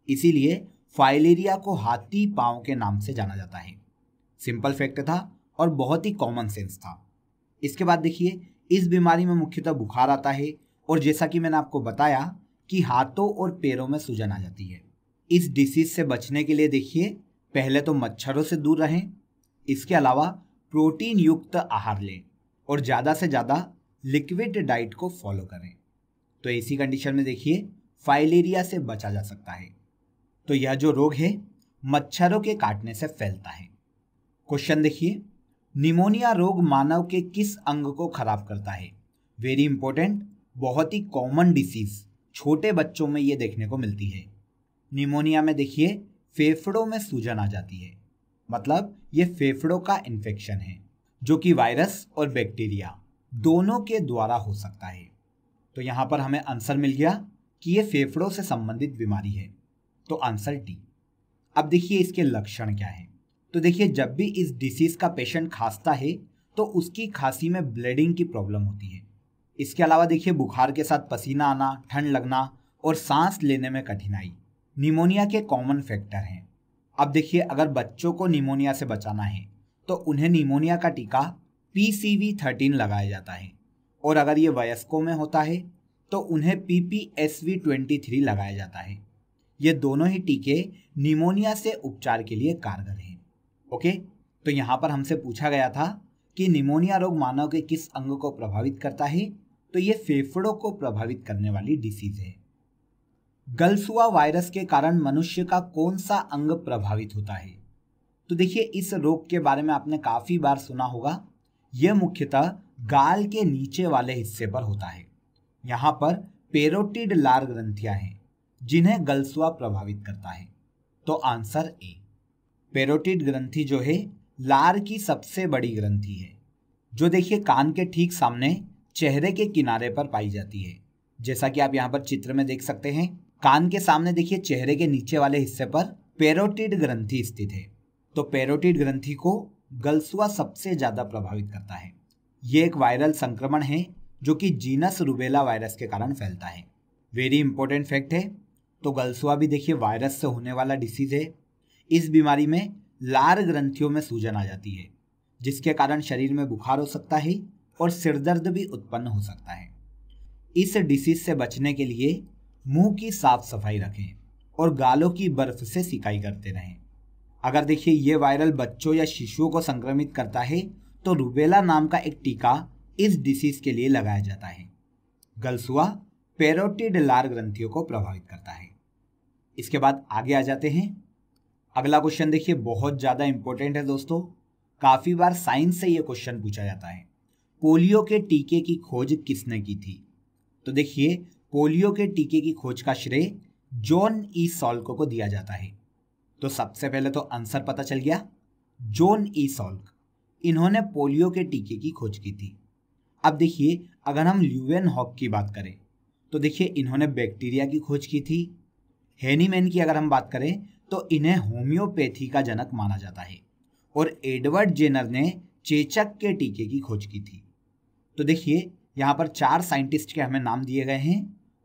Speaker 2: इसीलिए फाइलेरिया को हाथी पांव के नाम से जाना जाता है। सिंपल फैक्ट था और बहुत ही कॉमन सेंस था। इसके बाद देखिए इस बीमारी में मुख्यतः बुखार आता है और जैसा कि मैंने आपको बताया कि हाथों और पैरों में सूजन आ जाती है। इस डिसीज से बचने के लिए देखिए पहले तो मच्छरों से दूर रहें, इसके अलावा प्रोटीन युक्त आहार लें और ज़्यादा से ज़्यादा लिक्विड डाइट को फॉलो करें। तो ऐसी कंडीशन में देखिए फाइलेरिया से बचा जा सकता है। तो यह जो रोग है मच्छरों के काटने से फैलता है। क्वेश्चन देखिए, निमोनिया रोग मानव के किस अंग को खराब करता है? वेरी इंपॉर्टेंट, बहुत ही कॉमन डिसीज, छोटे बच्चों में ये देखने को मिलती है। निमोनिया में देखिए फेफड़ों में सूजन आ जाती है, मतलब ये फेफड़ों का इन्फेक्शन है जो कि वायरस और बैक्टीरिया दोनों के द्वारा हो सकता है। तो यहाँ पर हमें आंसर मिल गया कि ये फेफड़ों से संबंधित बीमारी है। तो आंसर डी। अब देखिए इसके लक्षण क्या है। तो देखिए जब भी इस डिसीज का पेशेंट खांसता है तो उसकी खांसी में ब्लीडिंग की प्रॉब्लम होती है। इसके अलावा देखिए बुखार के साथ पसीना आना, ठंड लगना और सांस लेने में कठिनाई निमोनिया के कॉमन फैक्टर हैं। अब देखिए अगर बच्चों को निमोनिया से बचाना है तो उन्हें निमोनिया का टीका PCV13 लगाया जाता है, और अगर ये वयस्कों में होता है तो उन्हें PPSV23 लगाया जाता है। ये दोनों ही टीके निमोनिया से उपचार के लिए कारगर हैं। ओके, तो यहाँ पर हमसे पूछा गया था कि निमोनिया रोग मानव के किस अंग को प्रभावित करता है? तो ये फेफड़ों को प्रभावित करने वाली डिसीज है। गलसुआ वायरस के कारण मनुष्य का कौन सा अंग प्रभावित होता है? तो देखिए इस रोग के बारे में आपने काफी बार सुना होगा। यह मुख्यतः गाल के नीचे वाले हिस्से पर होता है। यहाँ पर पेरोटिड लार ग्रंथियां हैं जिन्हें गलसुआ प्रभावित करता है। तो आंसर ए। पेरोटिड ग्रंथि जो है लार की सबसे बड़ी ग्रंथि है, जो देखिए कान के ठीक सामने चेहरे के किनारे पर पाई जाती है। जैसा कि आप यहाँ पर चित्र में देख सकते हैं, कान के सामने देखिए चेहरे के नीचे वाले हिस्से पर पेरोटिड ग्रंथि स्थित है। तो पेरोटिड ग्रंथि को गलसुआ सबसे ज्यादा प्रभावित करता है। ये एक वायरल संक्रमण है जो कि जीनस रूबेला वायरस के कारण फैलता है। वेरी इंपॉर्टेंट फैक्ट है। तो गलसुआ भी देखिए वायरस से होने वाला डिसीज है। इस बीमारी में लार ग्रंथियों में सूजन आ जाती है, जिसके कारण शरीर में बुखार हो सकता है और सिरदर्द भी उत्पन्न हो सकता है। इस डिसीज से बचने के लिए मुंह की साफ सफाई रखें और गालों की बर्फ से सिकाई करते रहें। अगर देखिए ये वायरल बच्चों या शिशुओं को संक्रमित करता है तो रूबेला नाम का एक टीका इस डिसीज के लिए लगाया जाता है। गलसुआ पेरोटिड लार ग्रंथियों को प्रभावित करता है। इसके बाद आगे आ जाते हैं। अगला क्वेश्चन देखिए बहुत ज़्यादा इंपॉर्टेंट है दोस्तों, काफ़ी बार साइंस से ये क्वेश्चन पूछा जाता है। पोलियो के टीके की खोज किसने की थी? तो देखिए पोलियो के टीके की खोज का श्रेय जॉन ई सॉल्क को दिया जाता है। तो सबसे पहले तो आंसर पता चल गया, जॉन ई सॉल्क, इन्होंने पोलियो के टीके की खोज की थी। अब देखिए अगर हम ल्यूवेनहॉक की बात करें तो देखिए इन्होंने बैक्टीरिया की खोज की थी। हेनीमैन की अगर हम बात करें तो इन्हें होम्योपैथी का जनक माना जाता है, और एडवर्ड जेनर ने चेचक के टीके की खोज की थी। तो देखिए यहाँ पर 4 साइंटिस्ट के हमें नाम दिए गए हैं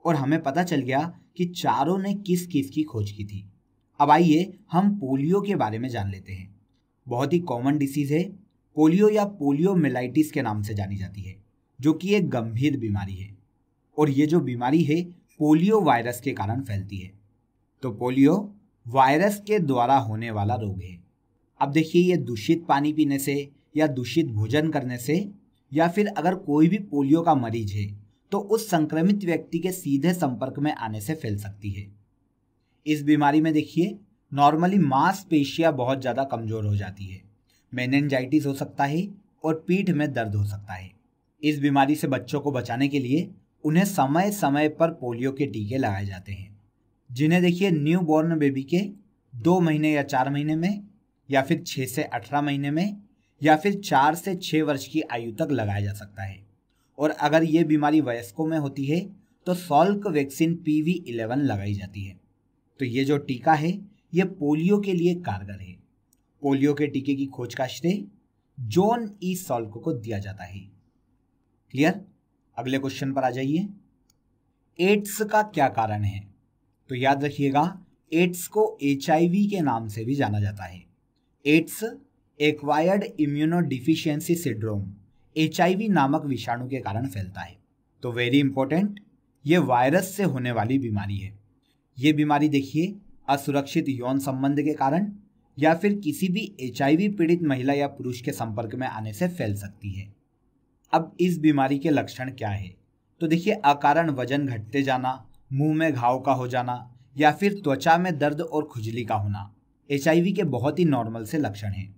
Speaker 2: और हमें पता चल गया कि चारों ने किस किस की खोज की थी। अब आइए हम पोलियो के बारे में जान लेते हैं। बहुत ही कॉमन डिसीज है, पोलियो या पोलियोमिलाइटिस के नाम से जानी जाती है, जो कि एक गंभीर बीमारी है, और ये जो बीमारी है पोलियो वायरस के कारण फैलती है। तो पोलियो वायरस के द्वारा होने वाला रोग है। अब देखिए ये दूषित पानी पीने से या दूषित भोजन करने से, या फिर अगर कोई भी पोलियो का मरीज है तो उस संक्रमित व्यक्ति के सीधे संपर्क में आने से फैल सकती है। इस बीमारी में देखिए नॉर्मली मांसपेशियां बहुत ज़्यादा कमज़ोर हो जाती है, मेनिंजाइटिस हो सकता है और पीठ में दर्द हो सकता है। इस बीमारी से बच्चों को बचाने के लिए उन्हें समय समय पर पोलियो के टीके लगाए जाते हैं, जिन्हें देखिए न्यू बॉर्न बेबी के 2 महीने या 4 महीने में, या फिर 6 से 18 महीने में, या फिर 4 से 6 वर्ष की आयु तक लगाया जा सकता है। और अगर ये बीमारी वयस्कों में होती है तो सॉल्क वैक्सीन PV11 लगाई जाती है। तो ये जो टीका है ये पोलियो के लिए कारगर है। पोलियो के टीके की खोज का श्रेय जॉन ई सॉल्क को दिया जाता है। क्लियर? अगले क्वेश्चन पर आ जाइए। एड्स का क्या कारण है? तो याद रखिएगा, एड्स को HIV के नाम से भी जाना जाता है। Ads acquired immunodeficiency syndrome HIV नामक विषाणु के कारण फैलता है। तो वेरी इंपॉर्टेंट, ये वायरस से होने वाली बीमारी है। ये बीमारी देखिए असुरक्षित यौन संबंध के कारण या फिर किसी भी HIV पीड़ित महिला या पुरुष के संपर्क में आने से फैल सकती है। अब इस बीमारी के लक्षण क्या है? तो देखिए अकारण वजन घटते जाना, मुंह में घाव का हो जाना, या फिर त्वचा में दर्द और खुजली का होना HIV के बहुत ही नॉर्मल से लक्षण हैं।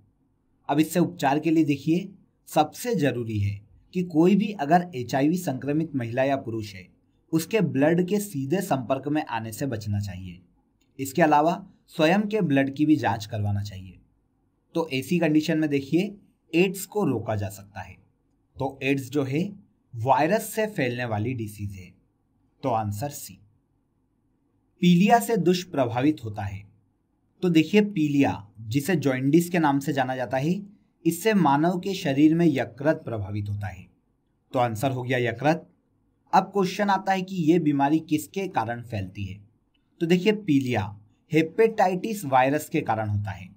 Speaker 2: अब इससे उपचार के लिए देखिए सबसे जरूरी है कि कोई भी अगर HIV संक्रमित महिला या पुरुष है उसके ब्लड के सीधे संपर्क में आने से बचना चाहिए। इसके अलावा स्वयं के ब्लड की भी जांच करवाना चाहिए। तो ऐसी कंडीशन में देखिए एड्स को रोका जा सकता है। तो एड्स जो है वायरस से फैलने वाली डिसीज है। तो आंसर सी। पीलिया से दुष्प्रभावित होता है। तो देखिए पीलिया, जिसे जॉइंडिस के नाम से जाना जाता है, इससे मानव के शरीर में यकृत प्रभावित होता है। तो आंसर हो गया यकृत। अब क्वेश्चन आता है कि यह बीमारी किसके कारण फैलती है? तो देखिए पीलिया हेपेटाइटिस वायरस के कारण होता है।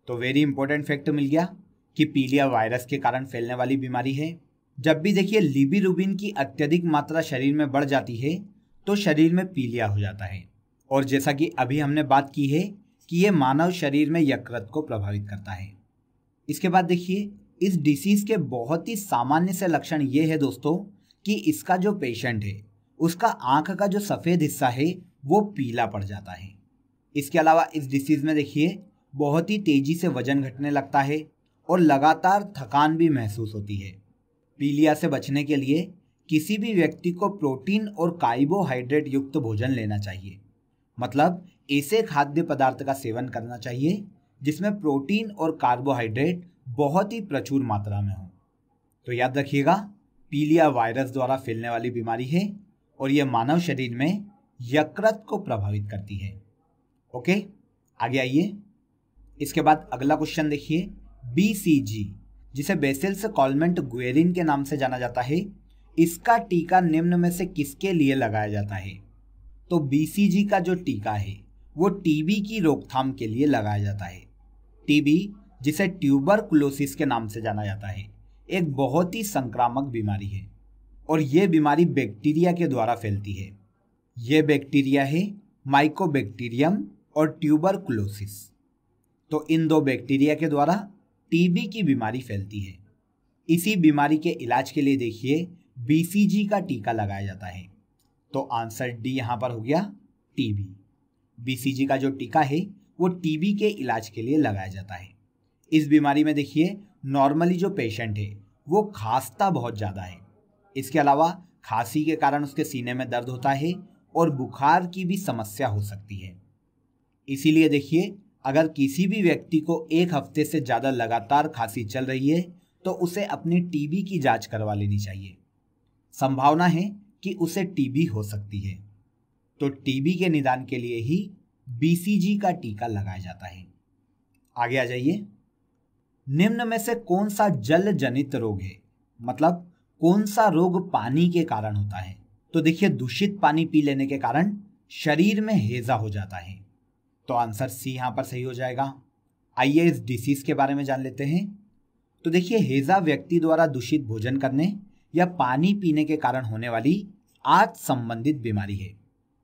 Speaker 2: तो वेरी इंपॉर्टेंट फैक्ट मिल गया कि पीलिया वायरस के कारण फैलने वाली बीमारी है। जब भी देखिए लिबिरुबिन की अत्यधिक मात्रा शरीर में बढ़ जाती है तो शरीर में पीलिया हो जाता है। और जैसा कि अभी हमने बात की है कि यह मानव शरीर में यकृत को प्रभावित करता है। इसके बाद देखिए इस डिसीज के बहुत ही सामान्य से लक्षण ये है दोस्तों कि इसका जो पेशेंट है उसका आंख का जो सफ़ेद हिस्सा है वो पीला पड़ जाता है। इसके अलावा इस डिसीज में देखिए बहुत ही तेजी से वजन घटने लगता है और लगातार थकान भी महसूस होती है। पीलिया से बचने के लिए किसी भी व्यक्ति को प्रोटीन और कार्बोहाइड्रेट युक्त भोजन लेना चाहिए। मतलब ऐसे खाद्य पदार्थ का सेवन करना चाहिए जिसमें प्रोटीन और कार्बोहाइड्रेट बहुत ही प्रचुर मात्रा में हो। तो याद रखिएगा पीलिया वायरस द्वारा फैलने वाली बीमारी है और यह मानव शरीर में यकृत को प्रभावित करती है। ओके, आगे आइए। इसके बाद अगला क्वेश्चन देखिए। BCG, जिसे बेसिलस कॉलमेंट गुएरिन के नाम से जाना जाता है, इसका टीका निम्न में से किसके लिए लगाया जाता है? तो BCG का जो टीका है वो TB की रोकथाम के लिए लगाया जाता है। TB, जिसे ट्यूबरकुलोसिस के नाम से जाना जाता है, एक बहुत ही संक्रामक बीमारी है और ये बीमारी बैक्टीरिया के द्वारा फैलती है। ये बैक्टीरिया है माइकोबैक्टीरियम और ट्यूबरकुलोसिस। तो इन दो बैक्टीरिया के द्वारा TB की बीमारी फैलती है। इसी बीमारी के इलाज के लिए देखिए BCG का टीका लगाया जाता है। तो आंसर डी यहाँ पर हो गया TB। BCG का जो टीका है वो TB के इलाज के लिए लगाया जाता है। इस बीमारी में देखिए नॉर्मली जो पेशेंट है वो खांसता बहुत ज़्यादा है। इसके अलावा खांसी के कारण उसके सीने में दर्द होता है और बुखार की भी समस्या हो सकती है। इसीलिए देखिए अगर किसी भी व्यक्ति को 1 हफ्ते से ज़्यादा लगातार खांसी चल रही है तो उसे अपनी TB की जांच करवा लेनी चाहिए। संभावना है कि उसे TB हो सकती है। तो TB के निदान के लिए ही BCG का टीका लगाया जाता है। आगे आ जाइए। निम्न में से कौन सा जल जनित रोग है? मतलब कौन सा रोग पानी के कारण होता है? तो देखिए दूषित पानी पी लेने के कारण शरीर में हैजा हो जाता है। तो आंसर सी यहाँ पर सही हो जाएगा। आइए इस डिसीज के बारे में जान लेते हैं। तो देखिए हैजा व्यक्ति द्वारा दूषित भोजन करने या पानी पीने के कारण होने वाली आंत संबंधित बीमारी है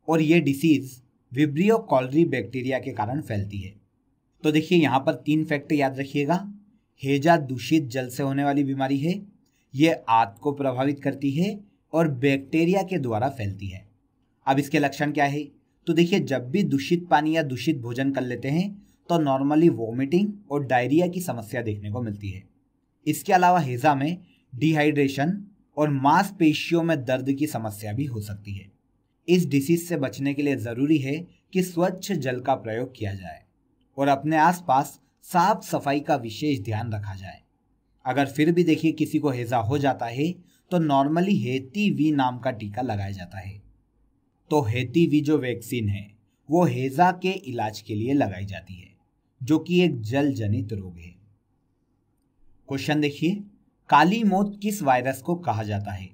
Speaker 2: और ये डिसीज विब्रियो कॉलरी बैक्टीरिया के कारण फैलती है। तो देखिए यहाँ पर 3 फैक्ट याद रखिएगा। हैजा दूषित जल से होने वाली बीमारी है, ये आंत को प्रभावित करती है और बैक्टीरिया के द्वारा फैलती है। अब इसके लक्षण क्या है? तो देखिए जब भी दूषित पानी या दूषित भोजन कर लेते हैं तो नॉर्मली वोमिटिंग और डायरिया की समस्या देखने को मिलती है। इसके अलावा हैजा में डिहाइड्रेशन और मांसपेशियों में दर्द की समस्या भी हो सकती है। इस डिसीज से बचने के लिए ज़रूरी है कि स्वच्छ जल का प्रयोग किया जाए और अपने आसपास साफ सफाई का विशेष ध्यान रखा जाए। अगर फिर भी देखिए किसी को हैजा हो जाता है तो नॉर्मली हेती वी नाम का टीका लगाया जाता है। तो हेती वी जो वैक्सीन है वो हैजा के इलाज के लिए लगाई जाती है, जो कि एक जल जनित रोग है। क्वेश्चन देखिए, काली मौत किस वायरस को कहा जाता है?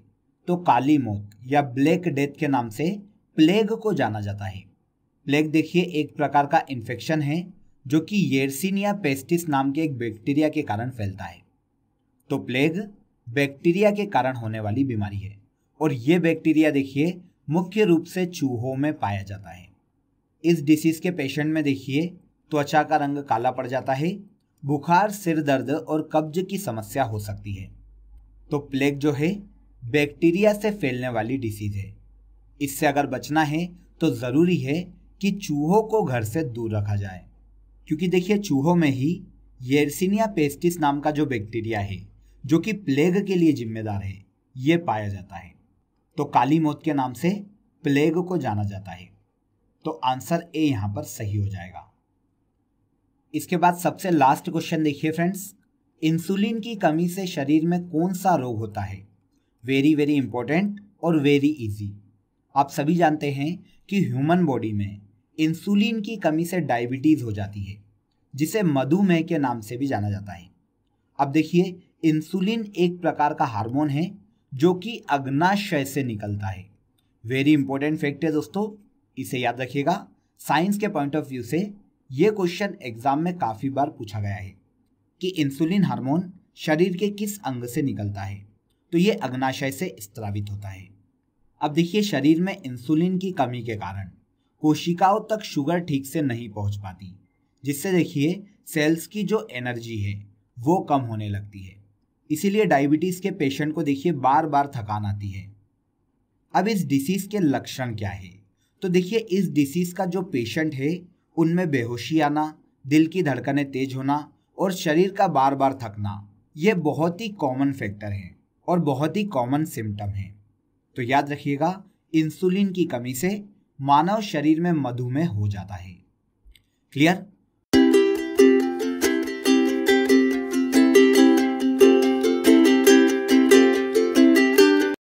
Speaker 2: तो काली मौत या ब्लैक डेथ के नाम से प्लेग को जाना जाता है। प्लेग देखिए एक प्रकार का इन्फेक्शन है जो कि येर्सिनिया पेस्टिस नाम के एक बैक्टीरिया के कारण फैलता है। तो प्लेग बैक्टीरिया के कारण होने वाली बीमारी है और ये बैक्टीरिया देखिए मुख्य रूप से चूहों में पाया जाता है। इस डिसीज के पेशेंट में देखिए त्वचा का रंग काला पड़ जाता है, बुखार, सिर दर्द और कब्ज की समस्या हो सकती है। तो प्लेग जो है बैक्टीरिया से फैलने वाली डिसीज है। इससे अगर बचना है तो ज़रूरी है कि चूहों को घर से दूर रखा जाए, क्योंकि देखिए चूहों में ही येर्सिनिया पेस्टिस नाम का जो बैक्टीरिया है जो कि प्लेग के लिए जिम्मेदार है, ये पाया जाता है। तो काली मौत के नाम से प्लेग को जाना जाता है। तो आंसर ए यहाँ पर सही हो जाएगा। इसके बाद सबसे लास्ट क्वेश्चन देखिए फ्रेंड्स, इंसुलिन की कमी से शरीर में कौन सा रोग होता है? वेरी वेरी इंपॉर्टेंट और वेरी इजी। आप सभी जानते हैं कि ह्यूमन बॉडी में इंसुलिन की कमी से डायबिटीज हो जाती है, जिसे मधुमेह के नाम से भी जाना जाता है। अब देखिए इंसुलिन एक प्रकार का हार्मोन है जो कि अग्नाशय से निकलता है। वेरी इंपॉर्टेंट फैक्ट है दोस्तों, इसे याद रखिएगा। साइंस के पॉइंट ऑफ व्यू से ये क्वेश्चन एग्जाम में काफ़ी बार पूछा गया है कि इंसुलिन हार्मोन शरीर के किस अंग से निकलता है? तो ये अग्नाशय से स्त्रावित होता है। अब देखिए शरीर में इंसुलिन की कमी के कारण कोशिकाओं तक शुगर ठीक से नहीं पहुंच पाती, जिससे देखिए सेल्स की जो एनर्जी है वो कम होने लगती है। इसीलिए डायबिटीज़ के पेशेंट को देखिए बार बार थकान आती है। अब इस डिसीज़ के लक्षण क्या है? तो देखिए इस डिसीज़ का जो पेशेंट है उनमें बेहोशी आना, दिल की धड़कनें तेज होना और शरीर का बार बार थकना, ये बहुत ही कॉमन फैक्टर हैं और बहुत ही कॉमन सिम्टम हैं। तो याद रखिएगा, इंसुलिन की कमी से मानव शरीर में मधुमेह हो जाता है। क्लियर?